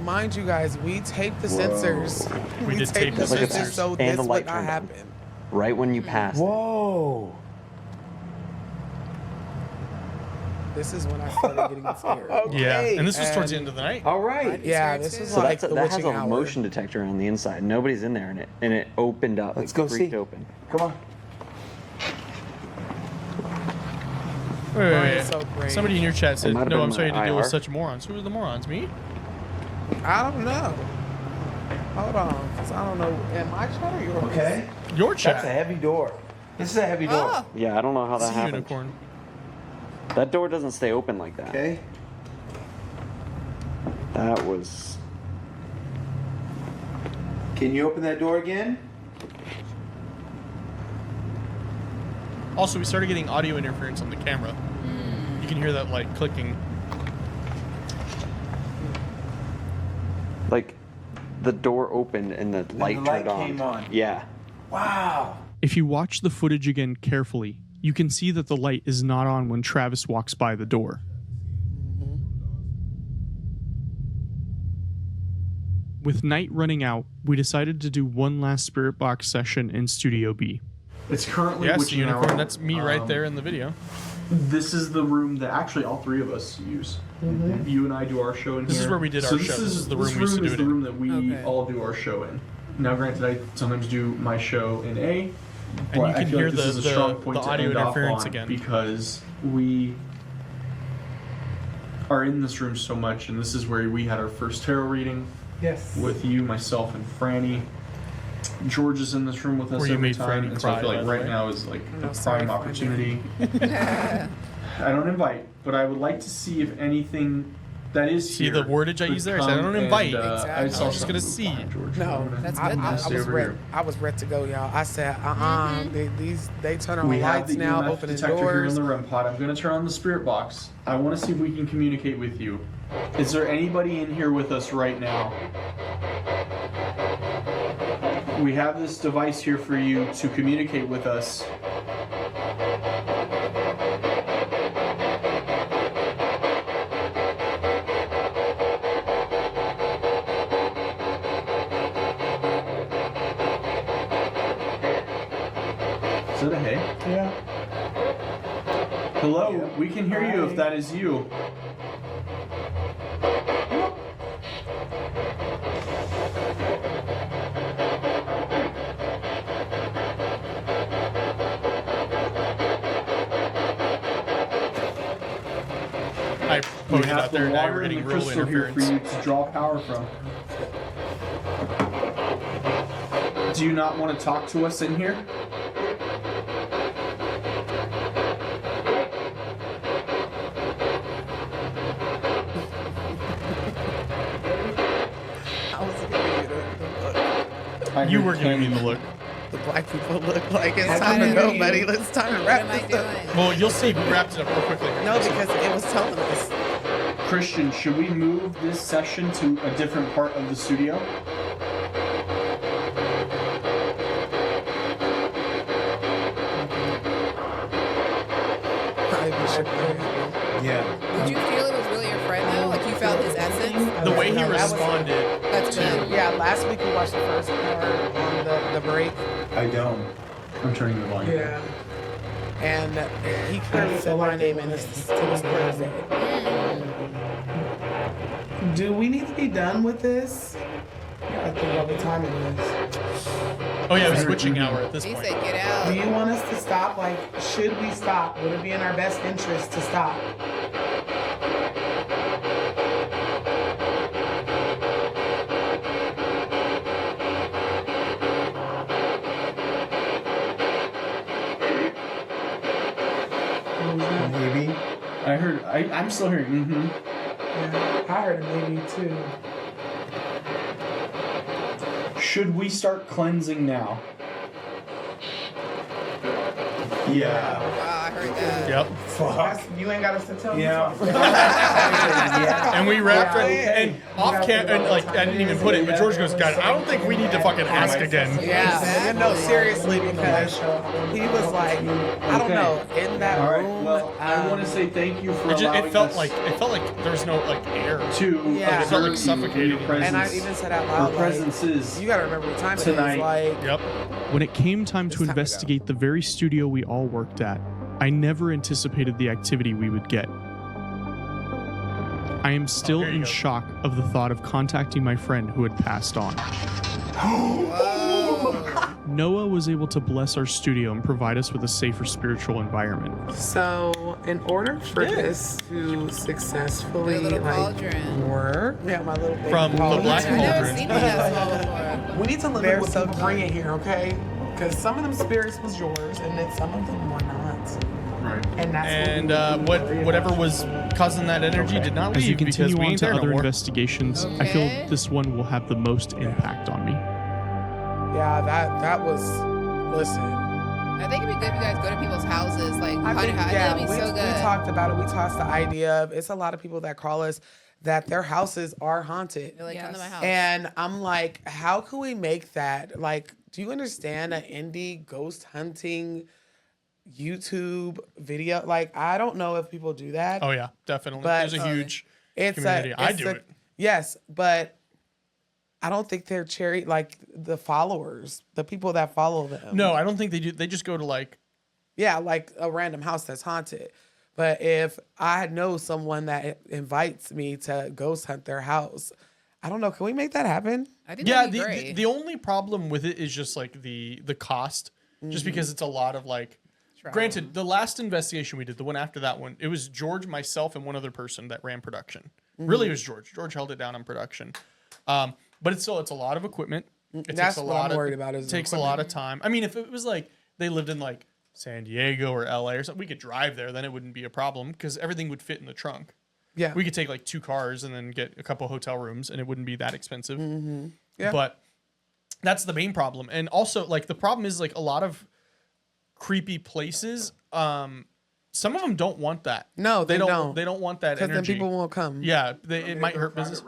mind you guys, we taped the sensors. We did tape the sensors so And this the light would not turned on. happen. Right when you passed. Whoa. This is when I started getting scared. Yeah, and this was towards the end of the night. All right. Yeah, this is So like the that has witching a hour. motion detector on the inside. Nobody's in there, and it opened up. Let's it go freaked see. Open. Come on. Wait. So great. Somebody in your chat said, might have "No, been I'm sorry my to deal IR. with such morons." Who are the morons? Me? I don't know. Hold on, 'cause I don't know. Am I chat or yours? Okay. Your chat. That's a heavy door. This is a heavy door. Oh, Yeah, I don't know how It's that a happened. unicorn. That door doesn't stay open like that. Okay. That was. Can you open that door again? Also, we started getting audio interference on the camera. You can hear that like clicking. Like, the door opened and the light the light turned on. came on. Yeah. Wow. If you watch the footage again carefully, you can see that the light is not on when Travis walks by the door. With night running out, we decided to do one last spirit box session in Studio B. It's currently Yes, witching unicorn. hour. That's me right there in the video. This is the room that actually all three of us use. You and I do our show in This here. is where we did our show. This is the room we used to do is it the in. room that we all do our show in. Now, granted, I sometimes do my show in A, but you I can feel hear like this is a the strong point to audio end off interference on again. because we are in this room so much, and this is where we had our first tarot reading Yes. with you, myself, and Franny. George is in this room with us Where you every made time, Franny and so I cry, feel by like the right way. now is like the sorry, prime Franny. opportunity. I don't invite, but I would like to see if anything that is See the here wordage I could use there? I said I come don't and, invite. I I was saw just gonna see. No, That's I, good, I, though. I was over ready. here. I was ready to go, y'all. I said, they turn on We have lights the now, EMF opening detector here in doors. the REM pod. I'm going to turn on the spirit box. I want to see if we can communicate with you. Is there anybody in here with us right now? We have this device here for you to communicate with us. Is that a hey? Yeah. Hello, we can hear you if that is you. I We put it have out there the and now water you're and getting the real crystal here for interference. you to draw power from. Do you not want to talk to us in here? I was giving you the look. You were giving me the look. The black people look like it's time to go, buddy. Let's time to What wrap am I this up. doing? Well, you'll see. We wrapped it up real quickly. No, because it was telling us. Christian, should we move this session to a different part of the studio? Yeah. Did you feel it was really your friend though? Like you felt his essence? The way he No, that was- responded. That's good. Yeah, last week we watched the first part on the break. I don't. I'm turning the volume. Yeah. And he clearly said my name and it was crazy. Do we need to be done with this? I think all the time it is. Oh yeah, it was witching hour at this He point. said get out. Do you want us to stop? Like, should we stop? Would it be in our best interest to stop? Maybe. I'm still hearing, mm-hmm. Yeah, I heard a maybe too. Should we start cleansing now? Yeah. Wow, I heard that. Yep. You ain't got us to tell me. Yeah. And we wrapped Yeah. it, and off cam, and like I didn't even put it, but George goes, "God, I don't think we need to fucking ask again." Yeah, no, seriously, because he was like, I don't know, in that All right. room. Well, I want to say thank you for allowing It felt us like there was no like air. to Yeah. It felt like observe you in your suffocating. presence. And I even said out Your loud, like, presence is you gotta remember what time tonight. it is. Like, Yep. When it came time to investigate the very studio we all worked at, I never anticipated the activity we would get. I am still here you in go. shock of the thought of contacting my friend who had passed on. Noah was able to bless our studio and provide us with a safer spiritual environment. so in order for this to successfully Your little like cauldron. work, yeah, my little baby From the cauldron. Black I've never Cauldron. seen it that small before. We need to limit what people bring in here, okay? Because some of them spirits was yours, and then some of them were not. Right. And that's And what we whatever was causing that energy did not leave As we because continue we on ain't to there no other more. investigations, I Okay. feel this one will have the most impact on me. Yeah, that was. Listen, I think it'd be good if you guys go to people's houses, like I think that'd be so we good. talked about it. We tossed the idea of it's a lot of people that call us that their houses are haunted. They're like, come to my house. And I'm like, how can we make that? Like, do you understand an indie ghost hunting YouTube video? Like, I don't know if people do that. Oh yeah, definitely. But There's a huge it's community. I do it. Yes, but I don't think they're like the followers, the people that follow them. No, I don't think they do. They just go to like. Yeah, like a random house that's haunted. But if I know someone that invites me to ghost hunt their house, I don't know. Can we make that happen? I think Yeah, that'd be great. the only problem with it is just like the cost, just because it's a lot of like. Granted, the last investigation we did, the one after that one, it was George, myself, and one other person that ran production. Really, it was George. George held it down on production, but it's a lot of equipment. It That's takes a what lot I'm worried about is It the takes a lot of time. I mean, if it was like they lived in like San Diego or LA or something, we could drive there, then it wouldn't be a problem because everything would fit in the trunk. Yeah. We could take like 2 cars and then get a couple hotel rooms, and it wouldn't be that expensive. Yeah. But that's the main problem. And also, like, the problem is, like, a lot of creepy places, some of them don't want that. No, they don't. They don't want that Because energy. then people won't come. Yeah, it might hurt business.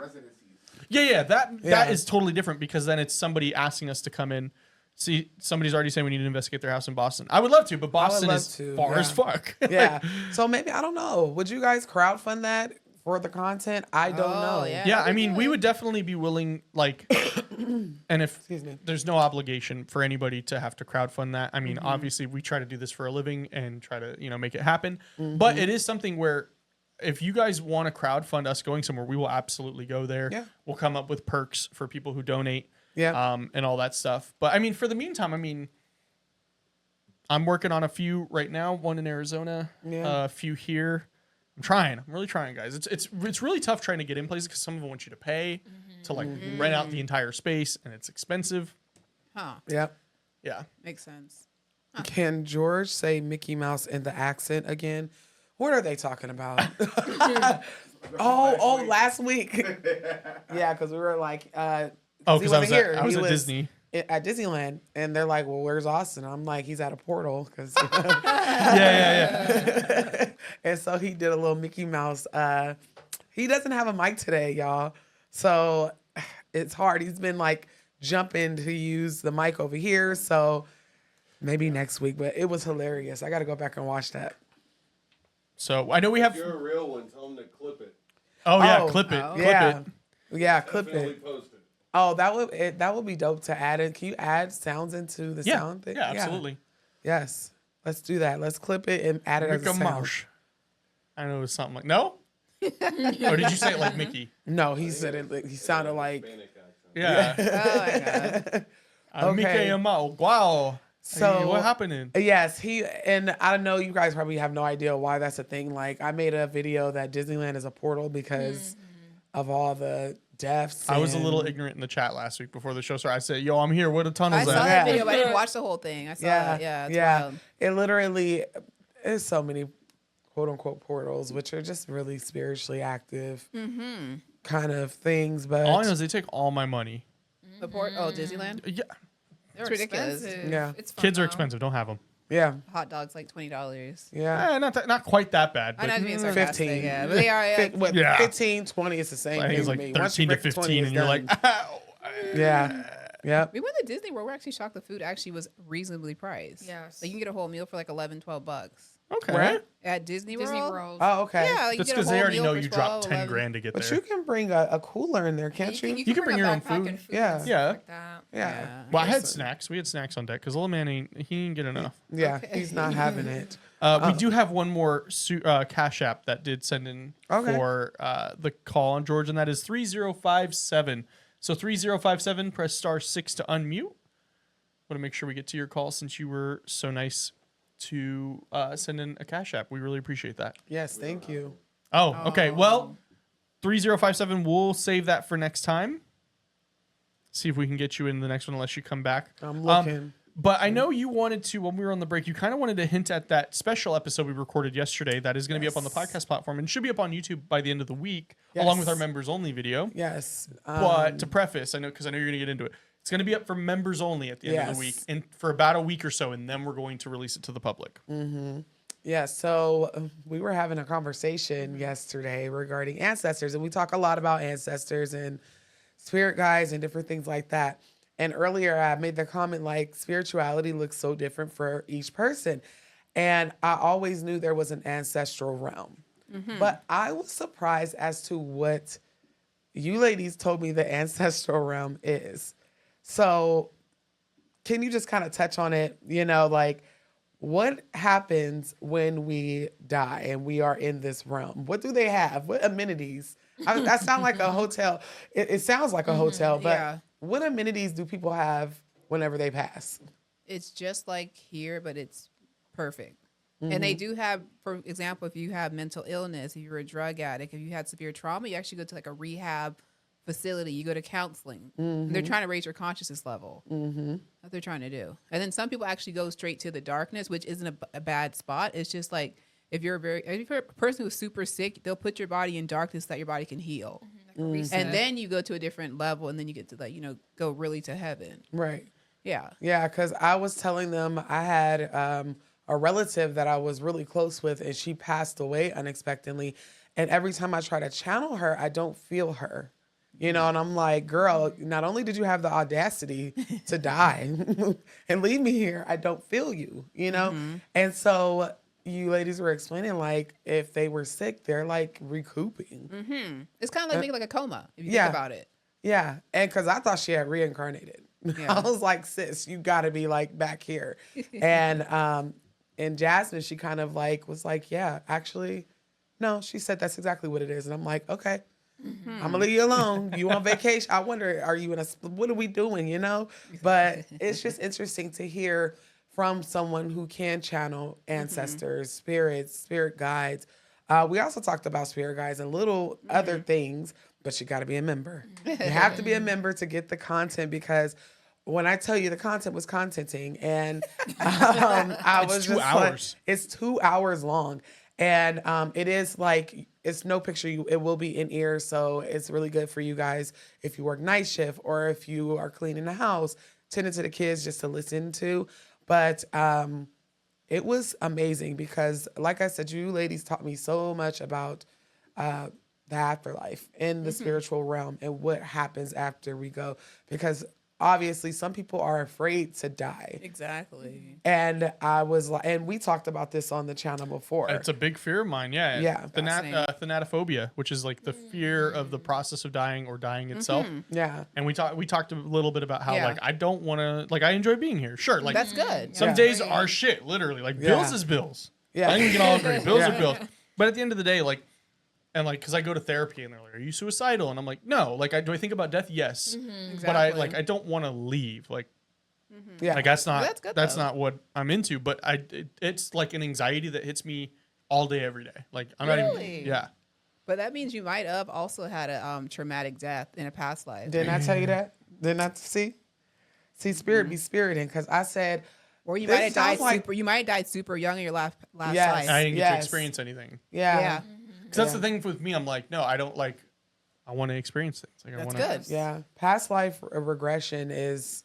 Yeah, that is totally different, because then it's somebody asking us to come in. See, somebody's already saying we need to investigate their house in Boston. I would love to, but Boston is far as fuck. Yeah. So maybe, I don't know. Would you guys crowdfund that for the content? I don't know. Yeah, I mean, we would definitely be willing, like, and if there's no obligation for anybody to have to crowdfund that. I mean, obviously, we try to do this for a living and try to, make it happen. But it is something where if you guys want to crowdfund us going somewhere, we will absolutely go there. Yeah. We'll come up with perks for people who donate. Yeah. And all that stuff. But I mean, for the meantime, I'm working on a few right now, one in Arizona, a few here. I'm really trying, guys. It's really tough trying to get in places because some of them want you to pay to like rent out the entire space, and it's expensive. Huh. Yep. Yeah. Makes sense. Can George say Mickey Mouse in the accent again? What are they talking about? oh, last week. Yeah, because we were like, because I was at Disney. At Disneyland, and they're like, well, where's Austin? I'm like, he's at a portal. Cause yeah. And so he did a little Mickey Mouse. He doesn't have a mic today, y'all. So it's hard. He's been like jumping to use the mic over here. So maybe next week, but it was hilarious. I got to go back and watch that. So I know we have. If you're a real one, tell them to clip it. Oh yeah, clip it. Yeah, clip clip Definitely it. post it. Oh, that would be dope to add in. Can you add sounds into the sound thing? Yeah, absolutely. Yes. Let's do that. Let's clip it and add it as a Mickey sound. Mouse. I know it was something like no. Or did you say it like Mickey? No, he said it. He sounded like. Yeah. Oh my god. Mickey Mouse. Wow. So hey, what happening? Yes, and I know you guys probably have no idea why that's a thing. Like I made a video that Disneyland is a portal because of all the deaths. I was a little ignorant in the chat last week before the show started. I said, "Yo, I'm here. Where the tunnels I at?" saw that video, but I didn't watch the whole thing. I saw it. Yeah, it's wild. It literally is so many quote unquote portals, which are just really spiritually active kind of things. But all I know is they take all my money. The port? Oh, Disneyland? Yeah. It's ridiculous. Yeah. It's fun, Kids are though. expensive. Don't have them. Yeah. Hot dogs like $20. Yeah. Not quite that bad. I know But I'm being sarcastic. 15. Yeah, but they are. Yeah. 15, 20 is the same I think thing it's to like me. Once 13 you to break 20, 15, it's and you're like, done. ow. Yeah. Yep. We went to Disney World. We're actually shocked the food actually was reasonably priced. Yes. Like you can get a whole meal for like $11, $12. Okay. Where? At Disney World. Oh, okay. Yeah, like you That's get a because whole they already meal know for you 12, dropped 10 11. grand to get But there. you can bring a cooler in there, can't you? You can bring your own a backpack food. and food Yeah. and stuff Yeah. like that. Yeah. Well, I had snacks. We had snacks on deck because little man ain't get enough. Yeah, he's not having it. We do have one more Cash App that did send in for the call on George, and that is 3057. So 3057, press *6 to unmute. Want to make sure we get to your call since you were so nice to send in a Cash App. We really appreciate that. Yes, thank you. Oh, okay. Well, 3057, we'll save that for next time. See if we can get you in the next one unless you come back. I'm looking. But I know you wanted to, when we were on the break, you kind of wanted to hint at that special episode we recorded yesterday that is going to be up on the podcast platform and should be up on YouTube by the end of the week, along with our members only video. Yes. But to preface, because I know you're going to get into it, it's going to be up for members only at the end of the week and for about a week or so, and then we're going to release it to the public. Mm-hmm. Yeah, so we were having a conversation yesterday regarding ancestors, and we talk a lot about ancestors and spirit guides and different things like that. And earlier I made the comment like spirituality looks so different for each person. And I always knew there was an ancestral realm. But I was surprised as to what you ladies told me the ancestral realm is. So can you just kind of touch on it? Like what happens when we die and we are in this realm? What do they have? What amenities? That sounds like a hotel. It sounds like a hotel, but what amenities do people have whenever they pass? It's just like here, but it's perfect. And they do have, for example, if you have mental illness, if you're a drug addict, if you had severe trauma, you actually go to like a rehab facility. You go to counseling. And they're trying to raise your consciousness level. That's what they're trying to do. And then some people actually go straight to the darkness, which isn't a bad spot. It's just like if you're a person who's super sick, they'll put your body in darkness so that your body can heal. And then you go to a different level, and then you get to like, go really to heaven. Right. Yeah. Yeah, because I was telling them I had a relative that I was really close with, and she passed away unexpectedly. And every time I try to channel her, I don't feel her. And I'm like, girl, not only did you have the audacity to die and leave me here, I don't feel you, And so you ladies were explaining, like, if they were sick, they're like recouping. It's kind of like making like a coma, if you think about it. Yeah. And because I thought she had reincarnated. Yeah. I was like, sis, you got to be like back here. And Jasmine, she kind of like was like, yeah, actually, no, she said that's exactly what it is. And I'm like, okay. I'm gonna leave you alone. You on vacation? I wonder, are you what are we doing? But it's just interesting to hear from someone who can channel ancestors, spirits, spirit guides. We also talked about spirit guides and little other things, but you got to be a member. You have to be a member to get the content, because when I tell you the content was contenting, and I was just 2 hours. like, it's 2 hours long. And it is like, it's no picture. It will be in ear. So it's really good for you guys if you work night shift or if you are cleaning the house, tending to the kids, just to listen to. But it was amazing because, like I said, you ladies taught me so much about the afterlife and the spiritual realm and what happens after we go. Because obviously some people are afraid to die. Exactly. And I was like, and we talked about this on the channel before. It's a big fear of mine. Yeah. Yeah. Thanatophobia, which is like the fear of the process of dying or dying itself. Yeah. And we talked a little bit about how like I don't want to, like, I enjoy being here. Sure. Like, that's good. Some days are shit, literally. Like bills is bills. Yeah. I think we can all agree. Bills are bills. But at the end of the day, like, and like, because I go to therapy and they're like, "Are you suicidal?" And I'm like, "No." Like, do I think about death? Yes. But I don't want to leave. Like, like that's not what I'm into. But it's like an anxiety that hits me all day, every day. Like, I'm not even. Yeah. But that means you might have also had a traumatic death in a past life. Didn't I tell you that? Didn't I see? Spirit be spiriting, because I said, or you might have died you might have died super young in your last life. I didn't get to experience anything. Yeah. Because that's the thing with me. I'm like, no, I don't like. I want to experience things. Like, that's good. Yeah, past life regression is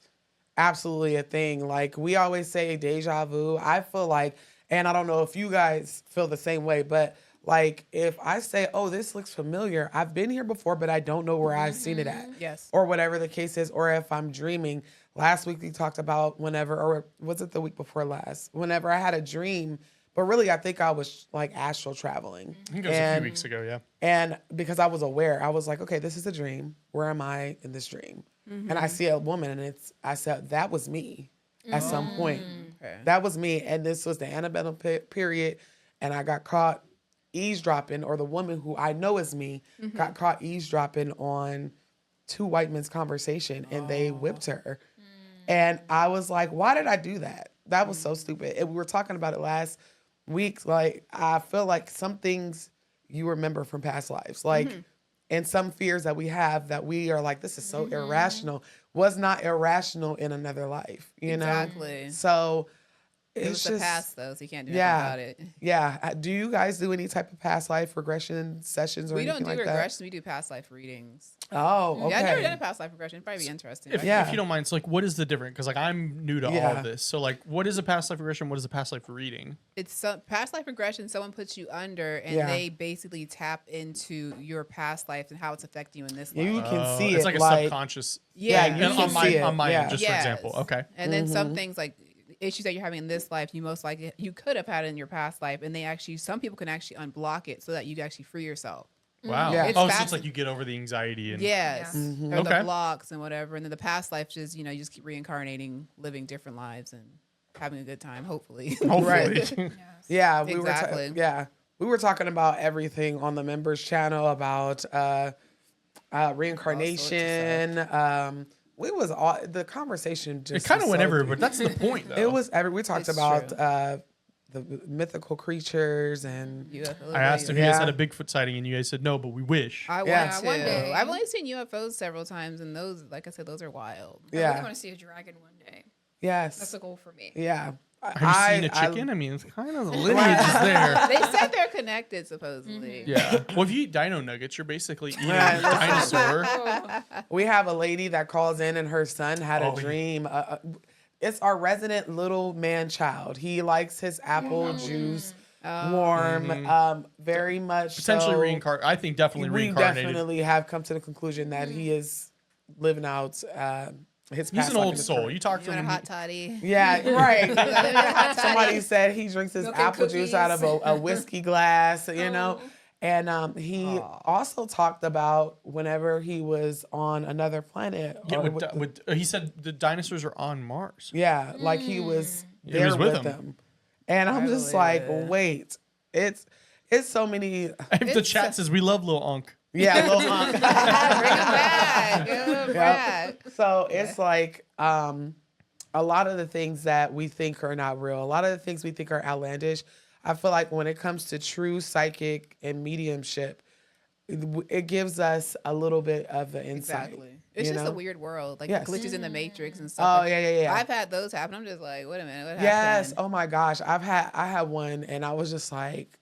absolutely a thing. Like we always say, deja vu. I feel like, and I don't know if you guys feel the same way, but like if I say, "Oh, this looks familiar," I've been here before, but I don't know where I've seen it at. Yes. Or whatever the case is, or if I'm dreaming. Last week we talked about or was it the week before last? Whenever I had a dream. But really, I think I was like astral traveling. I think it was a few weeks ago, yeah. And because I was aware, I was like, okay, this is a dream. Where am I in this dream? And I see a woman, and I said, that was me at some point. Okay. That was me. And this was the antebellum period. And I got caught eavesdropping, or the woman who I know is me got caught eavesdropping on two white men's conversation, and they whipped her. And I was like, why did I do that? That was so stupid. And we were talking about it last week. Like, I feel like some things you remember from past lives, like, and some fears that we have that we are like, this is so irrational, was not irrational in another life, you know? Exactly. So it was the past, though, so you can't do anything about it. Yeah. Do you guys do any type of past life regression sessions or anything like that? We don't do regression. We do past life readings. Oh, okay. Yeah, I've never done a past life regression. It'd probably be interesting. If you don't mind, it's like, what is the difference? Because like I'm new to all of this. So like, what is a past life regression? What is a past life reading? It's past life regression. Someone puts you under, and they basically tap into your past life and how it's affecting you in this life. You can see it's like a subconscious. Yeah, you can see it. On my end, just for example. Okay. And then some things like issues that you're having in this life, you most likely you could have had in your past life, and some people can actually unblock it so that you can actually free yourself. Wow. Yeah. So it's like you get over the anxiety and or the blocks and whatever, and then the past life just you just keep reincarnating, living different lives and having a good time, hopefully. Right. Yeah, we exactly. We were talking about everything on the members channel about reincarnation. We was all the conversation just it kind of went everywhere, but that's the point though. It was we talked about the mythical creatures and I asked if you guys had a Bigfoot sighting, and you guys said no, but we wish. I want to. One day. I've only seen UFOs several times, and those, like I said, those are wild. I really want to see a dragon one day. Yes, that's a goal for me. Yeah, Have you seen a chicken? I mean, it's kind of the lineage is there. They said they're connected, supposedly. Yeah. Well, if you eat dino nuggets, you're basically eating a dinosaur. We have a lady that calls in, and her son had a dream. It's our resident little man child. He likes his apple juice warm, very much Potentially so. reincarnated. I think definitely We reincarnated. definitely have come to the conclusion that he is living out his past He's an life old in his soul. current. You talk to You want him. a hot toddy? Yeah, right. Hot Somebody toddy. said he drinks his Milk and apple juice out of cookies. a whiskey glass, you know. And he also talked about whenever he was on another planet. Yeah, or he said the dinosaurs are on Mars. yeah, like he was He there was with with them. And I'm just like, wait, it's so many. The chat says we love Lil Unk. Yeah, Lil Unk. Bring him back. Give him Yep. back. So it's like a lot of the things that we think are not real, a lot of the things we think are outlandish. I feel like when it comes to true psychic and mediumship, it gives us a little bit of the insight. Exactly. It's you just know? a weird world, like Yes. the glitches in the Matrix and stuff. Oh, yeah. I've had those happen. I'm just like, wait a minute, what Yes. happened? Oh my gosh. I had one, and I was just like,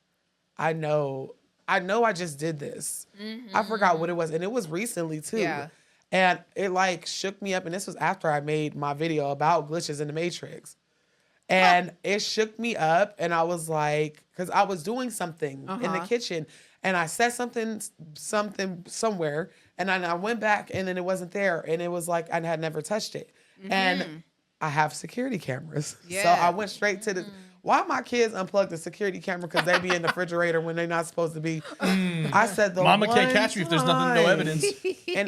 I know I just did this. I forgot what it was, and it was recently too. Yeah. And it like shook me up, and this was after I made my video about glitches in the Matrix. And it shook me up, and I was like, because I was doing something in the kitchen, and I said something somewhere, and then I went back, and then it wasn't there, and it was like I had never touched it. And I have security cameras, so I went straight to the. Why my kids unplug the security camera because they be in the refrigerator when they're not supposed to be? I said the Mama can't one catch me if there's nothing, no time. evidence.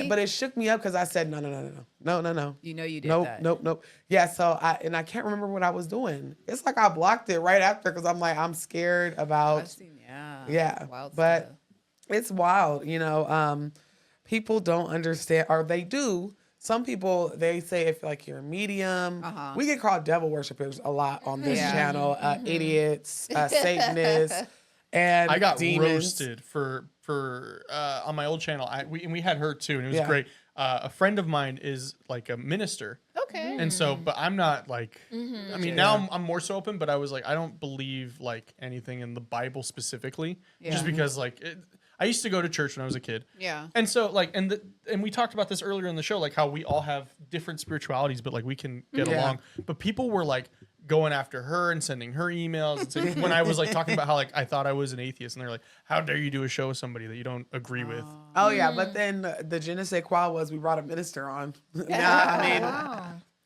But it shook me up because I said no. You know you did Nope, that. nope. Yeah, so I can't remember what I was doing. It's like I blocked it right after because I'm like, I'm scared about. Yeah, wild but stuff. it's wild, you know. People don't understand, or they do. Some people, they say if like you're a medium, we get called devil worshippers a lot on this channel. Idiots, Satanists, and I got demons. roasted for on my old channel. We had her too, and it was Yeah. great. A friend of mine is like a minister. Okay. And so, but I'm not like, I mean, now I'm more so open, but I was like, I don't believe like anything in the Bible specifically, just because like I used to go to church when I was a kid. Yeah. And so like, and we talked about this earlier in the show, like how we all have different spiritualities, but like we can get along. But people were like going after her and sending her emails. And saying, when I was like talking about how like I thought I was an atheist, and they're like, how dare you do a show with somebody that you don't agree with? Oh yeah, but then the je ne sais quoi was we brought a minister on.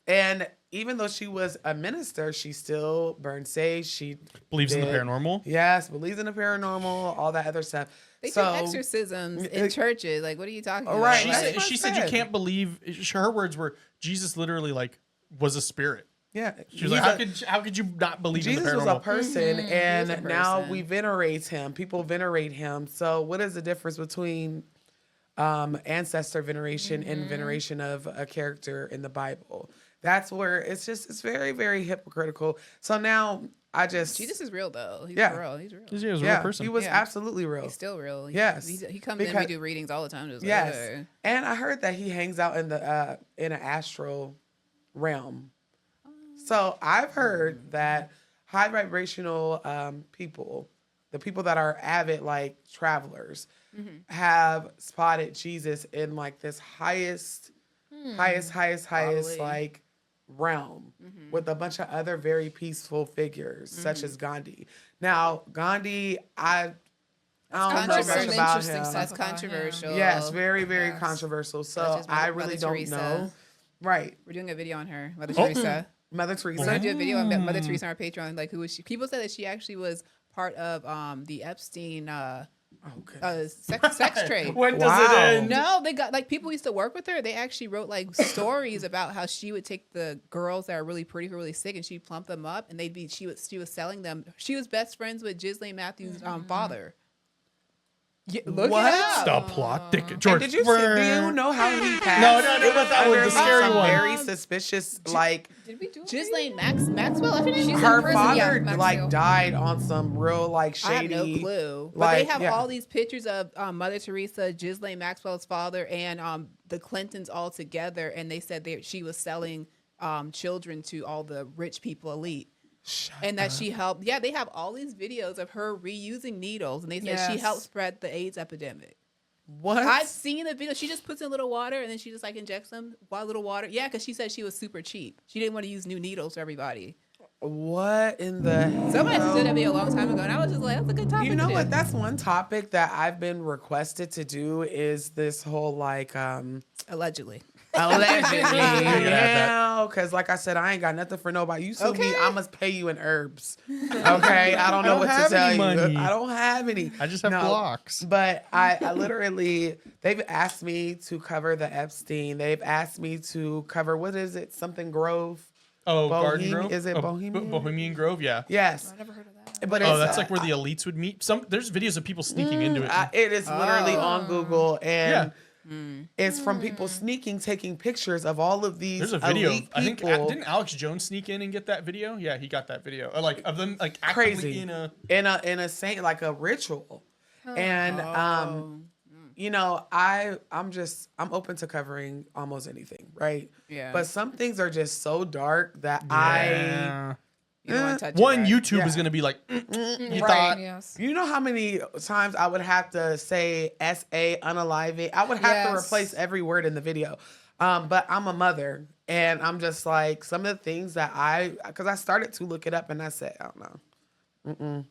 And even though she was a minister, she still burned sage. She Believes in the paranormal. Yes, believes in the paranormal, all that other stuff. They do exorcisms in churches. Like, what are you talking about? Right. She said you can't believe. Her words were Jesus literally like was a spirit. Yeah, She was like, how could you not believe in the Jesus paranormal? was a person, and He was a now person. we venerate him. People venerate him. So, what is the difference between ancestor veneration and veneration of a character in the Bible? That's where it's very, very hypocritical. So now Jesus is real though. He's Yeah. real. He's real. He's a real person. He was Yeah. absolutely real. He's still real. Yes. He comes in. We do readings all the time. Just like, Yes, "Hey." and I heard that he hangs out in the in an astral realm. So I've heard that high vibrational people, the people that are avid like travelers, have spotted Jesus in like this highest like realm with a bunch of other very peaceful figures such as Gandhi. Now Gandhi, I don't know much about him. That's controversial. Yes, very, very controversial. So Such as I Mother really Teresa. don't know. Right. We're doing a video on her, Mother Teresa. Mother We're Teresa. gonna do a video on Mother Teresa on our Patreon. Like, who was she? People said that she actually was part of the Epstein sex trade. When does it end? No, they got like people used to work with her. They actually wrote like stories about how she would take the girls that are really pretty who are really sick, and she'd plump them up, and she was selling them. She was best friends with Ghislaine Matthews' father. Yeah, look What? it up. The plot thicket. And George, did you see, do you know how he passed? No, it was that one, Under the scary some one. Very suspicious, like Did we do Ghislaine Maxwell? I think she's her in prison. father Yeah, like Maxwell. died on some real like shady. I have no clue. But like, they have yeah. all these pictures of Mother Teresa, Ghislaine Maxwell's father, and the Clintons all together. And they said she was selling children to all the rich people, elite. and that she helped. Yeah, they have all these videos of her reusing needles, and they said she helped spread the AIDS epidemic. What? I've seen the video. She just puts in a little water, and then she just like injects them. One little water. Yeah, because she said she was super cheap. She didn't want to use new needles for everybody. What in the Somebody hell? said that video a long time ago, and I was just like, that's a good topic. You know to what? do. That's one topic that I've been requested to do is this whole like allegedly. Yeah, because like I said, I ain't got nothing for nobody. You sue me, I must pay you in herbs. Okay, I don't know what to tell you. I don't have any. I just have blocks. But I literally, they've asked me to cover the Epstein. They've asked me to cover what is it? Something Grove. Oh, Garden Grove. Is it Bohemian? Bohemian Grove, yeah. Yes. I never heard of that. But that's like where the elites would meet. There's videos of people sneaking into it. It is literally on Google, and it's from people sneaking, taking pictures of all of these. There's a video. Elite I think people. didn't Alex Jones sneak in and get that video? Yeah, he got that video. Like of them like actively Crazy in a saint, like a ritual, and you know, I'm open to covering almost anything, right? Yeah. But some things are just so dark that You don't want to touch One it, right? YouTube is gonna be like, you right. thought. Yes. You know how many times I would have to say SA unalive it? I would have to replace every word in the video. But I'm a mother, and I'm just like, some of the things that because I started to look it up, and I said, I don't know.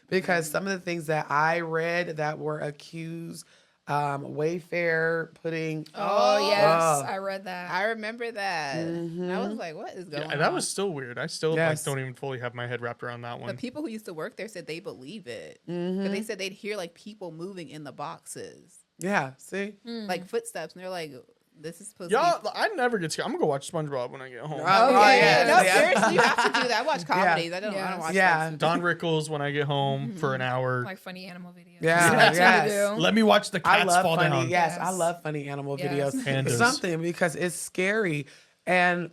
Because some of the things that I read that were accused, Wayfair putting. Oh yes, I read that. I remember that. And I was like, what is going on? Yeah, that was still weird. I still Yes. don't even fully have my head wrapped around that one. The people who used to work there said they believe it. But they said they'd hear like people moving in the boxes. Yeah, see? Like footsteps. And they're like, this is supposed Y'all, to be. I never get scared. I'm gonna go watch SpongeBob when I get home. No, seriously, you have to do that. I watch comedies. I don't watch that. Don Rickles when I get home for an hour. Like funny animal videos. Yeah, That's what I yes. do. Let me watch the I cats love fall funny. down. Yes, I love funny animal videos. Pandas. It's something because it's scary. And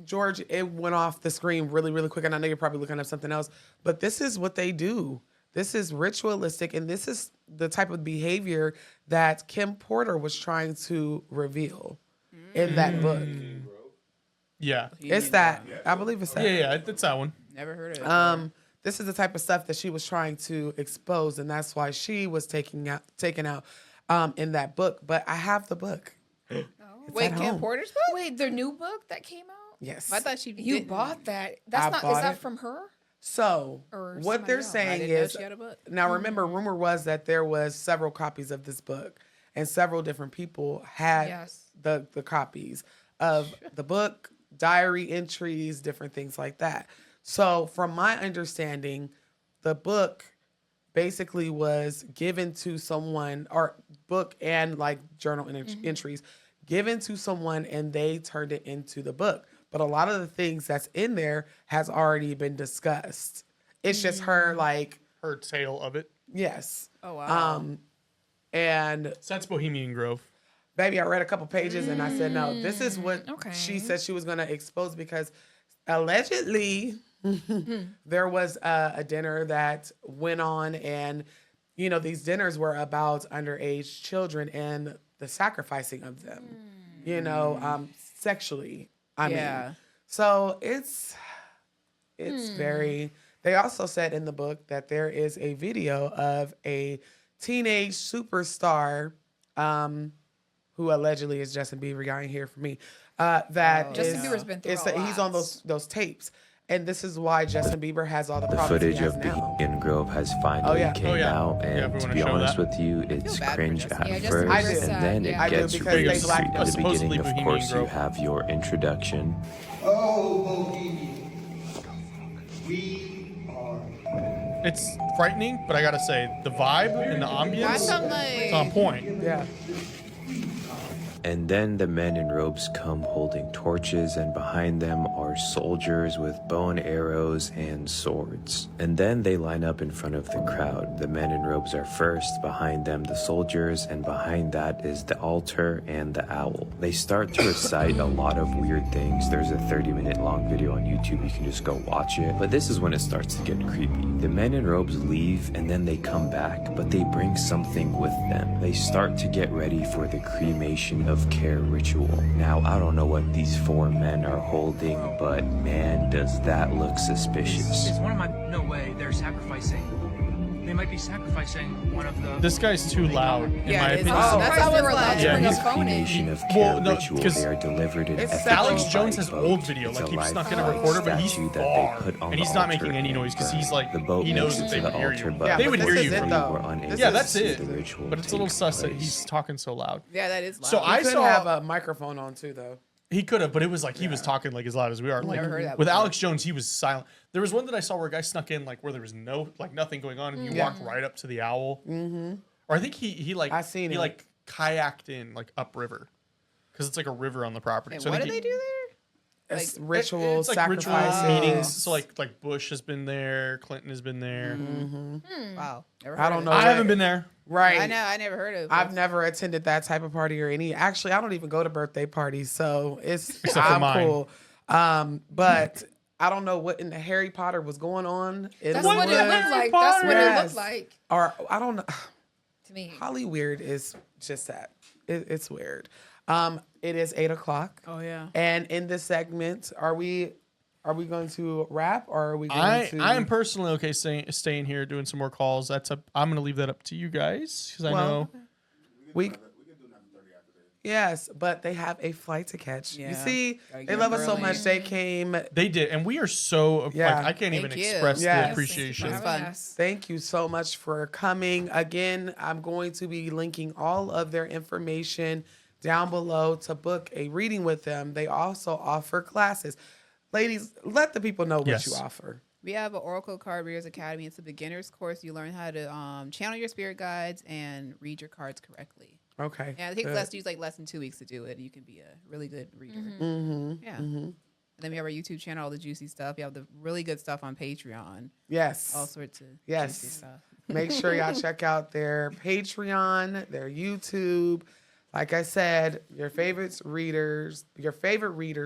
George, it went off the screen really, really quick. And I know you're probably looking up something else, but this is what they do. This is ritualistic, and this is the type of behavior that Kim Porter was trying to reveal in that book. Yeah. It's that. I believe it's that. Yeah, it's that one. Never heard of it. This is the type of stuff that she was trying to expose, and that's why she was taken out in that book. But I have the book. It's Wait, at Kim home. Porter's book? Wait, their new book that came out? Yes. I thought she You didn't. bought that. I That's not. Is bought that it. from her? So Or what they're somebody else? saying I didn't know is she had a book. now remember, rumor was that there was several copies of this book, and several different people had the copies of the book, diary entries, different things like that. So from my understanding, the book basically was given to someone, or book and like journal entries given to someone, and they turned it into the book. But a lot of the things that's in there has already been discussed. It's just her her tale of it. Yes. Oh wow. And so that's Bohemian Grove. Baby, I read a couple pages and I said, no, this is what she said she was going to expose, because allegedly there was a dinner that went on, and you know, these dinners were about underage children and the sacrificing of them, you know, sexually. I mean, so it's very, they also said in the book that there is a video of a teenage superstar, who allegedly is Justin Bieber. Y'all ain't here for me. Justin Bieber's been through a he's on lot. those tapes. And this is why Justin Bieber has all the The problems footage he has of now. Bohemian Grove has finally came out, Yeah, and we to wanna be show honest that. with you, it's cringe at Yeah, Justin first, Bieber's and sad, then yeah. it gets because really they sweet. blacked In him. the Supposedly beginning, of Bohemian course, you Grove. have your introduction. Oh, Bohemian. We are. It's frightening, but I gotta say, the vibe and the ambience is on point. Yeah. And then the men in robes come holding torches, and behind them are soldiers with bow and arrows and swords. And then they line up in front of the crowd. The men in robes are first, behind them the soldiers, and behind that is the altar and the owl. They start to recite a lot of weird things. There's a 30-minute long video on YouTube, you can just go watch it. But this is when it starts to get creepy. The men in robes leave, and then they come back, but they bring something with them. They start to get ready for the cremation of care ritual. Now, I don't know what these 4 men are holding, but man, does that look suspicious. Is one of my... No way, they're sacrificing. They might be sacrificing one of the... This guy's too loud, in my opinion. That's how it's like. Yeah, his cremation of care ritual, because they are delivered in Alex Jones has old video, like he snuck in a recorder, but he's far, and he's not making any noise because he's like, he knows that they would hear you. They would hear you from you. Yeah, that's it. But it's a little sus that he's talking so loud. Yeah, that is loud. So I could have a microphone on too, though. He could have, but it was like he was talking like as loud as we are. Like Never heard that with before. Alex Jones, he was silent. There was one that I saw where a guy snuck in like where there was nothing going on, and you walked right up to the owl. Mm-hmm. Or I think he like like kayaked in like upriver because it's like a river on the property. And so what I do think they do there? It's rituals, it's like sacrifices. ritual meetings. So like Bush has been there, Clinton has been there. Wow. I don't know. I haven't been there. Right. I know. I never heard of it. I've never attended that type of party or any. Actually, I don't even go to birthday parties, so Except for mine. cool. But I don't know what in the Harry Potter was going on. That's what it looked like. That's what it looked like. Or I don't know. To me. Holly weird is just that. It's weird. It is 8:00. Oh yeah. And in this segment, are we going to wrap or are we going to? I am personally okay staying here doing some more calls. I'm going to leave that up to you guys because I know we. Yes, but they have a flight to catch. Yeah. You see, Gotta they get love up us so early. much. They came. they did, and we are so Yeah. like I can't even Thank you. express Yes. the appreciation. It's fun. Thank you so much for coming. Again, I'm going to be linking all of their information down below to book a reading with them. They also offer classes. Ladies, let the people know what Yes. you offer. We have an Oracle Card Readers Academy. It's a beginner's course. You learn how to channel your spirit guides and read your cards correctly. Okay. Yeah, I think good. usually less than 2 weeks to do it. You can be a really good reader. Mm-hmm. Yeah. And then we have our YouTube channel, all the juicy stuff. We have the really good stuff on Patreon. Yes. All sorts of juicy Yes. stuff. Make sure y'all check out their Patreon, their YouTube. Like I said, your favorite readers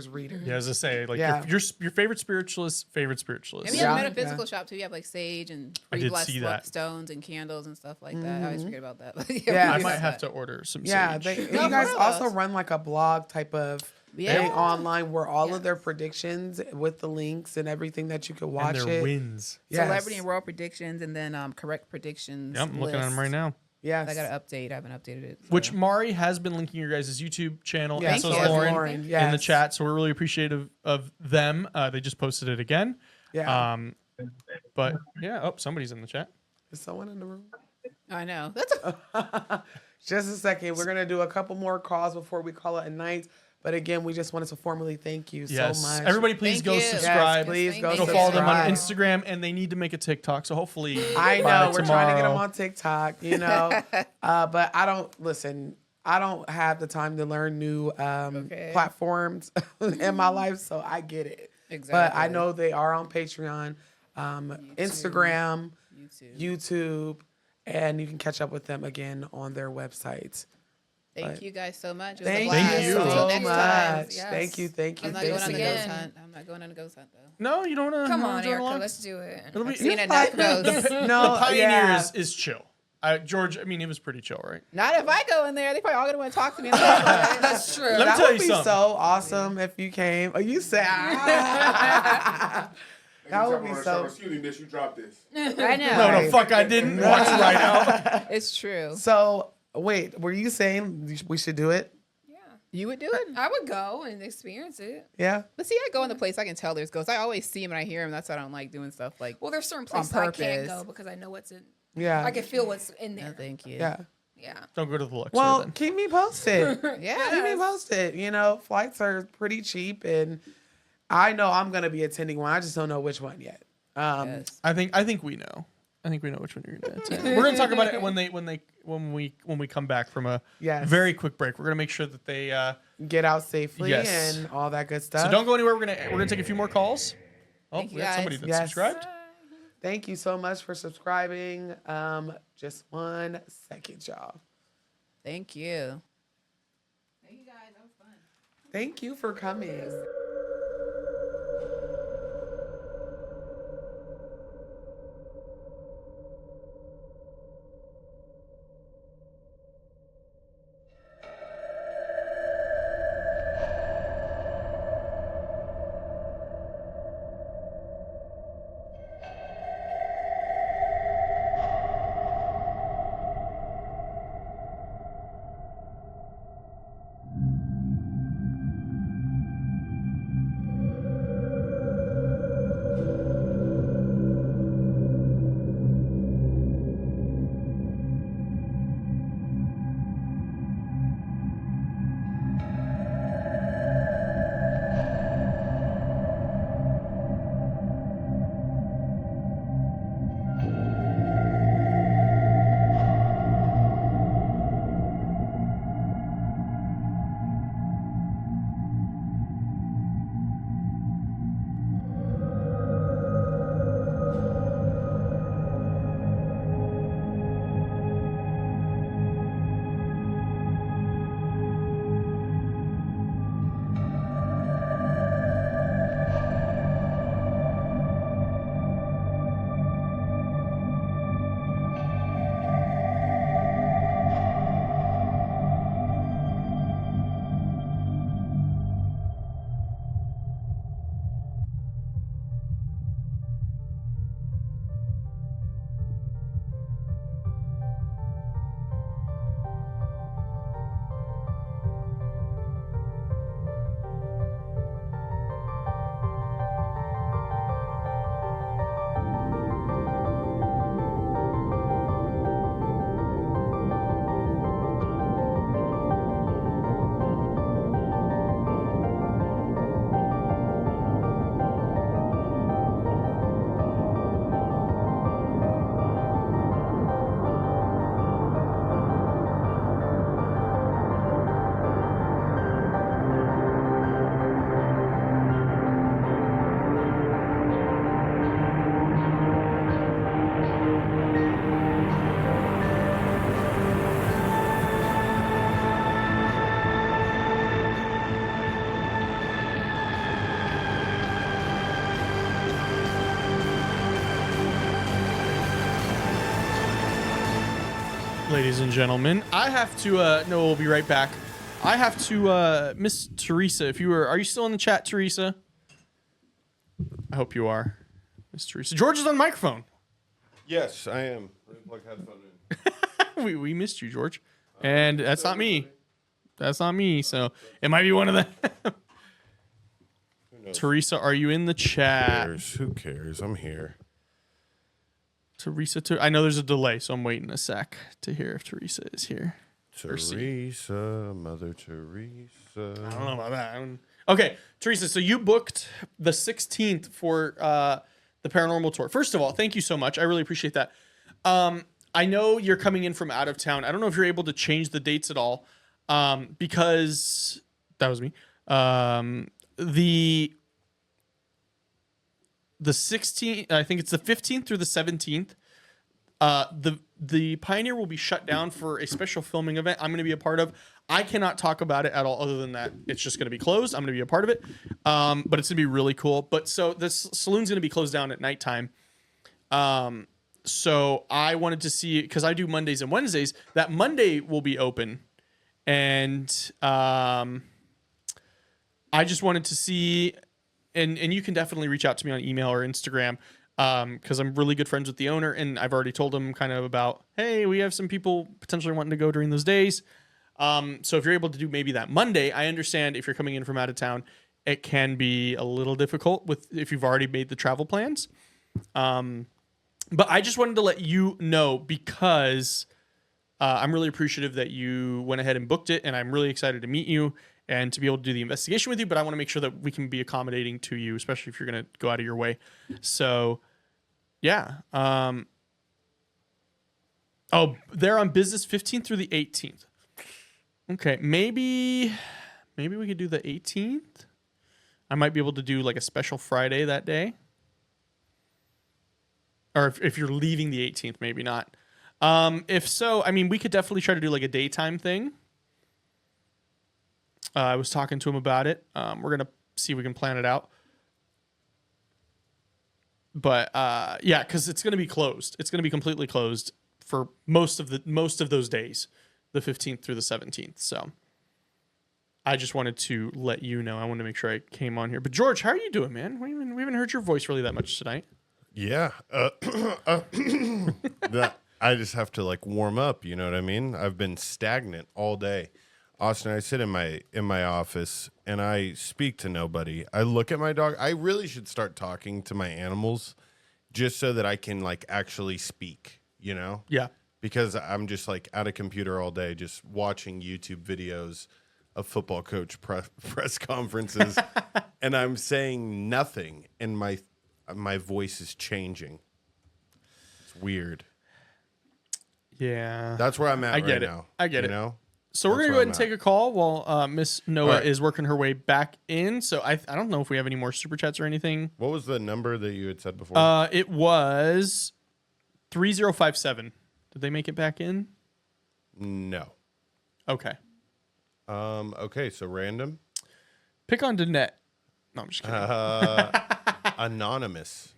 reader. Yeah, as I say, like Yeah. your favorite spiritualist. And we have a metaphysical shop too. You have like sage and I free did blessed see that. stones and candles and stuff like that. I always forget about that. But Yeah. I we might have have that. to order some Yeah, sage. you guys also run like a blog type of Yeah. thing online where all of their predictions with the links and everything that you could watch and their it. wins. Yes. Celebrity and royal predictions, and then correct predictions. Yep, I'm looking at them list. right now. Yes. I got to update. I haven't updated it. so. Which Mari has been linking your guys' YouTube channel, Yes, and so Thank is you. Lauren, in the yes. chat. So we're really appreciative of them. They just posted it again. Yeah. But yeah, oh, somebody's in the chat. Is someone in the room? I know. That's Just a second. We're going to do a couple more calls before we call it a night. But again, we just wanted to formally thank you Yes. so much. Everybody, please Thank go you. subscribe. Yes, please Yes, go thank Go you. follow them on subscribe. Instagram, and they need to make a TikTok. So hopefully, I by know we're trying to get them tomorrow- on TikTok, you know, but I don't have the time to learn new platforms in my life, so I get it. But I know they are on Patreon, Instagram, YouTube, and you can catch up with them again on their websites. Thank you guys so much. It was a Thank blast. you Until so next much. time. Yes. Thank you. I'm not going on a ghost hunt. I'm not going on a ghost hunt though. No, you don't want to. Come on, Erica, let's do it. It'll be, I've seen enough ghosts. No, the Pioneer yeah. is chill. George, I mean, it was pretty chill, right? Not if I go in there. They probably all gonna want to talk to me. That's true. Let me That tell would you be something. so awesome if you came. Oh, you said. That would be so. Excuse me, bitch. You dropped this. I know. No, no, fuck, I didn't. Watch right out. It's true. So wait, were you saying we should do it? You would do it? I would go and experience it. Yeah. But see, I go in the place I can tell there's ghosts. I always see them and I hear them. That's why I don't like doing stuff like. Well, there's certain on places I can't purpose. go because I know what's in. Yeah. I can feel what's in there. No, thank you. Yeah. Yeah. Don't go to the Luxor Well, then. keep me posted. Yeah. Keep me posted. You know, flights are pretty cheap, and I know I'm gonna be attending one. I just don't know which one yet. Yes. I think we know. I think we know which one you're gonna attend. We're gonna talk about it when we come back from a Yes. very quick break. We're gonna make sure that they Get out safely Yes. and all that good stuff. so don't go anywhere. We're gonna take a few more calls. Oh, Thank we you, got somebody guys. that Yes. subscribed. Thank you so much for subscribing. Just 1 second, y'all. Thank you. Thank you guys. That was fun. Thank you for coming. ladies and gentlemen. I have to, no, we'll be right back. I have to, Miss Teresa, are you still in the chat, Teresa? I hope you are, Miss Teresa. George is on microphone. Yes, I am. Plug headphone in. we missed you, George. And that's not me. That's not me. So it might be one of them. Teresa, are you in the chat? Who cares? I'm here. Teresa, I know there's a delay, so I'm waiting a sec to hear if Teresa is here. Teresa, Mother Teresa. I don't know about that. Okay, Teresa, so you booked the 16th for the Paranormal Tour. First of all, thank you so much. I really appreciate that. I know you're coming in from out of town. I don't know if you're able to change the dates at all, because that was me. The 16th, I think it's the 15th through the 17th. The Pioneer will be shut down for a special filming event I'm going to be a part of. I cannot talk about it at all other than that it's just going to be closed. I'm going to be a part of it. But it's going to be really cool. But so this saloon's going to be closed down at nighttime. So I wanted to see, because I do Mondays and Wednesdays, that Monday will be open. And I just wanted to see, and you can definitely reach out to me on email or Instagram, because I'm really good friends with the owner, and I've already told him kind of about, hey, we have some people potentially wanting to go during those days. So if you're able to do maybe that Monday, I understand if you're coming in from out of town, it can be a little difficult if you've already made the travel plans. But I just wanted to let you know, because I'm really appreciative that you went ahead and booked it, and I'm really excited to meet you and to be able to do the investigation with you. But I want to make sure that we can be accommodating to you, especially if you're going to go out of your way. So, yeah. Oh, they're on business 15th through the 18th. Okay, maybe we could do the 18th. I might be able to do like a special Friday that day. Or if you're leaving the 18th, maybe not. If so, I mean, we could definitely try to do like a daytime thing. I was talking to him about it. We're going to see if we can plan it out. But yeah, because it's going to be closed. It's going to be completely closed for most of those days, the 15th through the 17th. So I just wanted to let you know. I wanted to make sure I came on here. But George, how are you doing, man? We haven't heard your voice really that much tonight. Yeah. I just have to like warm up. You know what I mean? I've been stagnant all day. Austin, I sit in my office and I speak to nobody. I look at my dog. I really should start talking to my animals just so that I can like actually speak, you know? Yeah. Because I'm just like at a computer all day, just watching YouTube videos of football coach press conferences, and I'm saying nothing, and my voice is changing. It's weird. Yeah. That's where I'm at right now. I get it. You know? So we're going to go ahead and take a call while Miss Noah is working her way back in. So I don't know if we have any more super chats or anything. What was the number that you had said before? It was 3057. Did they make it back in? No. Okay. Okay, so random. Pick on Danette. No, I'm just kidding. Anonymous.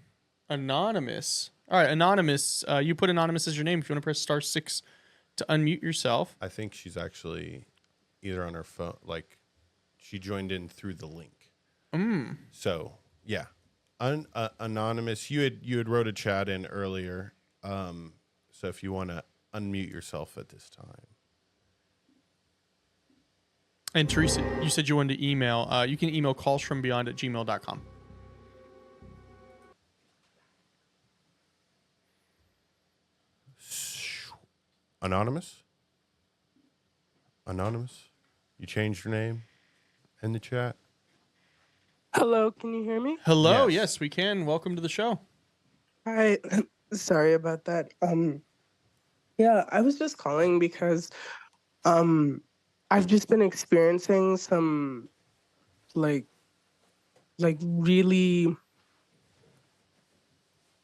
Anonymous. All right, Anonymous. You put Anonymous as your name. If you want to press *6 to unmute yourself. I think she's actually either on her phone, like she joined in through the link. So yeah, Anonymous. You had wrote a chat in earlier. So if you want to unmute yourself at this time. And Teresa, you said you wanted to email. You can email callsfrombeyond@gmail.com. Anonymous? Anonymous? You changed your name in the chat? Hello, can you hear me? Hello, yes, we can. Welcome to the show. Hi, sorry about that. Yeah, I was just calling because I've just been experiencing some like really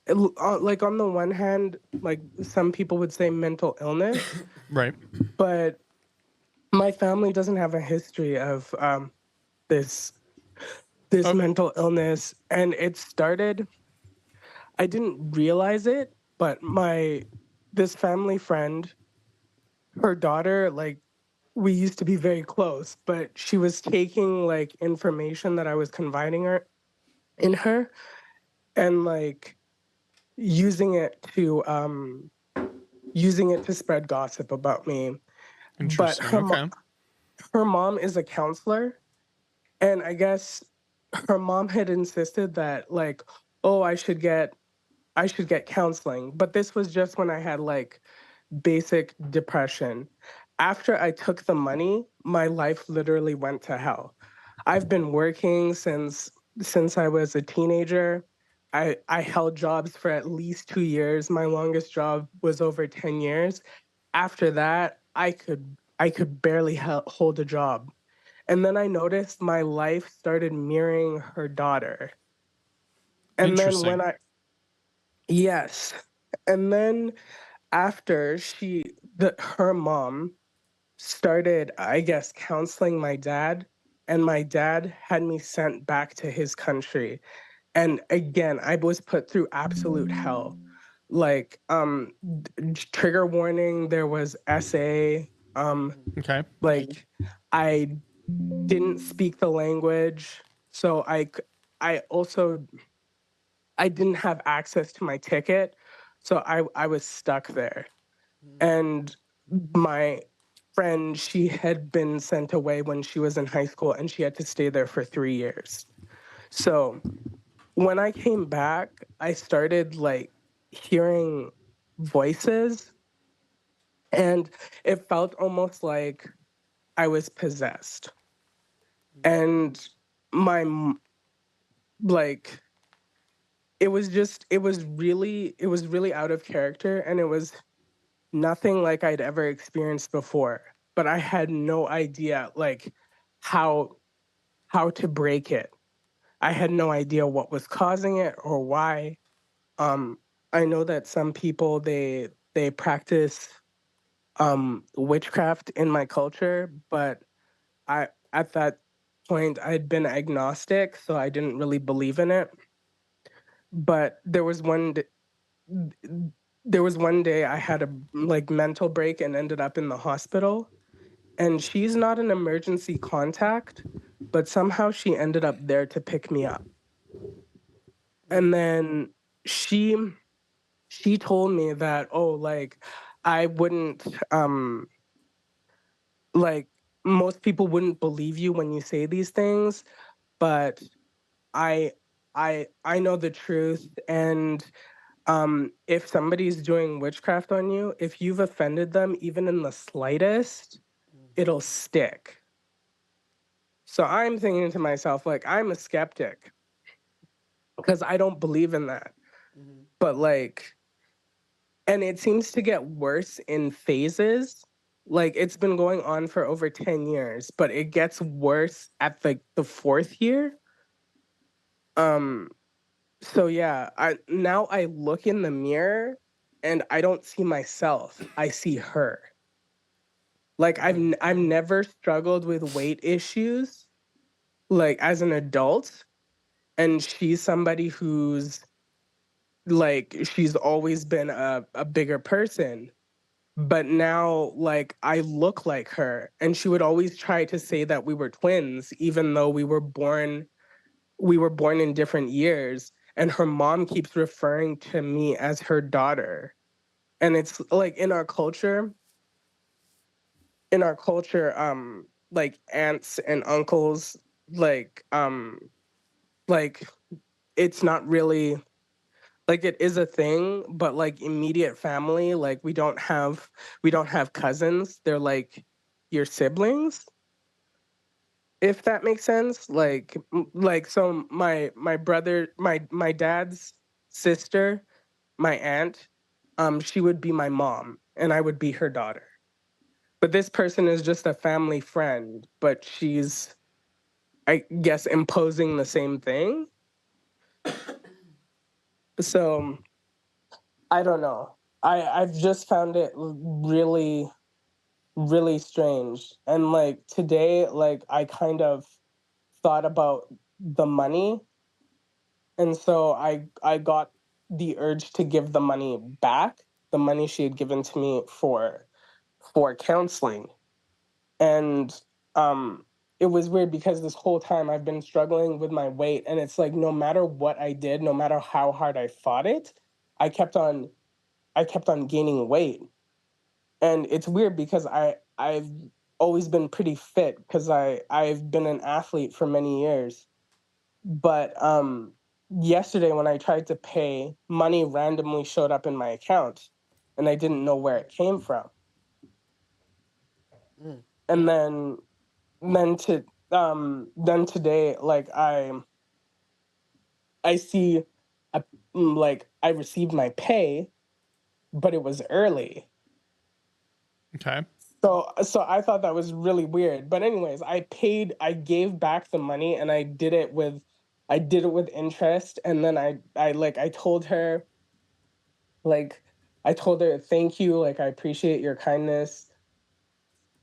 like on the one hand, like some people would say mental illness, right? But my family doesn't have a history of this mental illness, and it started. I didn't realize it, but this family friend her daughter, like, we used to be very close, but she was taking like information that I was confiding in her and like using it to spread gossip about me. But Interesting. Okay. her mom is a counselor, and I guess her mom had insisted that like, oh, I should get counseling. But this was just when I had like basic depression. After I took the money, my life literally went to hell. I've been working since I was a teenager. I held jobs for at least 2 years. My longest job was over 10 years. After that, I could barely hold a job. And then I noticed my life started mirroring her daughter. And then Interesting. yes. And then after her mom started, I guess, counseling my dad, and my dad had me sent back to his country. And again, I was put through absolute hell. Like, trigger warning, there was SA. Okay. Like, I didn't speak the language, so I also I didn't have access to my ticket, so I was stuck there. And my friend, she had been sent away when she was in high school, and she had to stay there for 3 years. So when I came back, I started like hearing voices, and it felt almost like I was possessed. And like, it was really out of character, and it was nothing like I'd ever experienced before. But I had no idea like how how to break it. I had no idea what was causing it or why. Um, I know that some people they practice witchcraft in my culture, but I at that point I'd been agnostic, so I didn't really believe in it. But there was one day I had a like mental break and ended up in the hospital. And she's not an emergency contact, but somehow she ended up there to pick me up. And then she she told me that, oh, like, I wouldn't like, most people wouldn't believe you when you say these things, but I I know the truth. And if somebody's doing witchcraft on you, if you've offended them even in the slightest, it'll stick. So I'm thinking to myself, like, I'm a skeptic because I don't believe in that. But like, and it seems to get worse in phases. Like, it's been going on for over 10 years, but it gets worse at the fourth year. Um, so yeah, I look in the mirror and I don't see myself. I see her. Like, I've never struggled with weight issues like as an adult, and she's somebody who's like, she's always been a bigger person. But now, like, I look like her, and she would always try to say that we were twins, even though we were born in different years. And her mom keeps referring to me as her daughter. And it's like in our culture, like aunts and uncles, like it's not really like, it is a thing, but like immediate family, like we don't have cousins. They're like your siblings, if that makes sense. Like like, so my brother, my dad's sister, my aunt, she would be my mom and I would be her daughter. But this person is just a family friend, but she's, I guess, imposing the same thing. So I don't know. I've just found it really, really strange. And like today, like, I kind of thought about the money, and so I got the urge to give the money back, the money she had given to me for counseling. And it was weird because this whole time I've been struggling with my weight, and it's like no matter what I did, no matter how hard I fought it, I kept on gaining weight. And it's weird because I've always been pretty fit because I've been an athlete for many years. But yesterday when I tried to pay, money randomly showed up in my account and I didn't know where it came from. And then today, like I see like I received my pay, but it was early. Okay. So I thought that was really weird. But anyways, I gave back the money and I did it with interest. And then I told her, thank you, like I appreciate your kindness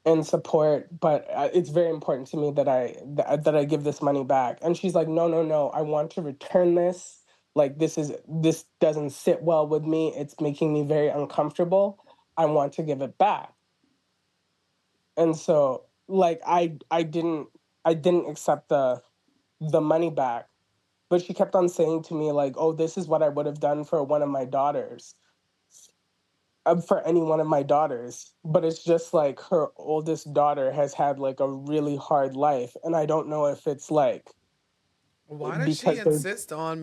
and support, but it's very important to me that I give this money back. And she's like, no, no, no, I want to return this. Like this doesn't sit well with me. It's making me very uncomfortable. I want to give it back. And so like I didn't accept the money back, but she kept on saying to me like, oh, this is what I would have done for one of my daughters, for any one of my daughters. But it's just like her oldest daughter has had like a really hard life, and I don't know if it's like Why does she because they're insist on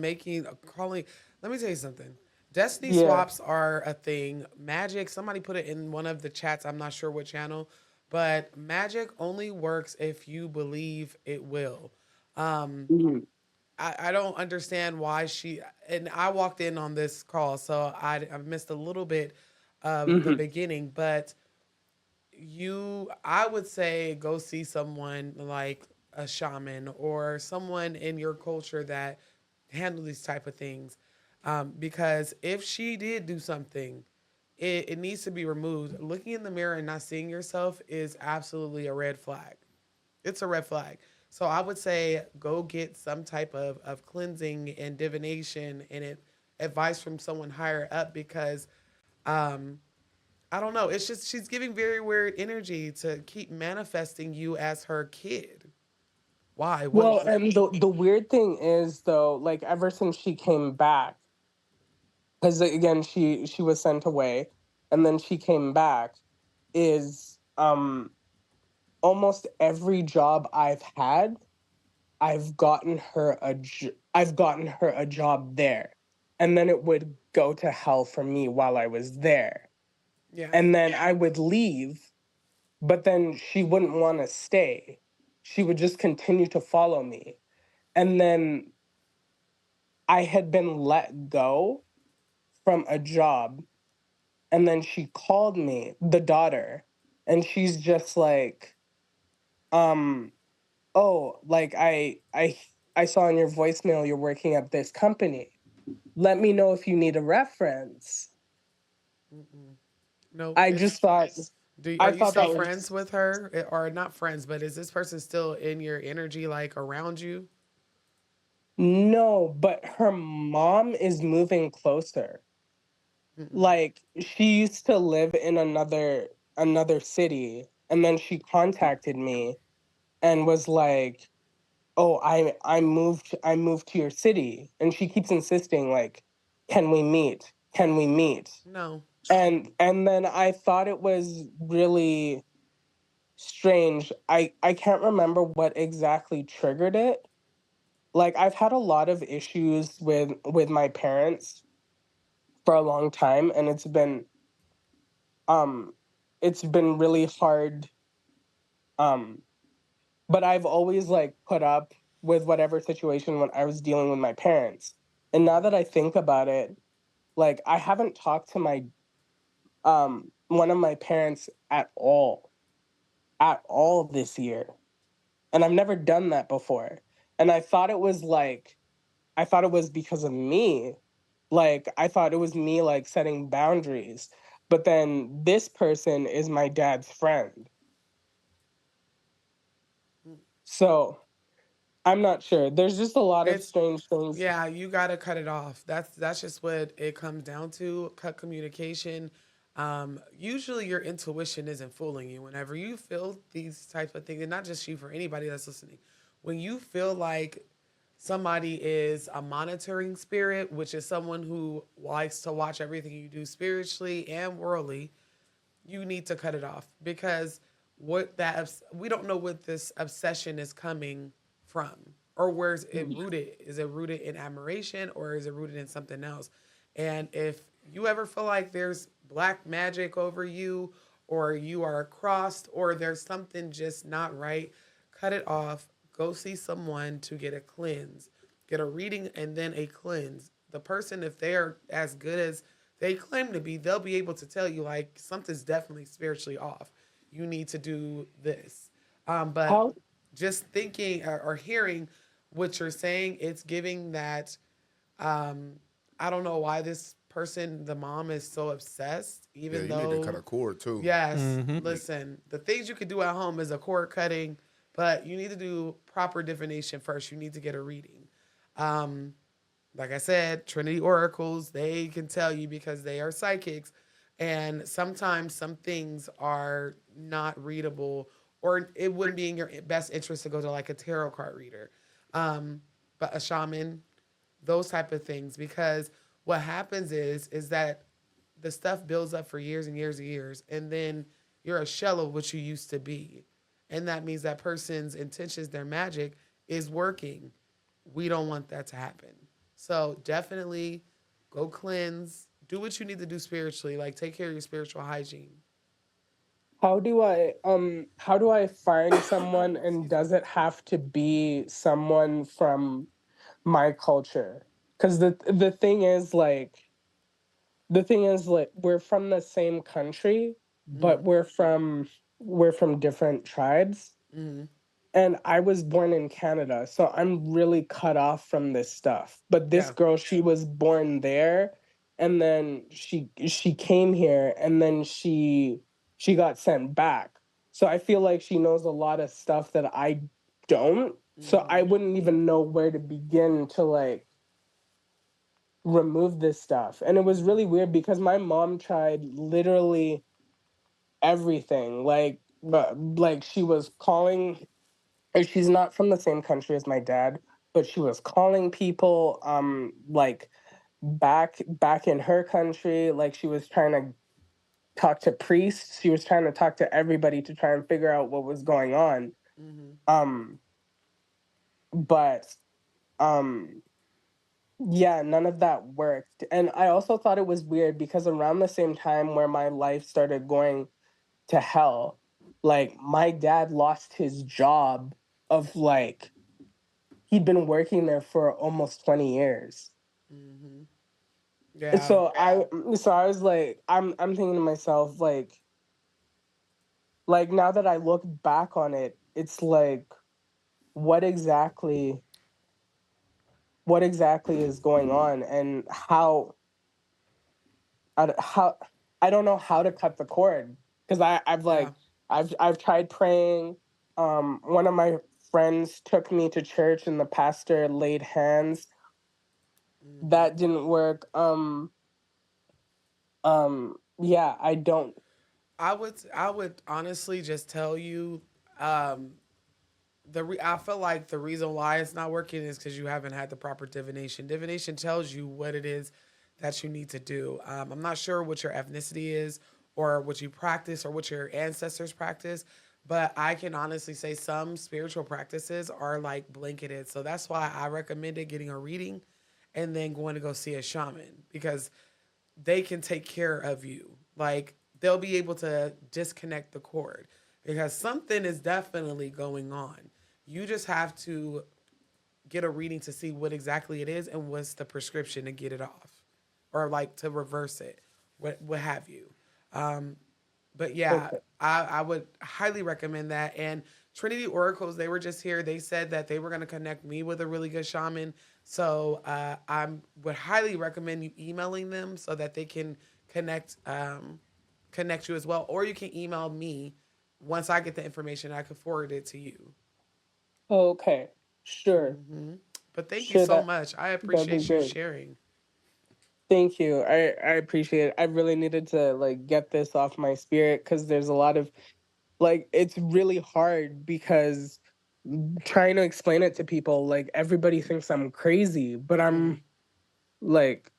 calling? Let me tell you something. Destiny yeah. swaps are a thing. Magic, somebody put it in one of the chats. I'm not sure what channel, but magic only works if you believe it will. Mhm. I don't understand why and I walked in on this call, so I missed a little bit of the Mhm. beginning, but I would say go see someone like a shaman or someone in your culture that handle these type of things, because if she did do something, it needs to be removed. Looking in the mirror and not seeing yourself is absolutely a red flag. It's a red flag. So I would say go get some type of cleansing and divination and advice from someone higher up, because um, I don't know. It's just she's giving very weird energy to keep manifesting you as her kid. Why? Well, and the weird thing is though, like ever since she came back, because again she was sent away, and then she came back, is almost every job I've had, I've gotten her a job there, and then it would go to hell for me while I was there, Yeah. and then I would leave, but then she wouldn't want to stay. She would just continue to follow me, and then I had been let go from a job, and then she called me, the daughter, and she's just like, oh, like I saw in your voicemail you're working at this company. Let me know if you need a reference. No, I just thought are I you thought that still was friends with her, or not friends? But is this person still in your energy, like around you? no, but her mom is moving closer. Like she used to live in another city, and then she contacted me and was like, oh, I moved to your city, and she keeps insisting like, can we meet, can we meet? No. And then I thought it was really strange. I can't remember what exactly triggered it. Like I've had a lot of issues with my parents for a long time, and um it's been really hard, um but I've always like put up with whatever situation when I was dealing with my parents. And now that I think about it, like I haven't talked to my one of my parents at all this year. And I've never done that before. And I thought it was because of me. Like I thought it was me like setting boundaries. But then this person is my dad's friend. So I'm not sure. There's just a lot of It's strange things. Yeah, you gotta cut it off. That's just what it comes down to. Cut communication. Usually your intuition isn't fooling you. Whenever you feel these types of things, and not just you, for anybody that's listening, when you feel like somebody is a monitoring spirit, which is someone who likes to watch everything you do spiritually and worldly, you need to cut it off, because we don't know what this obsession is coming from, or where's it rooted. Is it rooted in admiration, or is it rooted in something else? And if you ever feel like there's black magic over you, or you are crossed, or there's something just not right, cut it off. Go see someone to get a cleanse, get a reading, and then a cleanse. The person, if they are as good as they claim to be, they'll be able to tell you, like, something's definitely spiritually off. You need to do this. But just thinking or hearing what you're saying, it's giving that. I don't know why this person, the mom, is so obsessed, even Yeah, you though need to cut a cord too. Yes, listen. The things you could do at home is a cord cutting, but you need to do proper divination first. You need to get a reading. Like I said, Trinity oracles, they can tell you because they are psychics, and sometimes some things are not readable, or it wouldn't be in your best interest to go to like a tarot card reader, but a shaman, those type of things, because what happens is that the stuff builds up for years and years and years, and then you're a shell of what you used to be. And that means that person's intentions, their magic, is working. We don't want that to happen. So definitely go cleanse. Do what you need to do spiritually. Like, take care of your spiritual hygiene. How do I find someone, and does it have to be someone from my culture? Because the thing is, we're from the same country, but we're from different tribes. Mm-hmm. And I was born in Canada, so I'm really cut off from this stuff. But this girl, she was born there, and then she came here, and then she got sent back. So I feel like she knows a lot of stuff that I don't. So I wouldn't even know where to begin to like remove this stuff. And it was really weird because my mom tried literally everything. Like she was calling, and she's not from the same country as my dad, but she was calling people like back in her country. Like, she was trying to talk to priests, she was trying to talk to everybody to try and figure out what was going on. But yeah, none of that worked. And I also thought it was weird because around the same time where my life started going to hell, like, my dad lost his job of like, he'd been working there for almost 20 years. Yeah. So I was like, I'm thinking to myself, like now that I look back on it, it's like, what exactly is going on, and how I don't know how to cut the cord, because I've tried praying. One of my friends took me to church, and the pastor laid hands. That didn't work. Yeah, I don't. I would honestly just tell you, I feel like the reason why it's not working is because you haven't had the proper divination. Divination tells you what it is that you need to do. I'm not sure what your ethnicity is, or what you practice, or what your ancestors practice, but I can honestly say some spiritual practices are like blanketed. So that's why I recommended getting a reading and then going to go see a shaman, because they can take care of you. Like, they'll be able to disconnect the cord, because something is definitely going on. You just have to get a reading to see what exactly it is and what's the prescription to get it off, or like to reverse it, what have you. But yeah, Okay. I would highly recommend that. And Trinity Oracles, they were just here. They said that they were going to connect me with a really good shaman. So I would highly recommend you emailing them so that they can connect you as well. Or you can email me. Once I get the information, I can forward it to you. Okay, sure. But thank you Sure, so much. I that'd be appreciate you great. sharing. Thank you. I appreciate it. I really needed to like get this off my spirit because there's a lot of like it's really hard because trying to explain it to people, like everybody thinks I'm crazy, but I'm like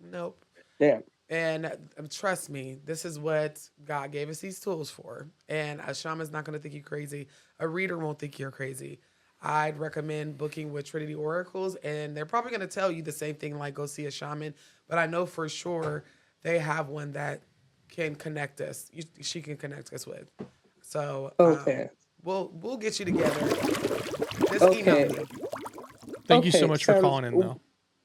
Nope. yeah. And trust me, this is what God gave us these tools for. And a shaman's not going to think you crazy. A reader won't think you're crazy. I'd recommend booking with Trinity Oracles, and they're probably going to tell you the same thing, like go see a shaman. But I know for sure they have one that can connect us. She can connect us with. So Okay. We'll get you together. Just Okay. email me. Thank you so Okay, much for sounds- calling in, though.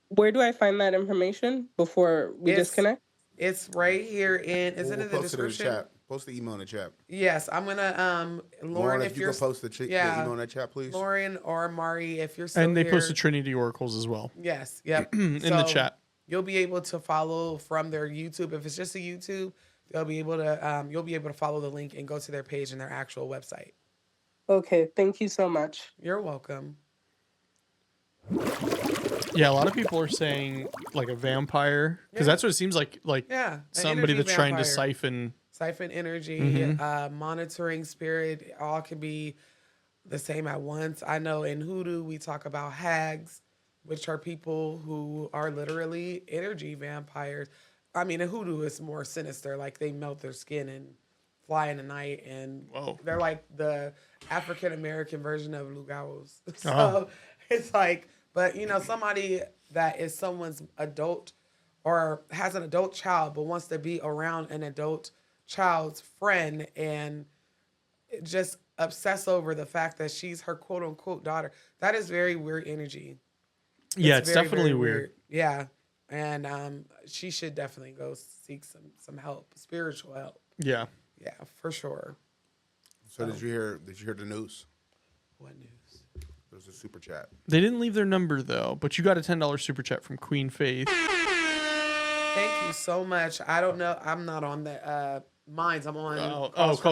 Where do I find that information before we disconnect? It's right here in. Is it We'll in the post it in the description? chat. Post the email in the chat. Yes, I'm gonna Lauren, if you you're can post the email in the chat, please. Lauren or Mari, if you're still And they here, posted Trinity Oracles as well. Yes, yep. In the chat. You'll be able to follow from their YouTube. If it's just a YouTube, you'll be able to follow the link and go to their page and their actual website. Okay, thank you so much. You're welcome. Yeah, a lot of people are saying like a vampire because that's what it seems like. Like an somebody energy that's trying to vampire. Siphon energy, monitoring spirit, all can be the same at once. I know in Hoodoo we talk about hags, which are people who are literally energy vampires. I mean, in Hoodoo it's more sinister, like they melt their skin and fly in the night, and they're like the African American version of Lugauos. So it's like, but somebody that is someone's adult or has an adult child but wants to be around an adult child's friend and just obsess over the fact that she's her quote unquote daughter. That is very weird energy. Yeah, it's very, definitely very weird. Yeah. And she should definitely go seek some help, spiritual help. Yeah. Yeah, for sure. So did you hear the news? What news? There's a super chat. They didn't leave their number though, but you got a $10 super chat from Queen Faith. Thank you so much. I don't know. I'm not on the mines. I'm on.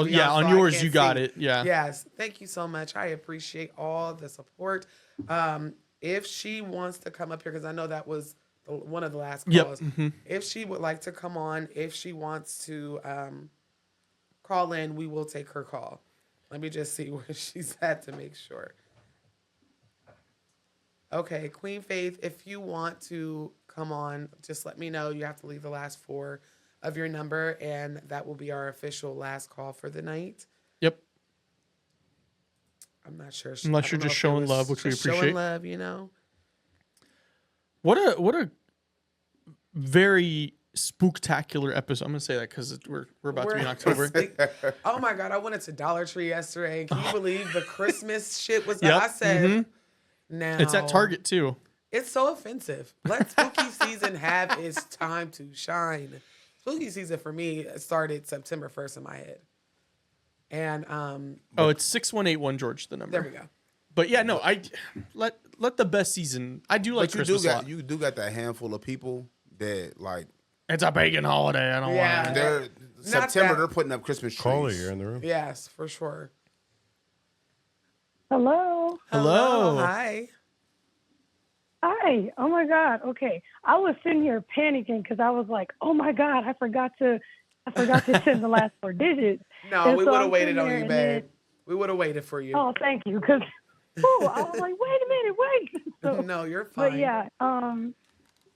Yeah, on yours you got it. Yeah. Yes. Thank you so much. I appreciate all the support. If she wants to come up here, because I know that was one of the last calls. Yep. If she would like to come on, if she wants to call in, we will take her call. Let me just see where she's at to make sure. Okay, Queen Faith, if you want to come on, just let me know. You have to leave the last 4 of your number, and that will be our official last call for the night. Yep. I'm not sure. Unless you're just showing love, which we appreciate. Showing love, What a very spooktacular episode. I'm gonna say that because we're about to be in October. Oh my God, I went into Dollar Tree yesterday. Can you believe the Christmas shit was? Yep. I said, now It's at Target too. It's so offensive. Let spooky season have its time to shine. Spooky season for me started September 1st in my head. And it's 6181 George, the number. There we go. But yeah, no, I let the best season. I do like Christmas a lot. You do got that handful of people that like it's a pagan holiday. I don't want. They're September. They're putting up Christmas trees. Caller, you're in the room. Yes, for sure. Hello. Hello. Hi. Hi. Oh my God. Okay. I was sitting here panicking because I was like, oh my God, I forgot to send the last 4 digits. No, And we so would I'm have waited sitting on there you, and babe. then- We would have waited for you. Oh, thank you. Because I was like, wait a minute, wait. So, No, you're fine. but yeah.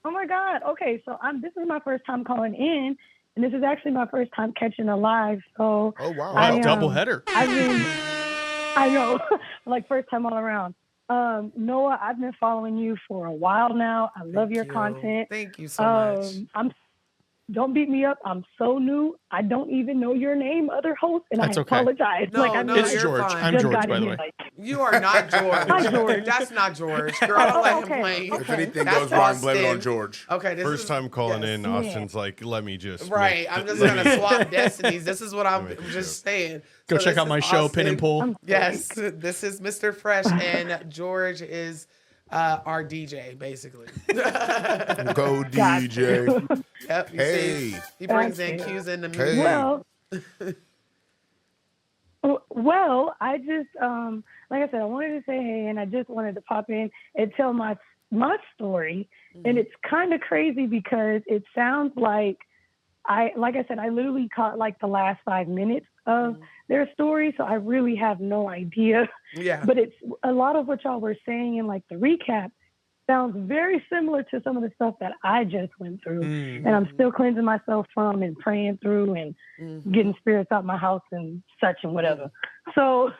Oh my God. Okay. So this is my first time calling in, and this is actually my first time catching a live. So oh wow, double header. I know, like first time all around. Noah, I've been following you for a while now. I love your content. Thank you so much. Don't beat me up. I'm so new. I don't even know your name, other host, and That's I okay. apologize. No, no, it's you're George. fine. I'm Just George, got by in the here, way. like- You are not George. Hi, George. That's not George. Girl, don't let him play. If anything That's goes wrong, blame it on Austin. George. Okay, this First is, time calling yes. in, Austin's like, let me just Right, I'm just gonna swap destinies. This is what I'm just saying. Go So check this out my is show, Pin and Austin. Pull. Yes, this is Mr. Fresh, and George is our DJ, basically. Go DJ. Yep. You Hey. see, he brings in Gotcha. cues in the Hey. music. Well, I just like I said, I wanted to say hey, and I just wanted to pop in and tell my my story, and it's kind of crazy because it sounds like I said, I literally caught like the last 5 minutes of their story, so I really have no idea. Yeah. But it's a lot of what y'all were saying in like the recap sounds very similar to some of the stuff that I just went through, and I'm still cleansing myself from and praying through and getting spirits out my house and such and whatever. So,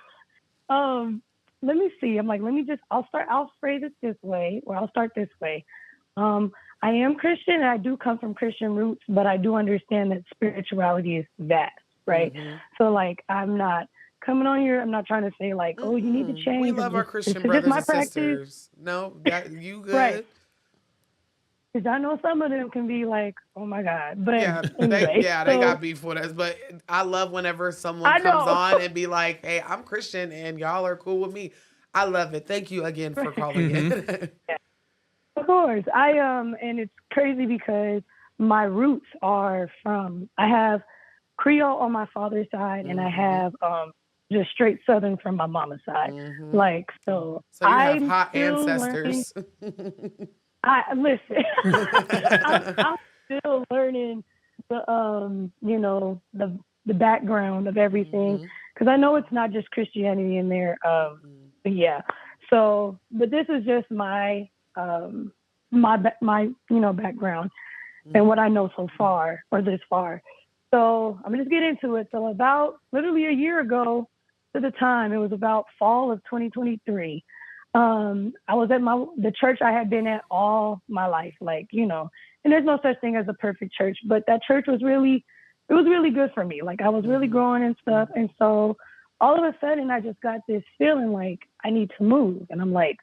let me see. I'm like, I'll phrase it this way, or I'll start this way. I am Christian and I do come from Christian roots, but I do understand that spirituality is vast, right? So like, I'm not coming on here. I'm not trying to say like, oh, you need to change. We love our Christian brothers and sisters. No, that you good. Right. Because I know some of them can be like, oh my God. But yeah, anyway, they got beef with us. But I love whenever someone comes on and be like, hey, I'm Christian and y'all are cool with me. I love it. Thank you again for calling in. Of course. And it's crazy because my roots are I have Creole on my father's side and I have just straight Southern from my mama's side. Like, so you have I'm hot still ancestors. Listen, I'm still learning the background of everything because I know it's not just Christianity in there. But yeah. So, but this is just my background and what I know so far or this far. So I'm gonna just get into it. So about literally a year ago to the time, it was about fall of 2023. I was at the church I had been at all my life, and there's no such thing as a perfect church, but that church was really good for me. Like I was really growing and stuff. And so all of a sudden I just got this feeling like I need to move. And I'm like,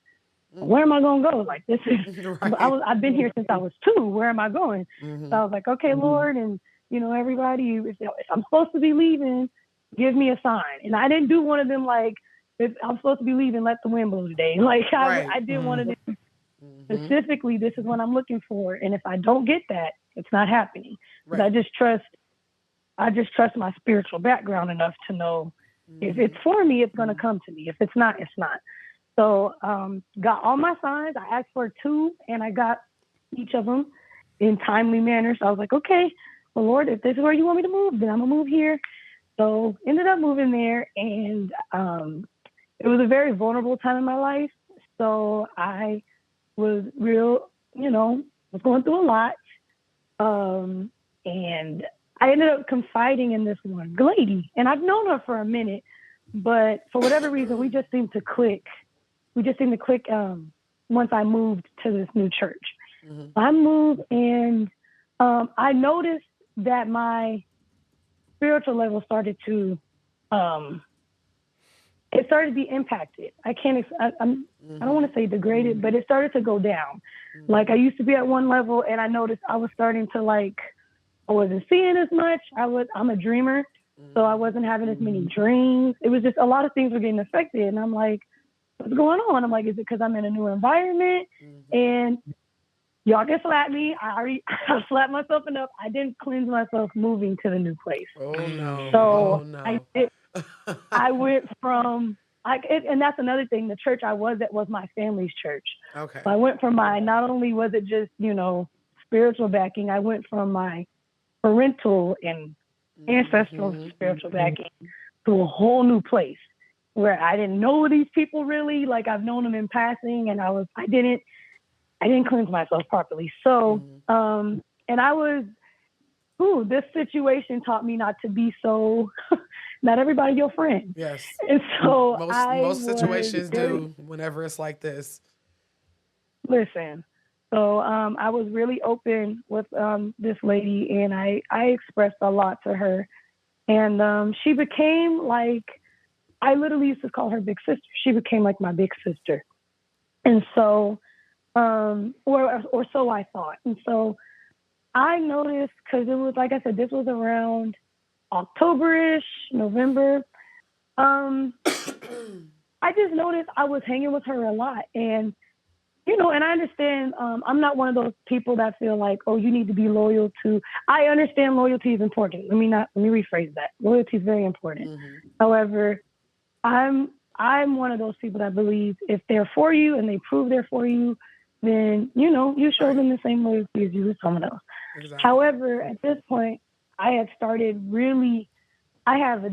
where am I going to go? Like this is, I've been here since I was 2. Where am I going? So I was like, okay, Lord. And everybody, if I'm supposed to be leaving, give me a sign. And I didn't do one of them like, if I'm supposed to be leaving, let the wind blow today. Like I did one of them specifically. This is what I'm looking for, and if I don't get that, it's not happening. Right. I just trust my spiritual background enough to know if it's for me, it's gonna come to me. If it's not, it's not. So got all my signs. I asked for 2, and I got each of them in timely manner. So I was like, okay, well, Lord, if this is where you want me to move, then I'm gonna move here. So ended up moving there, and it was a very vulnerable time in my life. So I was was going through a lot. And I ended up confiding in this one lady. And I've known her for a minute, but for whatever reason, we just seemed to click. Once I moved to this new church. I moved, and I noticed that my spiritual level started to it started to be impacted. I don't want to say degraded, but it started to go down. Like I used to be at one level, and I noticed I was starting to I wasn't seeing as much. I'm a dreamer, so I wasn't having as many dreams. It was just a lot of things were getting affected, and I'm like, what's going on? I'm like, is it because I'm in a new environment? And y'all can slap me. I slapped myself enough. I didn't cleanse myself moving to the new place. Oh no! So oh, no. I went from and that's another thing. The church I was at was my family's church. Okay. So I went from not only was it just spiritual backing, I went from my parental and ancestral spiritual backing to a whole new place where I didn't know these people really. Like I've known them in passing, and I didn't cleanse myself properly. So and I was. This situation taught me not to be so, not everybody your friend. Yes. And so most situations do whenever it's like this. Listen, so I was really open with this lady, and I expressed a lot to her. And she became I literally used to call her big sister. She became like my big sister. And so, or so I thought. And so, I noticed, because it was, like I said, this was around October-ish, November. I just noticed I was hanging with her a lot. And, and I understand I'm not one of those people that feel like, oh, you need to be loyal to. I understand loyalty is important. Let me rephrase that. Loyalty is very important. However, I'm one of those people that believe if they're for you and they prove they're for you, then, you know, you show them the same loyalty as you with someone else. Exactly. However, at this point, I had started really, I have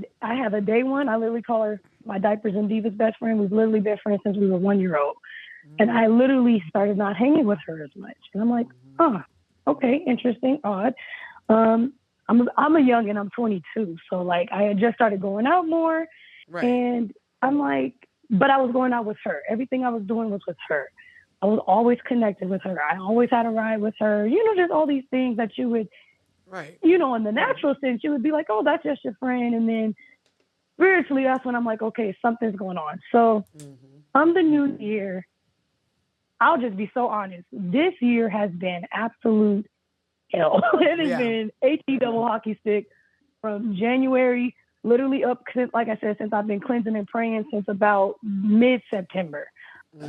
a day one. I literally call her my diapers and divas best friend. We've literally been friends since we were 1 year old. And I literally started not hanging with her as much. And I'm like, okay, interesting, odd. I'm a young and I'm 22. So like I had just started going out more. Right. And I'm like, but I was going out with her. Everything I was doing was with her. I was always connected with her. I always had a ride with her. You know, just all these things that you would, right. you know, in the natural sense, you would be like, oh, that's just your friend. And then spiritually, that's when I'm like, okay, something's going on. So on the new year, I'll just be so honest. This year has been absolute hell. It has been HE double hockey stick from January, literally up, like I said, since I've been cleansing and praying since about mid-September.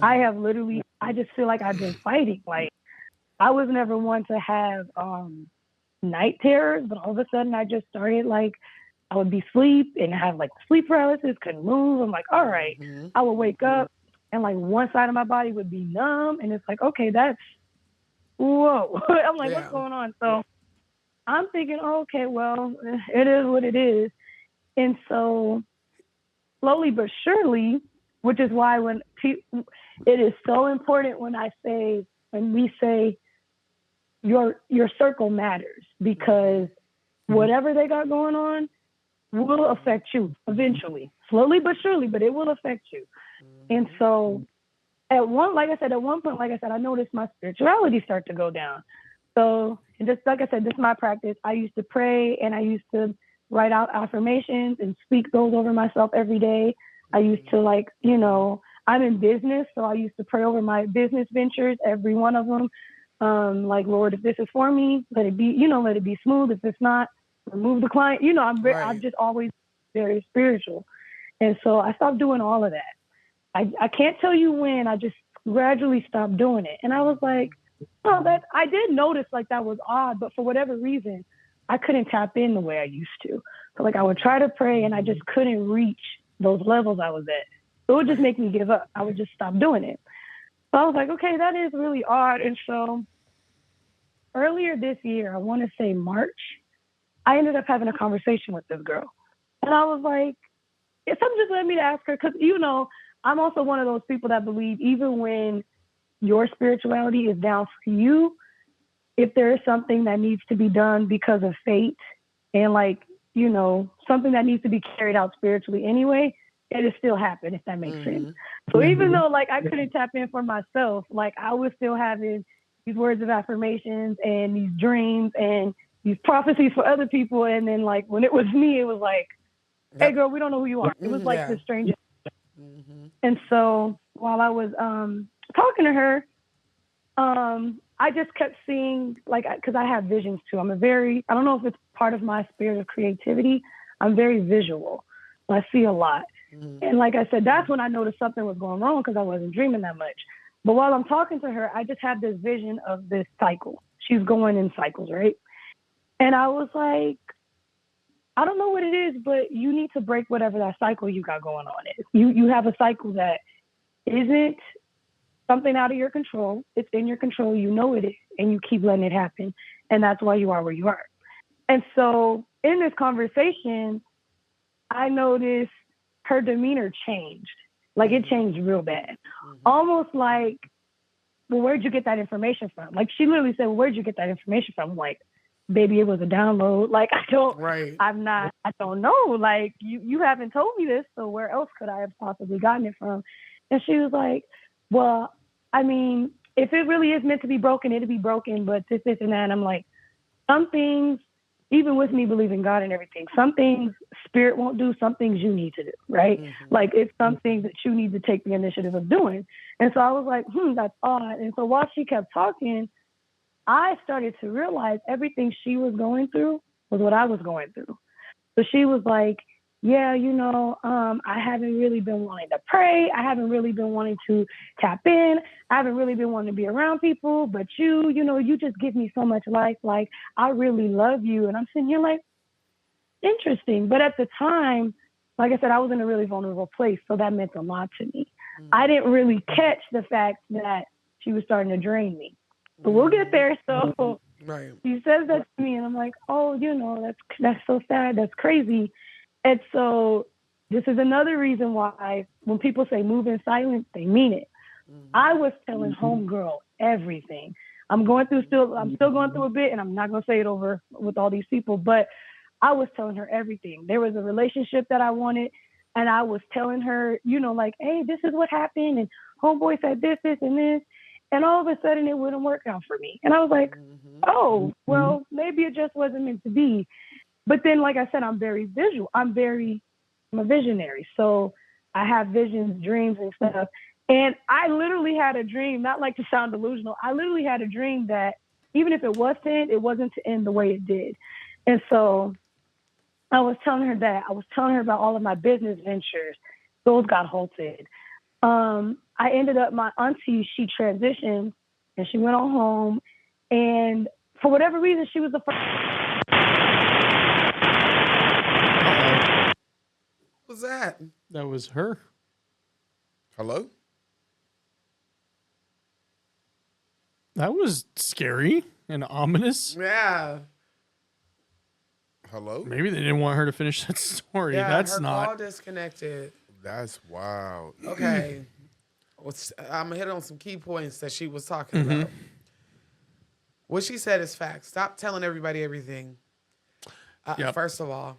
I have literally, I just feel like I've been fighting. Like, I was never one to have night terrors, but all of a sudden I just started like, I would be asleep and have like sleep paralysis, couldn't move. I'm like, all right. I would wake up and like one side of my body would be numb. And it's like, okay, that's, whoa. I'm like, what's going on? So I'm thinking, oh, okay, well, it is what it is. And so slowly but surely, which is why when it is so important when we say your circle matters, because whatever they got going on will affect you eventually, slowly but surely, but it will affect you. And so at one point, I noticed my spirituality start to go down. So, and just like I said, this is my practice. I used to pray and I used to write out affirmations and speak those over myself every day. I used to like, you know, I'm in business, so I used to pray over my business ventures, every one of them. Like, Lord, if this is for me, let it be, you know, let it be smooth. If it's not, remove the client. You know, I'm just always very spiritual. And so I stopped doing all of that. I can't tell you when, I just gradually stopped doing it. And I was like, oh, I did notice like that was odd, but for whatever reason, I couldn't tap in the way I used to. So like I would try to pray and I just couldn't reach those levels I was at. So it would just make me give up. I would just stop doing it. So I was like, okay, that is really odd. And so earlier this year, I want to say March, I ended up having a conversation with this girl. And I was like, something just led me to ask her, because, you know, I'm also one of those people that believe even when your spirituality is down for you, if there is something that needs to be done because of fate and like, you know, something that needs to be carried out spiritually anyway, it'll still happen, if that makes sense. So even though like I couldn't tap in for myself, like I was still having these words of affirmations and these dreams and these prophecies for other people. And then like when it was me, it was like, hey girl, we don't know who you are. It was like the strangest. And so while I was talking to her, I just kept seeing, like, because I have visions too. I don't know if it's part of my spirit of creativity. I'm very visual. I see a lot. And like I said, that's when I noticed something was going wrong because I wasn't dreaming that much. But while I'm talking to her, I just have this vision of this cycle. She's going in cycles, right? And I was like, I don't know what it is, but you need to break whatever that cycle you got going on is. You have a cycle that isn't something out of your control. It's in your control. You know it is, and you keep letting it happen. And that's why you are where you are. And so in this conversation, I noticed her demeanor changed. Like it changed real bad. Almost like, well, where'd you get that information from? Like she literally said, well, where'd you get that information from? I'm like, baby, it was a download. Like I don't know. Like you haven't told me this, so where else could I have possibly gotten it from? And she was like, well, I mean, if it really is meant to be broken, it'll be broken, but this, and that. And I'm like, some things, even with me believing God and everything, some things spirit won't do, some things you need to do, right? Like it's some things that you need to take the initiative of doing. And so I was like, that's odd. And so while she kept talking, I started to realize everything she was going through was what I was going through. So she was like, yeah, you know, I haven't really been wanting to pray. I haven't really been wanting to tap in. I haven't really been wanting to be around people. But you know, you just give me so much life. Like, I really love you. And I'm sitting here like, interesting. But at the time, like I said, I was in a really vulnerable place. So that meant a lot to me. I didn't really catch the fact that she was starting to drain me. But we'll get there. So right. she says that to me, and I'm like, oh, you know, that's so sad. That's crazy. And so this is another reason why when people say move in silence, they mean it. I was telling homegirl everything. I'm still going through a bit, and I'm not going to say it over with all these people, but I was telling her everything. There was a relationship that I wanted, and I was telling her, you know, like, hey, this is what happened, and homeboy said this, and this, and all of a sudden it wouldn't work out for me. And I was like, oh, well, maybe it just wasn't meant to be. But then, like I said, I'm very visual. I'm a visionary. So I have visions, dreams, and stuff. And I literally had a dream, not like to sound delusional. I literally had a dream that even if it was to end, it wasn't to end the way it did. And so I was telling her that. I was telling her about all of my business ventures. Those got halted. I ended up, my auntie, she transitioned and she went on home. And for whatever reason, she was the first. What was that? That was her. Hello? That was scary and ominous. Yeah. Hello? Maybe they didn't want her to finish that story. Yeah, That's her not. call disconnected. That's wild. Okay. I'm going to hit on some key points that she was talking about. What she said is facts. Stop telling everybody everything. First of all,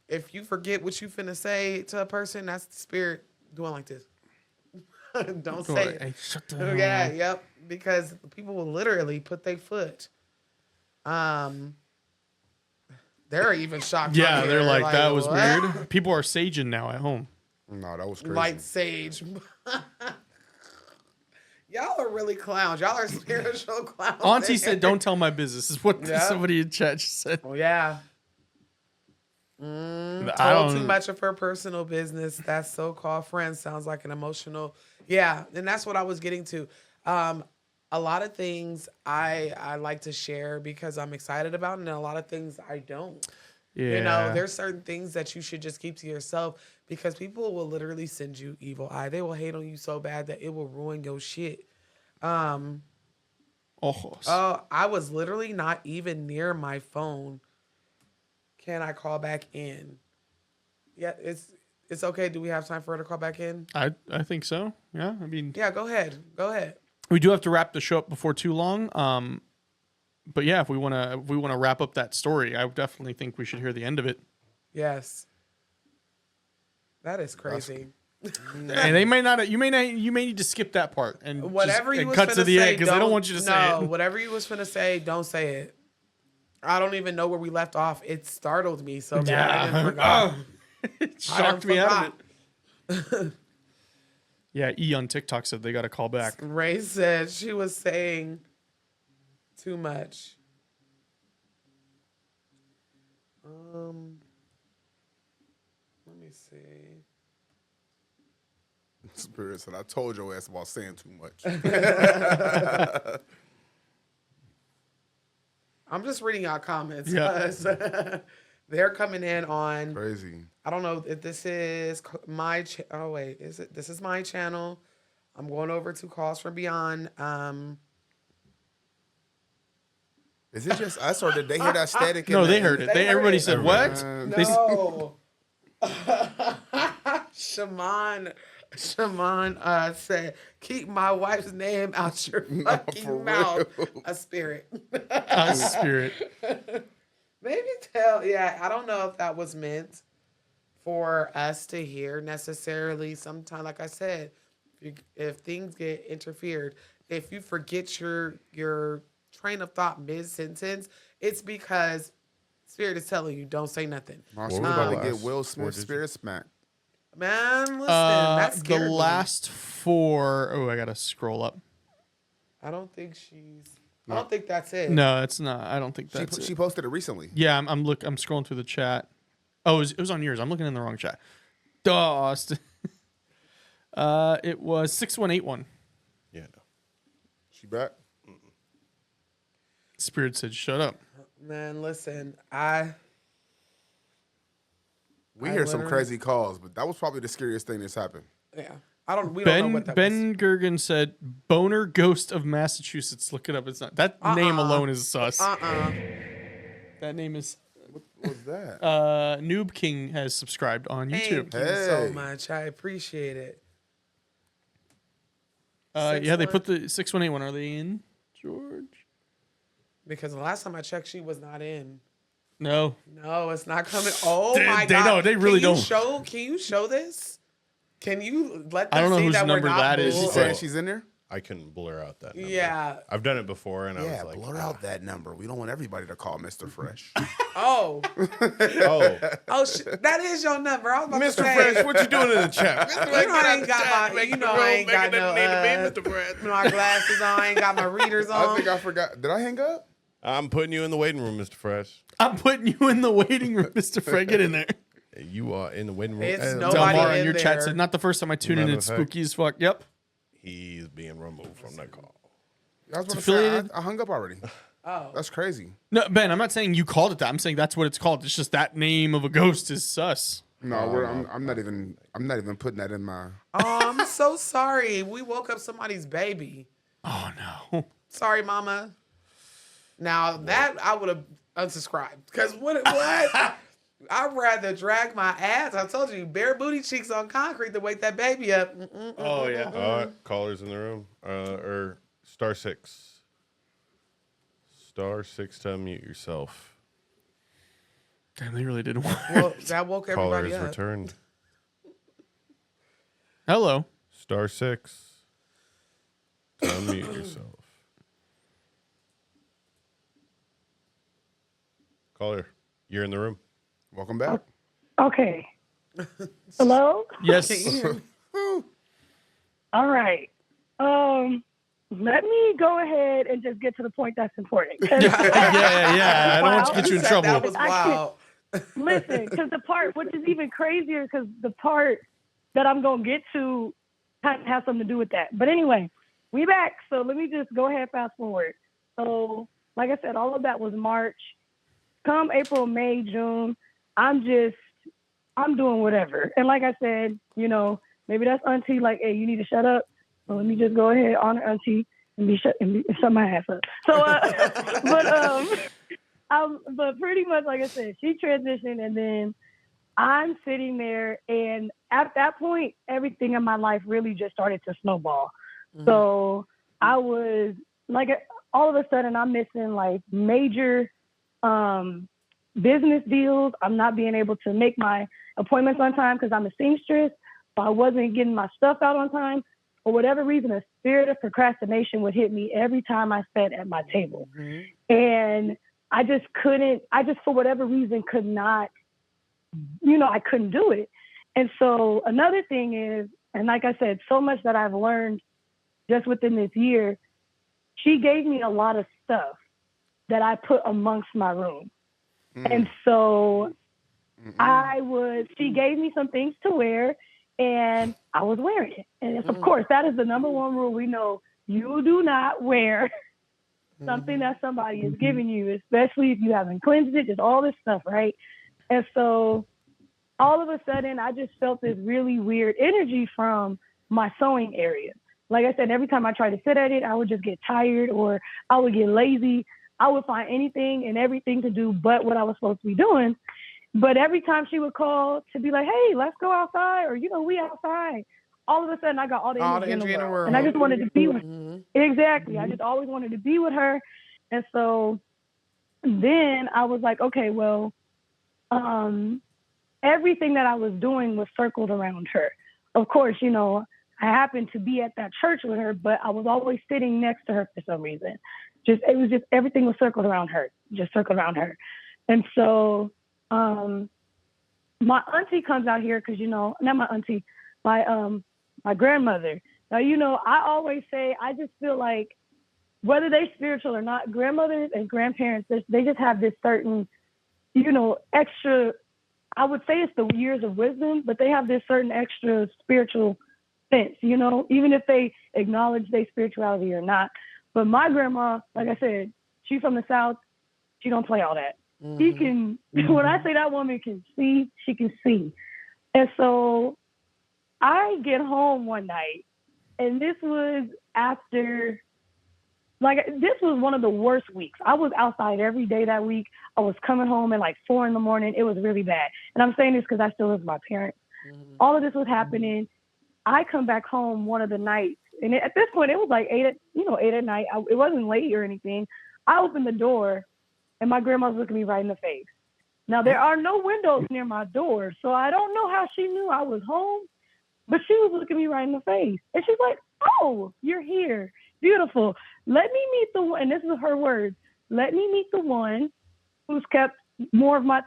if you forget what you finna say to a person, that's the spirit doing like this. Don't say it. Hey, shut the hell Yeah, up. yep. Because people will literally put their foot. They're even shocked. Yeah, on they're here, like, that was what? weird. People are saging now at home. No, that was crazy. Light sage. Y'all are really clowns. Y'all are spiritual clowns. Auntie said, don't tell my business, is what somebody in chat just said. Oh, yeah. I Told too don't- much of her personal business. That so-called friend sounds like an emotional. Yeah, and that's what I was getting to. A lot of things I like to share because I'm excited about, and a lot of things I don't. You know, Yeah. there's certain things that you should just keep to yourself because people will literally send you evil eye. They will hate on you so bad that it will ruin your shit. I was literally not even near my phone. Can I call back in? Yeah, it's okay. Do we have time for her to call back in? I think so. Yeah, I mean, Yeah, go ahead. Go ahead. we do have to wrap the show up before too long. But yeah, if we wanna wrap up that story, I definitely think we should hear the end of it. Yes. That is crazy. And they may not. You may need to skip that part and Whatever just, you and was cut finna to the say, end because they don't want you to say it. whatever you was finna say, don't say it. I don't even know where we left off. It startled me so bad. I didn't forgot. It shocked me out of it. Yeah, E on TikTok said they got to call back. Ray said she was saying too much. Let me see. Spirit said, I told your ass about saying too much. I'm just reading our comments. Yeah. 'Cause they're coming in on Crazy. I don't know if this is my oh wait, is it? This is my channel. I'm going over to Calls from Beyond. Is it just us or did they hear that static? No, they heard it. Everybody said what? No. Shaman said, keep my wife's name out your fucking mouth. A spirit. A spirit. Maybe I don't know if that was meant for us to hear necessarily. Sometimes, like I said, if things get interfered, if you forget your train of thought mid-sentence, it's because spirit is telling you don't say nothing. Marshall about to get Will Smith spirit smacked. Man, listen, that's the scary. last four. Oh, I gotta scroll up. I don't think that's it. No, it's not. I don't think that's She it. posted it recently. Yeah, I'm scrolling through the chat. Oh, it was on yours. I'm looking in the wrong chat. Dust. It was 6181. Yeah, no. She back? Spirit said, "Shut up." Man, listen, We hear some crazy calls, but that was probably the scariest thing that's happened. Yeah. We don't know what that was. Ben Gergen said, "Boner Ghost of Massachusetts." Look it up. It's not that name alone is sus. That name is. What was that? Noob King has subscribed on YouTube. Thank you so much. I appreciate it. Yeah, they put the 618 one. Are they in, George? Because the last time I checked, she was not in. No. No, it's not coming. Oh my They God! know. They really don't. Can you show this? Can you let them I don't know see whose that number we're not that is. She bull- said she's in there? I couldn't blur out that number. Yeah. I've done it before, and I Yeah, was like, blur out that number. We don't want everybody to call Mr. Fresh. Oh. That is your number. I was about to Mr. say. Fresh, what you doing in the chat? You know I ain't got my. You know I ain't got no. My glasses on. I ain't got my readers on. I think I forgot. Did I hang up? I'm putting you in the waiting room, Mr. Fresh. I'm putting you in the waiting room, Mr. Fresh. Get in there. You are in the waiting room. It's And nobody Delmar in in your there. chat said, "Not the first time I tune in. Matter It's of fact, spooky as fuck." Yep. He's being removed from that call. I was It's going to say, affiliated. I hung up already. Oh. That's crazy. No, Ben, I'm not saying you called it that. I'm saying that's what it's called. It's just that name of a ghost is sus. No, I'm not even putting that in my. Oh, I'm so sorry. We woke up somebody's baby. Oh no. Sorry, Mama. Now that I would have unsubscribed because what? I'd rather drag my ass. I told you, bare booty cheeks on concrete to wake that baby up. Oh yeah. All right, callers in the room. Or *6. *6 to unmute yourself. Damn, they really didn't work. Well, that woke everybody Callers up. returned. Hello. *6 to unmute yourself. Caller, you're in the room. Welcome back. Okay. Hello? Yes. All right. Let me go ahead and just get to the point that's important. Yeah. I don't want to get you in trouble. That was wild. Listen, because the part, which is even crazier, because the part that I'm going to get to kind of has something to do with that. But anyway, we back. So let me just go ahead, fast forward. So, like I said, all of that was March. Come April, May, June, I'm doing whatever. And like I said, maybe that's auntie like, hey, you need to shut up. So let me just go ahead, honor auntie, and shut my ass up. So, but pretty much, like I said, she transitioned, and then I'm sitting there, and at that point, everything in my life really just started to snowball. Mm-hmm. So I was like, all of a sudden, I'm missing like major business deals. I'm not being able to make my appointments on time because I'm a seamstress. So I wasn't getting my stuff out on time. For whatever reason, a spirit of procrastination would hit me every time I sat at my table. Mm-hmm. And I just, for whatever reason, could not, I couldn't do it. And so another thing is, and like I said, so much that I've learned just within this year, she gave me a lot of stuff that I put amongst my room. Mm. And so she gave me some things to wear, and I was wearing it. And of course, that is the number one rule we know. You do not wear something that somebody is giving you, especially if you haven't cleansed it, just all this stuff, right? And so all of a sudden, I just felt this really weird energy from my sewing area. Like I said, every time I tried to sit at it, I would just get tired or I would get lazy. I would find anything and everything to do but what I was supposed to be doing. But every time she would call to be like, hey, let's go outside, or, we outside, all of a sudden I got all the energy in the world. And I just wanted to be with her. Exactly. I just always wanted to be with her. And so then I was like, okay, well, everything that I was doing was circled around her. Of course, I happened to be at that church with her, but I was always sitting next to her for some reason. Everything was circled around her, just circled around her. And so my auntie comes out here because, not my auntie, my grandmother. Now, I always say, I just feel like whether they're spiritual or not, grandmothers and grandparents, they just have this certain, extra, I would say it's the years of wisdom, but they have this certain extra spiritual sense, even if they acknowledge their spirituality or not. But my grandma, like I said, she's from the South. She don't play all that. Mm-hmm. She can, when I say that woman can see, she can see. And so I get home one night, and this was after, like, this was one of the worst weeks. I was outside every day that week. I was coming home at like 4 a.m. It was really bad. And I'm saying this because I still live with my parents. All of this was happening. I come back home one of the nights, and at this point, it was like 8 at night. It wasn't late or anything. I opened the door, and my grandma's looking me right in the face. Now, there are no windows near my door, so I don't know how she knew I was home, but she was looking me right in the face. And she's like, oh, you're here. Beautiful. Let me meet the one, and this is her words, let me meet the one who's kept more of my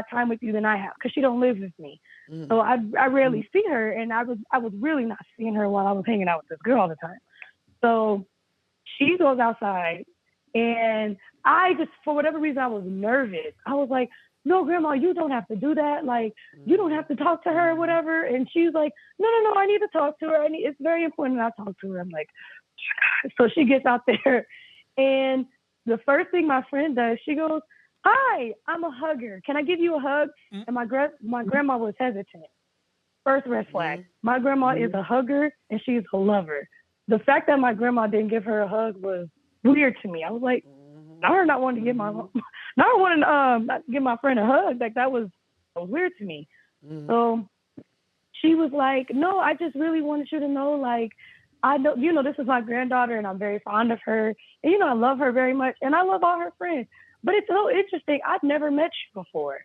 time with you than I have, because she don't live with me. So I rarely see her, and I was really not seeing her while I was hanging out with this girl all the time. So she goes outside, and I just, for whatever reason, I was nervous. I was like, no, Grandma, you don't have to do that. Like, you don't have to talk to her or whatever. And she's like, no, I need to talk to her. It's very important that I talk to her. I'm like, so she gets out there, and the first thing my friend does, she goes, hi, I'm a hugger. Can I give you a hug? And my grandma was hesitant. First red flag. My grandma is a hugger, and she's a lover. The fact that my grandma didn't give her a hug was weird to me. I was like, not wanting to give my give my friend a hug. Like, that was weird to me. So she was like, no, I just really wanted you to know, like, I know, this is my granddaughter, and I'm very fond of her. And, I love her very much, and I love all her friends. But it's so interesting. I've never met you before.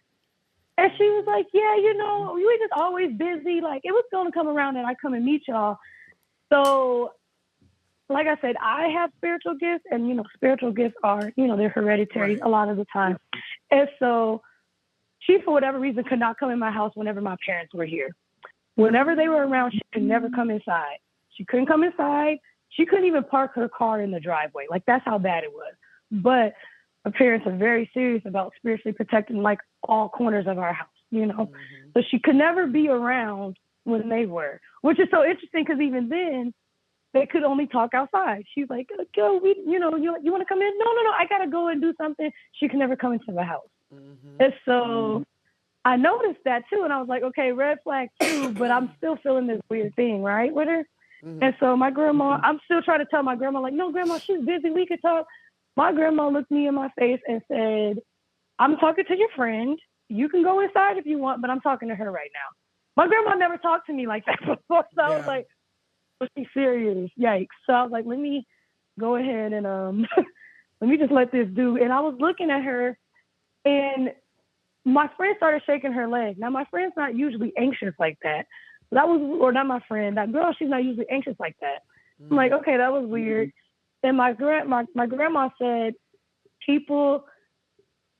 And she was like, yeah, we were just always busy. Like, it was going to come around and I come and meet y'all. So, like I said, I have spiritual gifts, and, spiritual gifts are, they're hereditary a lot of the time. And so she, for whatever reason, could not come in my house whenever my parents were here. Whenever they were around, she could never come inside. She couldn't come inside. She couldn't even park her car in the driveway. Like, that's how bad it was. But my parents are very serious about spiritually protecting, like, all corners of our house, So she could never be around when they were, which is so interesting, because even then, they could only talk outside. She's like, "Go, you want to come in?" No, I gotta go and do something. She could never come into the house. And so I noticed that too, and I was like, okay, red flag too, but I'm still feeling this weird thing, right, with her. And so my grandma, I'm still trying to tell my grandma, like, no, Grandma, she's busy. We could talk. My grandma looked me in my face and said, I'm talking to your friend. You can go inside if you want, but I'm talking to her right now. My grandma never talked to me like that before, so I was like, was she serious? Yikes. So I was like, let me go ahead and let me just let this do. And I was looking at her, and my friend started shaking her leg. Now, my friend's not usually anxious like that. Or not my friend, that girl, she's not usually anxious like that. I'm like, okay, that was weird. And my grandma said,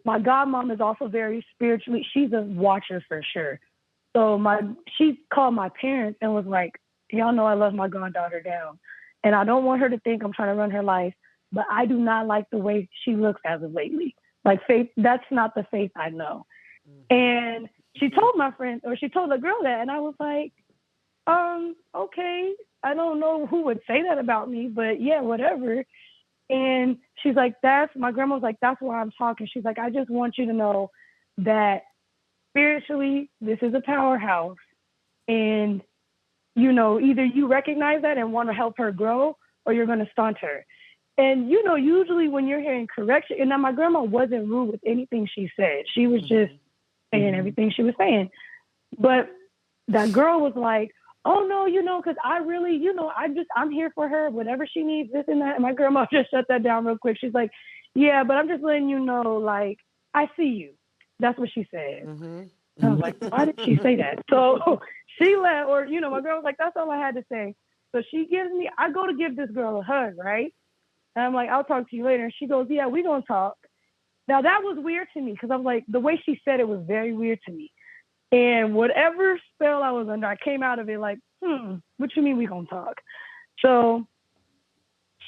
my godmom is also very spiritually, she's a watcher for sure. So she called my parents and was like, y'all know I love my goddaughter down, and I don't want her to think I'm trying to run her life, but I do not like the way she looks as of lately. Like, Faith, that's not the Faith I know. And she told my friend, or she told the girl that, and I was like, okay, I don't know who would say that about me, but yeah, whatever. And she's like, my grandma was like, that's why I'm talking. She's like, I just want you to know that spiritually, this is a powerhouse, and either you recognize that and want to help her grow, or you're going to stunt her. And, usually when you're hearing correction, and now my grandma wasn't rude with anything she said. She was just saying everything she was saying. But that girl was like, oh, no, because I really, I'm here for her, whatever she needs, this and that. And my grandma just shut that down real quick. She's like, yeah, but I'm just letting you know, like, I see you. That's what she said. I was like, why did she say that? So she left, or, my girl was like, that's all I had to say. So I go to give this girl a hug, right? And I'm like, I'll talk to you later. And she goes, yeah, we gonna talk. Now, that was weird to me, because I'm like, the way she said it was very weird to me. And whatever spell I was under, I came out of it like, what you mean we gonna talk? So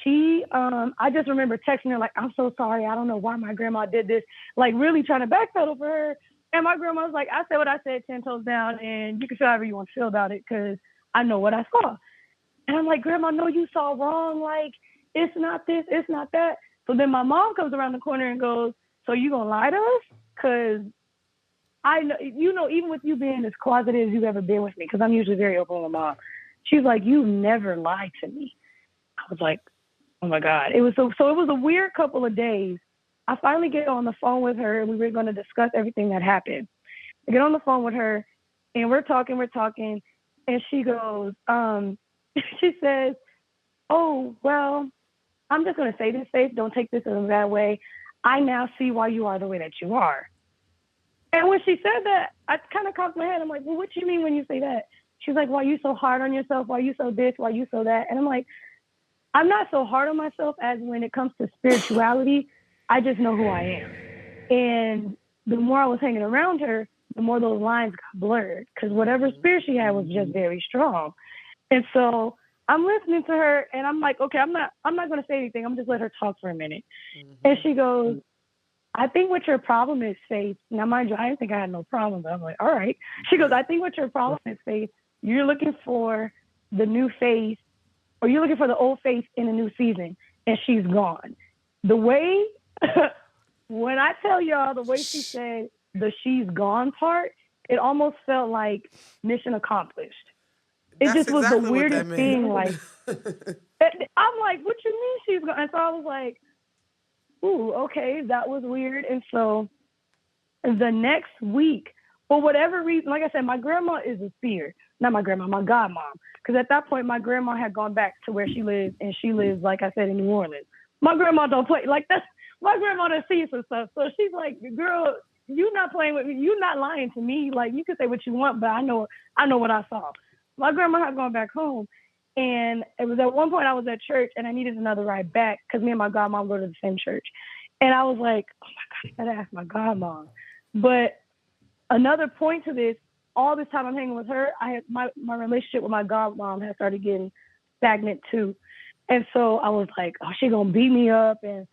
she, I just remember texting her like, I'm so sorry. I don't know why my grandma did this. Like, really trying to backpedal for her. And my grandma was like, I said what I said 10 toes down, and you can feel however you want to feel about it, because I know what I saw. And I'm like, Grandma, no, you saw wrong. Like, it's not this, it's not that. So then my mom comes around the corner and goes, so you gonna lie to us? Because I know, even with you being as closeted as you've ever been with me, because I'm usually very open with my mom. She's like, you never lied to me. I was like, oh my God. It was so it was a weird couple of days. I finally get on the phone with her and we were going to discuss everything that happened. I get on the phone with her and we're talking and she goes, she says, oh, well, I'm just going to say this, Faith. Don't take this in a bad way. I now see why you are the way that you are. And when she said that, I kind of cocked my head. I'm like, well, what do you mean when you say that? She's like, why are you so hard on yourself? Why are you so this? Why are you so that? And I'm like, I'm not so hard on myself as when it comes to spirituality. I just know who I am. And the more I was hanging around her, the more those lines got blurred because whatever spirit she had was just very strong. And so I'm listening to her and I'm like, okay, I'm not going to say anything. I'm just let her talk for a minute. And she goes, I think what your problem is, Faith. Now, mind you, I didn't think I had no problem, but I'm like, all right. She goes, I think what your problem is, Faith. You're looking for the new Faith, or you're looking for the old Faith in a new season, and she's gone. The way, when I tell y'all the way she said the she's gone part, it almost felt like mission accomplished. It just was the weirdest thing. Like, I'm like, what you mean she's gone? And so I was like, ooh, okay, that was weird. And so the next week, for whatever reason, like I said, my grandma is a seer. Not my grandma, my godmom. Because at that point, my grandma had gone back to where she lives, and she lives, like I said, in New Orleans. My grandma don't play like that. My grandma done sees some stuff. So she's like, girl, you not playing with me. You not lying to me. Like, you can say what you want, but I know what I saw. My grandma had gone back home. And it was at one point I was at church and I needed another ride back because me and my godmom go to the same church. And I was like, oh my God, I gotta ask my godmom. But another point to this, all this time I'm hanging with her, I had my relationship with my godmom had started getting stagnant too. And so I was like, oh, she gonna beat me up and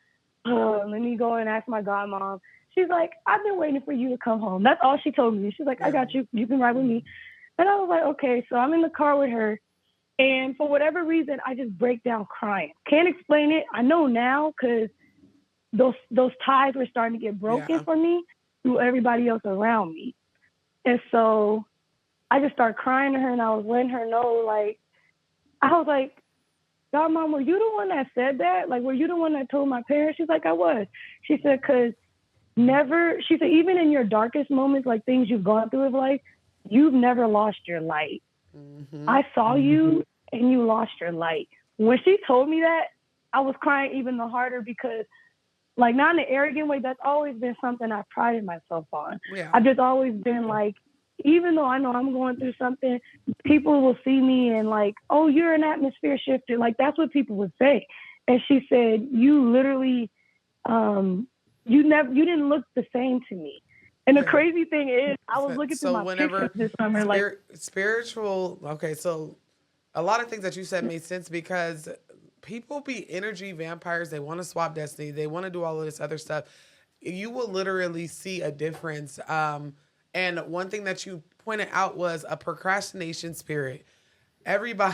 let me go and ask my godmom. She's like, I've been waiting for you to come home. That's all she told me. She's like, I got you. You can ride with me. And I was like, okay. So I'm in the car with her. And for whatever reason, I just break down crying. Can't explain it. I know now because those ties were starting to get broken for me through everybody else around me. And so I just started crying to her and I was letting her know, like, I was like, God, Mom, were you the one that said that? Like, were you the one that told my parents? She's like, I was. She said, because she said, even in your darkest moments, like things you've gone through in life, you've never lost your light. Mm-hmm. I saw you and you lost your light. When she told me that, I was crying even the harder because, like, not in an arrogant way, that's always been something I've prided myself on. Yeah. I've just always been like, even though I know I'm going through something, people will see me and like, oh, you're an atmosphere shifter. Like, that's what people would say. And she said, you literally, you didn't look the same to me. And the crazy thing is, I was looking through my pictures this summer. Spiritual, okay, so a lot of things that you said made sense because people be energy vampires. They want to swap destiny. They want to do all of this other stuff. You will literally see a difference. And one thing that you pointed out was a procrastination spirit. Everybody,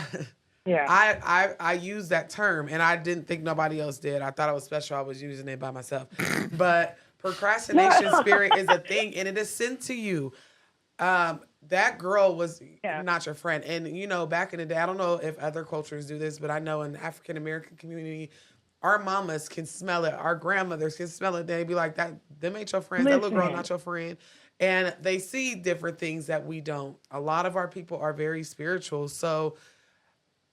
I use that term, and I didn't think nobody else did. I thought I was special. I was using it by myself. But procrastination spirit is a thing, and it is sent to you. That girl was not your friend. And, you know, back in the day, I don't know if other cultures do this, but I know in the African-American community, our mamas can smell it. Our grandmothers can smell it. They'd be like, them ain't your friends. That little girl not your friend. And they see different things that we don't. A lot of our people are very spiritual. So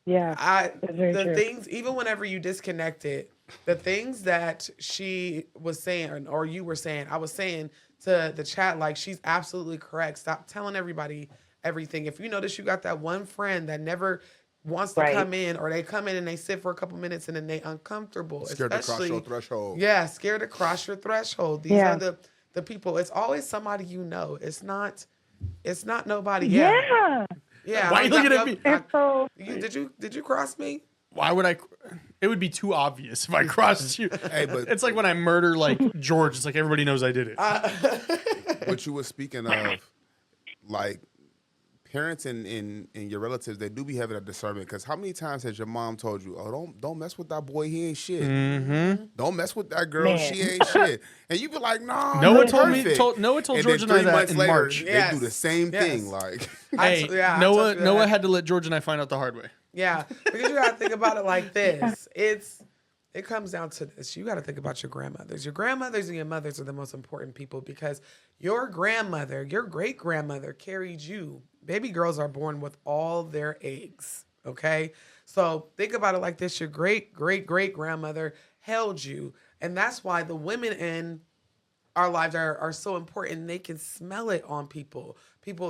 the things, even whenever you disconnected, the things that she was saying or you were saying, I was saying to the chat, like, she's absolutely correct. Stop telling everybody everything. If you notice you got that one friend that never wants to come in, or they come in and they sit for a couple minutes and then they uncomfortable. Scared to cross your threshold. Yeah, scared to cross your threshold. These are the people. It's always somebody you know. It's not nobody. Yeah. Why are you looking at me? Did you cross me? Why would I? It would be too obvious if I crossed you. Hey, but it's like when I murder like George. It's like everybody knows I did it. But you were speaking of, like, parents and your relatives, they do be having a discernment. Because how many times has your mom told you, "Oh, don't mess with that boy, he ain't shit. Mm-hmm. Don't mess with that girl, Man. she ain't shit." And you be like, "No, Noah you're told me. perfect." Noah told And George then and I 3 that months in later, March. they do the same thing. Like, Hey, I Noah. told you Noah that. had to let George and I find out the hard way. Yeah, because you gotta think about it like this. It comes down to this. You gotta think about your grandmothers. Your grandmothers and your mothers are the most important people because your grandmother, your great grandmother carried you. Baby girls are born with all their eggs. Okay, so think about it like this: your great grandmother held you, and that's why the women in our lives are so important. They can smell it on people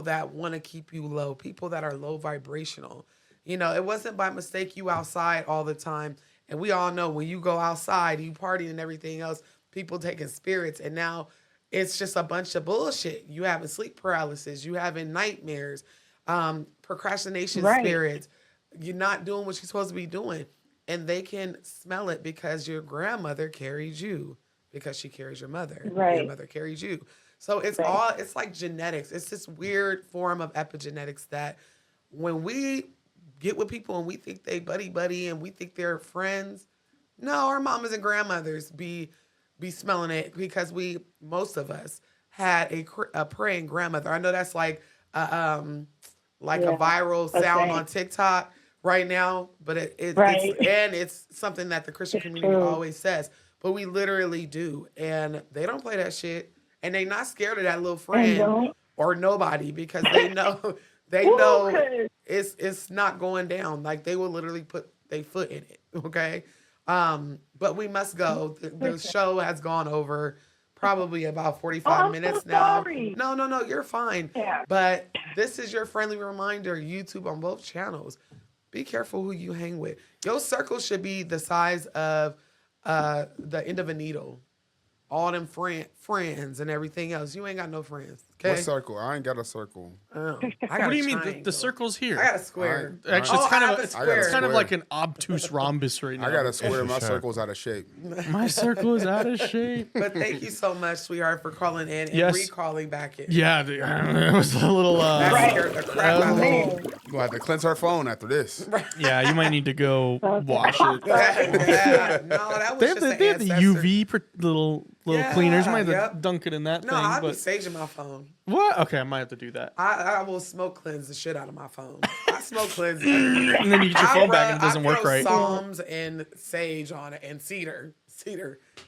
that want to keep you low, people that are low vibrational. You know, it wasn't by mistake you outside all the time. And we all know when you go outside, you party and everything else, people taking spirits. And now it's just a bunch of bullshit. You having sleep paralysis, you having nightmares, procrastination spirits. You're not doing what you're supposed to be doing. And they can smell it because your grandmother carried you. Because she carries your mother. Right. Your mother carries you. So it's it's like genetics. It's this weird form of epigenetics that when we get with people and we think they buddy and we think they're friends, no, our mamas and grandmothers be smelling it because most of us had a praying grandmother. I know that's like a viral sound on TikTok right now, but it's something that the Christian community always says. But we literally do. And they don't play that shit. And they not scared of that little friend or nobody because they know it's not going down. Like they will literally put their foot in it. Okay. But we must go. The show has gone over probably about 45 minutes now. Sorry. No, you're fine. Yeah. But this is your friendly reminder, YouTube on both channels. Be careful who you hang with. Your circle should be the size of the end of a needle. All them friends and everything else. You ain't got no friends. Okay. What circle? I ain't got a circle. Oh, What do you mean? The circle's here. I got a square. Actually, it's kind of square. like an obtuse rhombus right now. I got a square. My circle's out of shape. My circle is out of shape. But thank you so much, sweetheart, for calling in and Yes. recalling back in. Yeah, it was a little. That scared the crap out of me. You're gonna have to cleanse her phone after this. Yeah, you might need to go wash it. Yeah, no, that was just They have the UV little Yeah, cleaners. You might have to yep. dunk it in that No, thing. I'll be But saging my phone. what? Okay, I might have to do that. I will smoke cleanse the shit out of my phone. I smoke cleanse. And then you get your phone back and it doesn't work right. Psalms and sage on it and cedar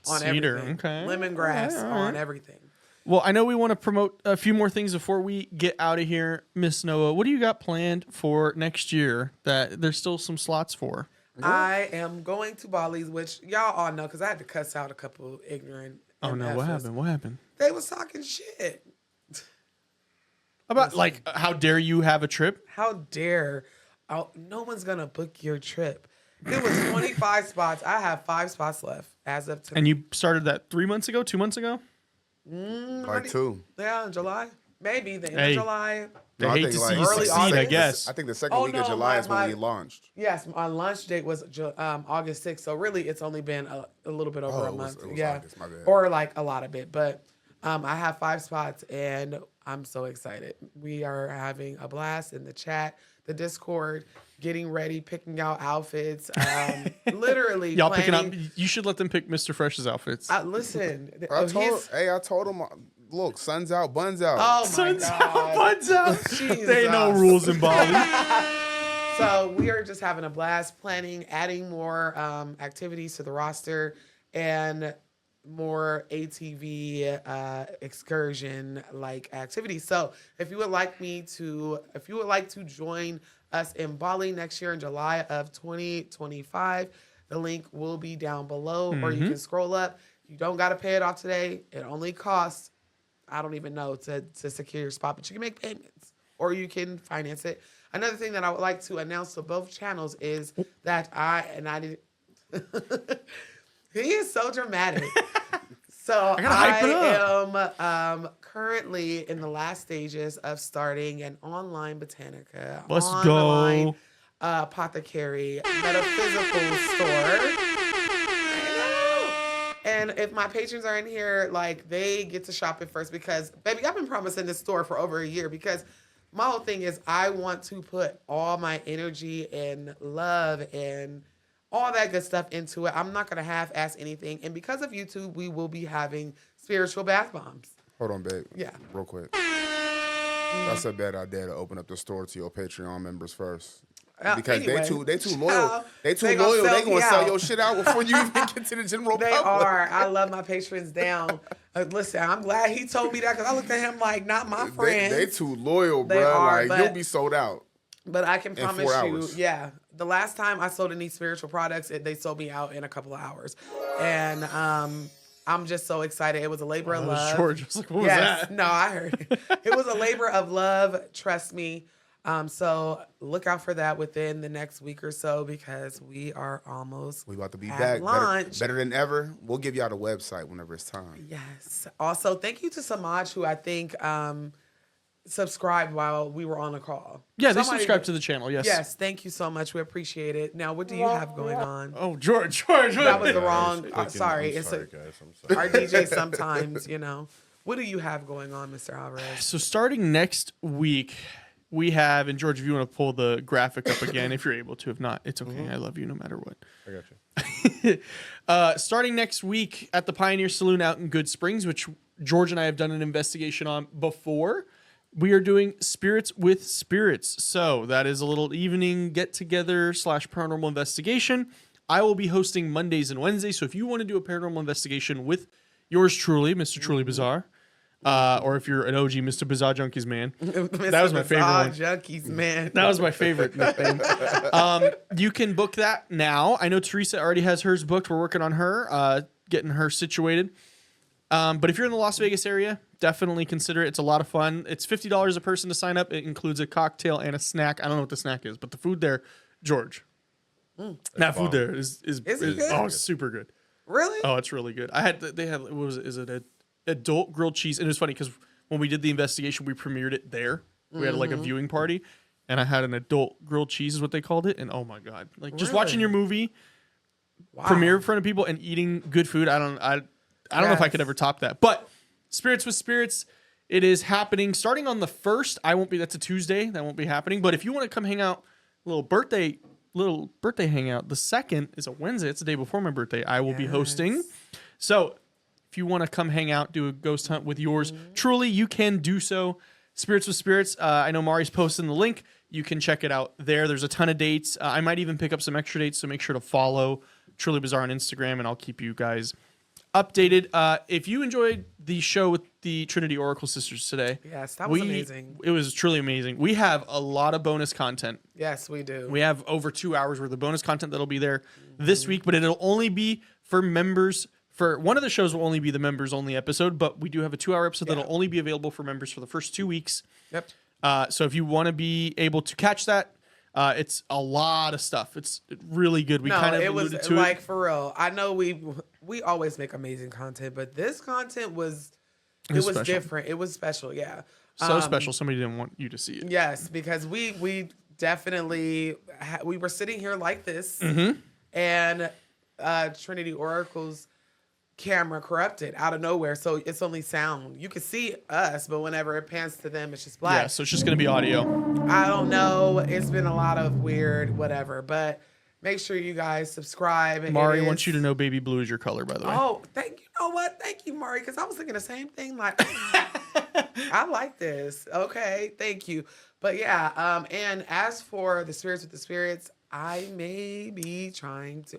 on everything. Okay. Lemongrass All right. on everything. Well, I know we want to promote a few more things before we get out of here, Miss Noah. What do you got planned for next year that there's still some slots for? I am going to Bali, which y'all all know because I had to cuss out a couple ignorant. Oh no, what happened? What happened? They was talking shit. About like, how dare you have a trip? How dare? No one's gonna book your trip. It was 25 spots. I have 5 spots left as of today. And you started that 3 months ago, 2 months ago? Like 2. Yeah, in July. Maybe the end Hey. of July. They No, I hate think to like see you early succeed, I August. guess. I think the second week of July is when we launched. Yes, my launch date was August 6th. So really, it's only been a little bit over a month. It was yeah, August, my bad. or like a lot of it. But I have 5 spots, and I'm so excited. We are having a blast in the chat, the Discord, getting ready, picking out outfits. Literally, Y'all picking up. planning- You should let them pick Mr. Fresh's outfits. Listen, I told him, look, sun's out, buns out. Oh my Sun's God. out, buns out. Jesus. There ain't no rules in Bali. So we are just having a blast planning, adding more activities to the roster and more ATV excursion like activities. So if you would like to join us in Bali next year in July of 2025, the link will be down below, or you can scroll up. You don't got to pay it off today. It only costs, I don't even know, to secure your spot, but you can make payments or you can finance it. Another thing that I would like to announce to both channels is that he is so dramatic. So I am currently in the last stages of starting an online botanica. Let's online, go. Apothecary metaphysical store. And if my patrons are in here, like, they get to shop it first because, baby, I've been promising this store for over a year because my whole thing is I want to put all my energy and love and all that good stuff into it. I'm not going to half-ass anything. And because of YouTube, we will be having spiritual bath bombs. Hold on, babe. Yeah. Real quick. That's a bad idea to open up the store to your Patreon members first. Because anyway, they too loyal. They too they gonna loyal. sell They gonna me sell out. your shit out before you even get to the general They public. are. I love my patrons down. Listen, I'm glad he told me that because I looked at him like, not my friends. They too loyal, They bro. are, Like but- you'll be sold out. But I can in 4 promise you, hours. yeah. The last time I sold any spiritual products, they sold me out in a couple of hours. And I'm just so excited. It was a labor of love. George, I was like, what was Yes. that? No, I heard it. It was a labor of love. Trust me. So look out for that within the next week or so because we are almost We about to be at back launch. better than ever. We'll give y'all the website whenever it's time. Yes. Also, thank you to Samaj, who I think subscribed while we were on the call. Yeah, they Somebody- subscribe to the channel. Yes. Yes, thank you so much. We appreciate it. Now, what do you have going on? Oh, George. That was the wrong. Clicking. Sorry, I'm it's sorry, a, guys. I'm sorry. our DJ sometimes, What do you have going on, Mr. Alvarez? So starting next week, we have, and George, if you want to pull the graphic up again, if you're able to. If not, it's okay. I love you no matter what. I got you. Starting next week at the Pioneer Saloon out in Good Springs, which George and I have done an investigation on before, we are doing Spirits with Spirits. So that is a little evening get-together / paranormal investigation. I will be hosting Mondays and Wednesdays. So if you want to do a paranormal investigation with yours truly, Mr. Truly Bizarre, or if you're an OG Mr. Bizarre Junkies man, that was my favorite one. Junkies man. That was my favorite nickname. You can book that now. I know Teresa already has hers booked. We're working on her, getting her situated. But if you're in the Las Vegas area, definitely consider it. It's a lot of fun. It's $50 a person to sign up. It includes a cocktail and a snack. I don't know what the snack is, but the food there, George. That food there is it good? it's super good. Really? Oh, it's really good. They had what was it? Is it a adult grilled cheese? And it was funny because when we did the investigation, we premiered it there. We had like a viewing party, and I had an adult grilled cheese is what they called it. And oh my god, like just watching your movie premiere in front of people and eating good food. I don't know if I could ever top that. But Spirits with Spirits, it is happening starting on the 1st. I won't be. That's a Tuesday. That won't be happening. But if you want to come hang out, little birthday hangout. The 2nd is a Wednesday. It's the day before my birthday. I will be hosting. So if you want to come hang out, do a ghost hunt with yours truly, you can do so. Spirits with Spirits. I know Mari's posting the link. You can check it out there. There's a ton of dates. I might even pick up some extra dates, so make sure to follow Truly Bizarre on Instagram, and I'll keep you guys updated. If you enjoyed the show with the Trinity Oracle Sisters today, Yes, that was amazing. It was truly amazing. We have a lot of bonus content. Yes, we do. We have over 2 hours worth of bonus content that'll be there this week, but it'll only be for members. For one of the shows will only be the members only episode, but we do have a 2-hour episode that'll only be available for members for the first 2 weeks. Yep. So if you want to be able to catch that, it's a lot of stuff. It's really good. We kind of it was alluded to like it. for real. I know we always make amazing content, but this content was special. different. It was special. Yeah. So special. Somebody didn't want you to see it. Yes, because we definitely we were sitting here like this, Mm-hmm. and Trinity Oracle's camera corrupted out of nowhere, so it's only sound. You can see us, but whenever it pans to them, it's just black. Yeah, so it's just going to be audio. I don't know. It's been a lot of weird whatever, but make sure you guys subscribe. Mari wants you to know baby blue is your color, by the way. Oh, thank you. Know what? Thank you, Mari, because I was thinking the same thing. Like, I like this. Okay, thank you. But yeah, and as for the Spirits with the Spirits, I may be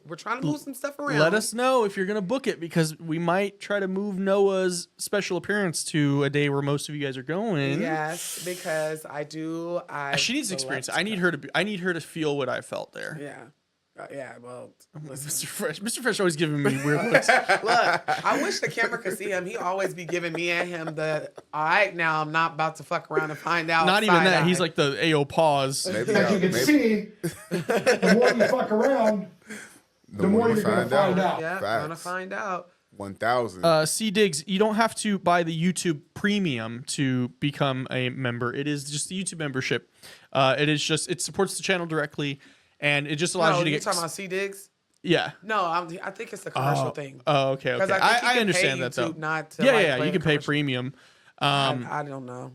we're trying to move some stuff around. Let us know if you're going to book it, because we might try to move Noah's special appearance to a day where most of you guys are going. Yes, because she needs to experience it. I need her to feel what I felt there. Yeah. Yeah, well, listen. Mr. Fresh always giving me weird looks. Look, I wish the camera could see him. He always be giving me and him the, all right, now I'm not about to fuck around and find out. Not even that. side-eye. He's like the AO pause. As you can see, the more you fuck around, the more you're going to find out. Yeah, Facts. gonna find out. 1,000. C Diggs, you don't have to buy the YouTube Premium to become a member. It is just the YouTube membership. It supports the channel directly, and it just allows you to get. talking about C Diggs? Yeah. No, I think it's the commercial thing. Oh, okay. 'Cause I think he can understand pay that though. YouTube not to, yeah, like, yeah, play you the can pay commercial. premium. I don't know.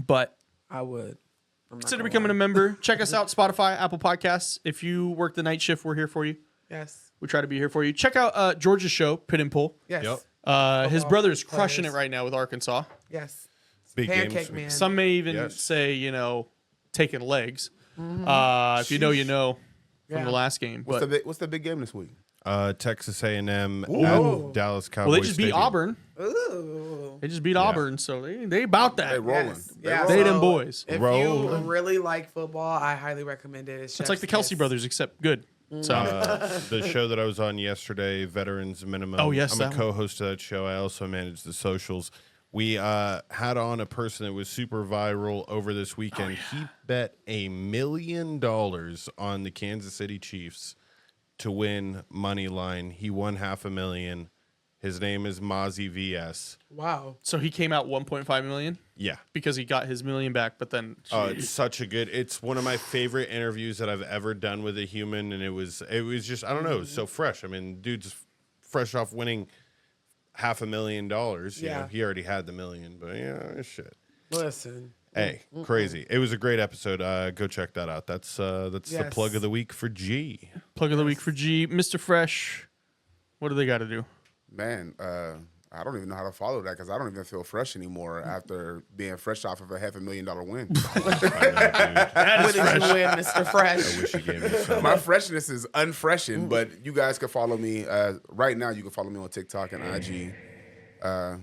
But I would. Consider becoming a member. Check us out, Spotify, Apple Podcasts. If you work the night shift, we're here for you. Yes. We try to be here for you. Check out George's show, Pit and Pull. Yes. His brother's crushing it right now with Arkansas. Yes. Big Pancake games. Man. Some may even say, taking legs. If you know, you know from the last game. What's the big game this week? Texas A&M Ooh. at Dallas Cowboys. Well, they just beat Stadium. Auburn. Ooh. They just beat Auburn, so they about that. They rolling. Yeah, They so them boys. If you really like football, I highly recommend it. It's like the Kelsey brothers, except good. So The show that I was on yesterday, Veterans Minimum. Oh, yes, I'm that a co-host of that show. I also manage the socials. We had on a person that was super viral over this weekend. He bet $1 million on the Kansas City Chiefs to win money line. He won $500,000. His name is Mozzie VS. Wow. So he came out 1.5 million? Yeah. Because he got his $1 million back, but then It's such a good. It's one of my favorite interviews that I've ever done with a human, and it was just, I don't know, it was so fresh. I mean, dude's fresh off winning $500,000. You know, he already had the $1 million, but shit. Listen. Hey, crazy. It was a great episode. Go check that out. That's the plug of the week for G. Plug of the week for G. Mr. Fresh, what do they got to do? Man, I don't even know how to follow that because I don't even feel fresh anymore after being fresh off of a $500,000 win. What did you win, Mr. Fresh? I wish you gave me some. My freshness is unfreshened, but you guys can follow me. Right now, you can follow me on TikTok and IG. I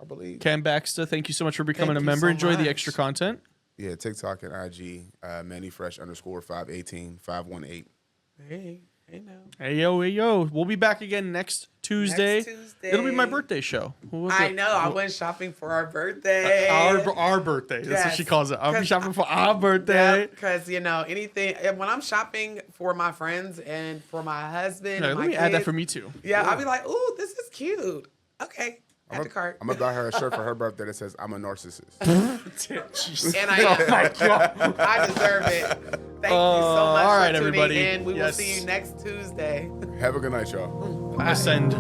believe. Cam Baxter, thank you so much for becoming Thank a you member. so Enjoy the much. extra content. Yeah, TikTok and IG, MannyFresh_518 518. Hey now. Hey yo. We'll be back again next Tuesday. Next Tuesday. It'll be my birthday show. I know. I went shopping for our birthday. Our birthday. That's what she calls it. I'll be shopping for our birthday. Because, anything, when I'm shopping for my friends and for my husband. Yeah, and let my me add that kids, for me too. Yeah, I'll be like, ooh, this is cute. Okay. Add the cart. I'm going to buy her a shirt for her birthday that says, I'm a narcissist. And I am. Oh my God. I deserve it. Thank you so much all right, for tuning everybody. in. We will Yes. see you next Tuesday. Have a good night, y'all. Ascend.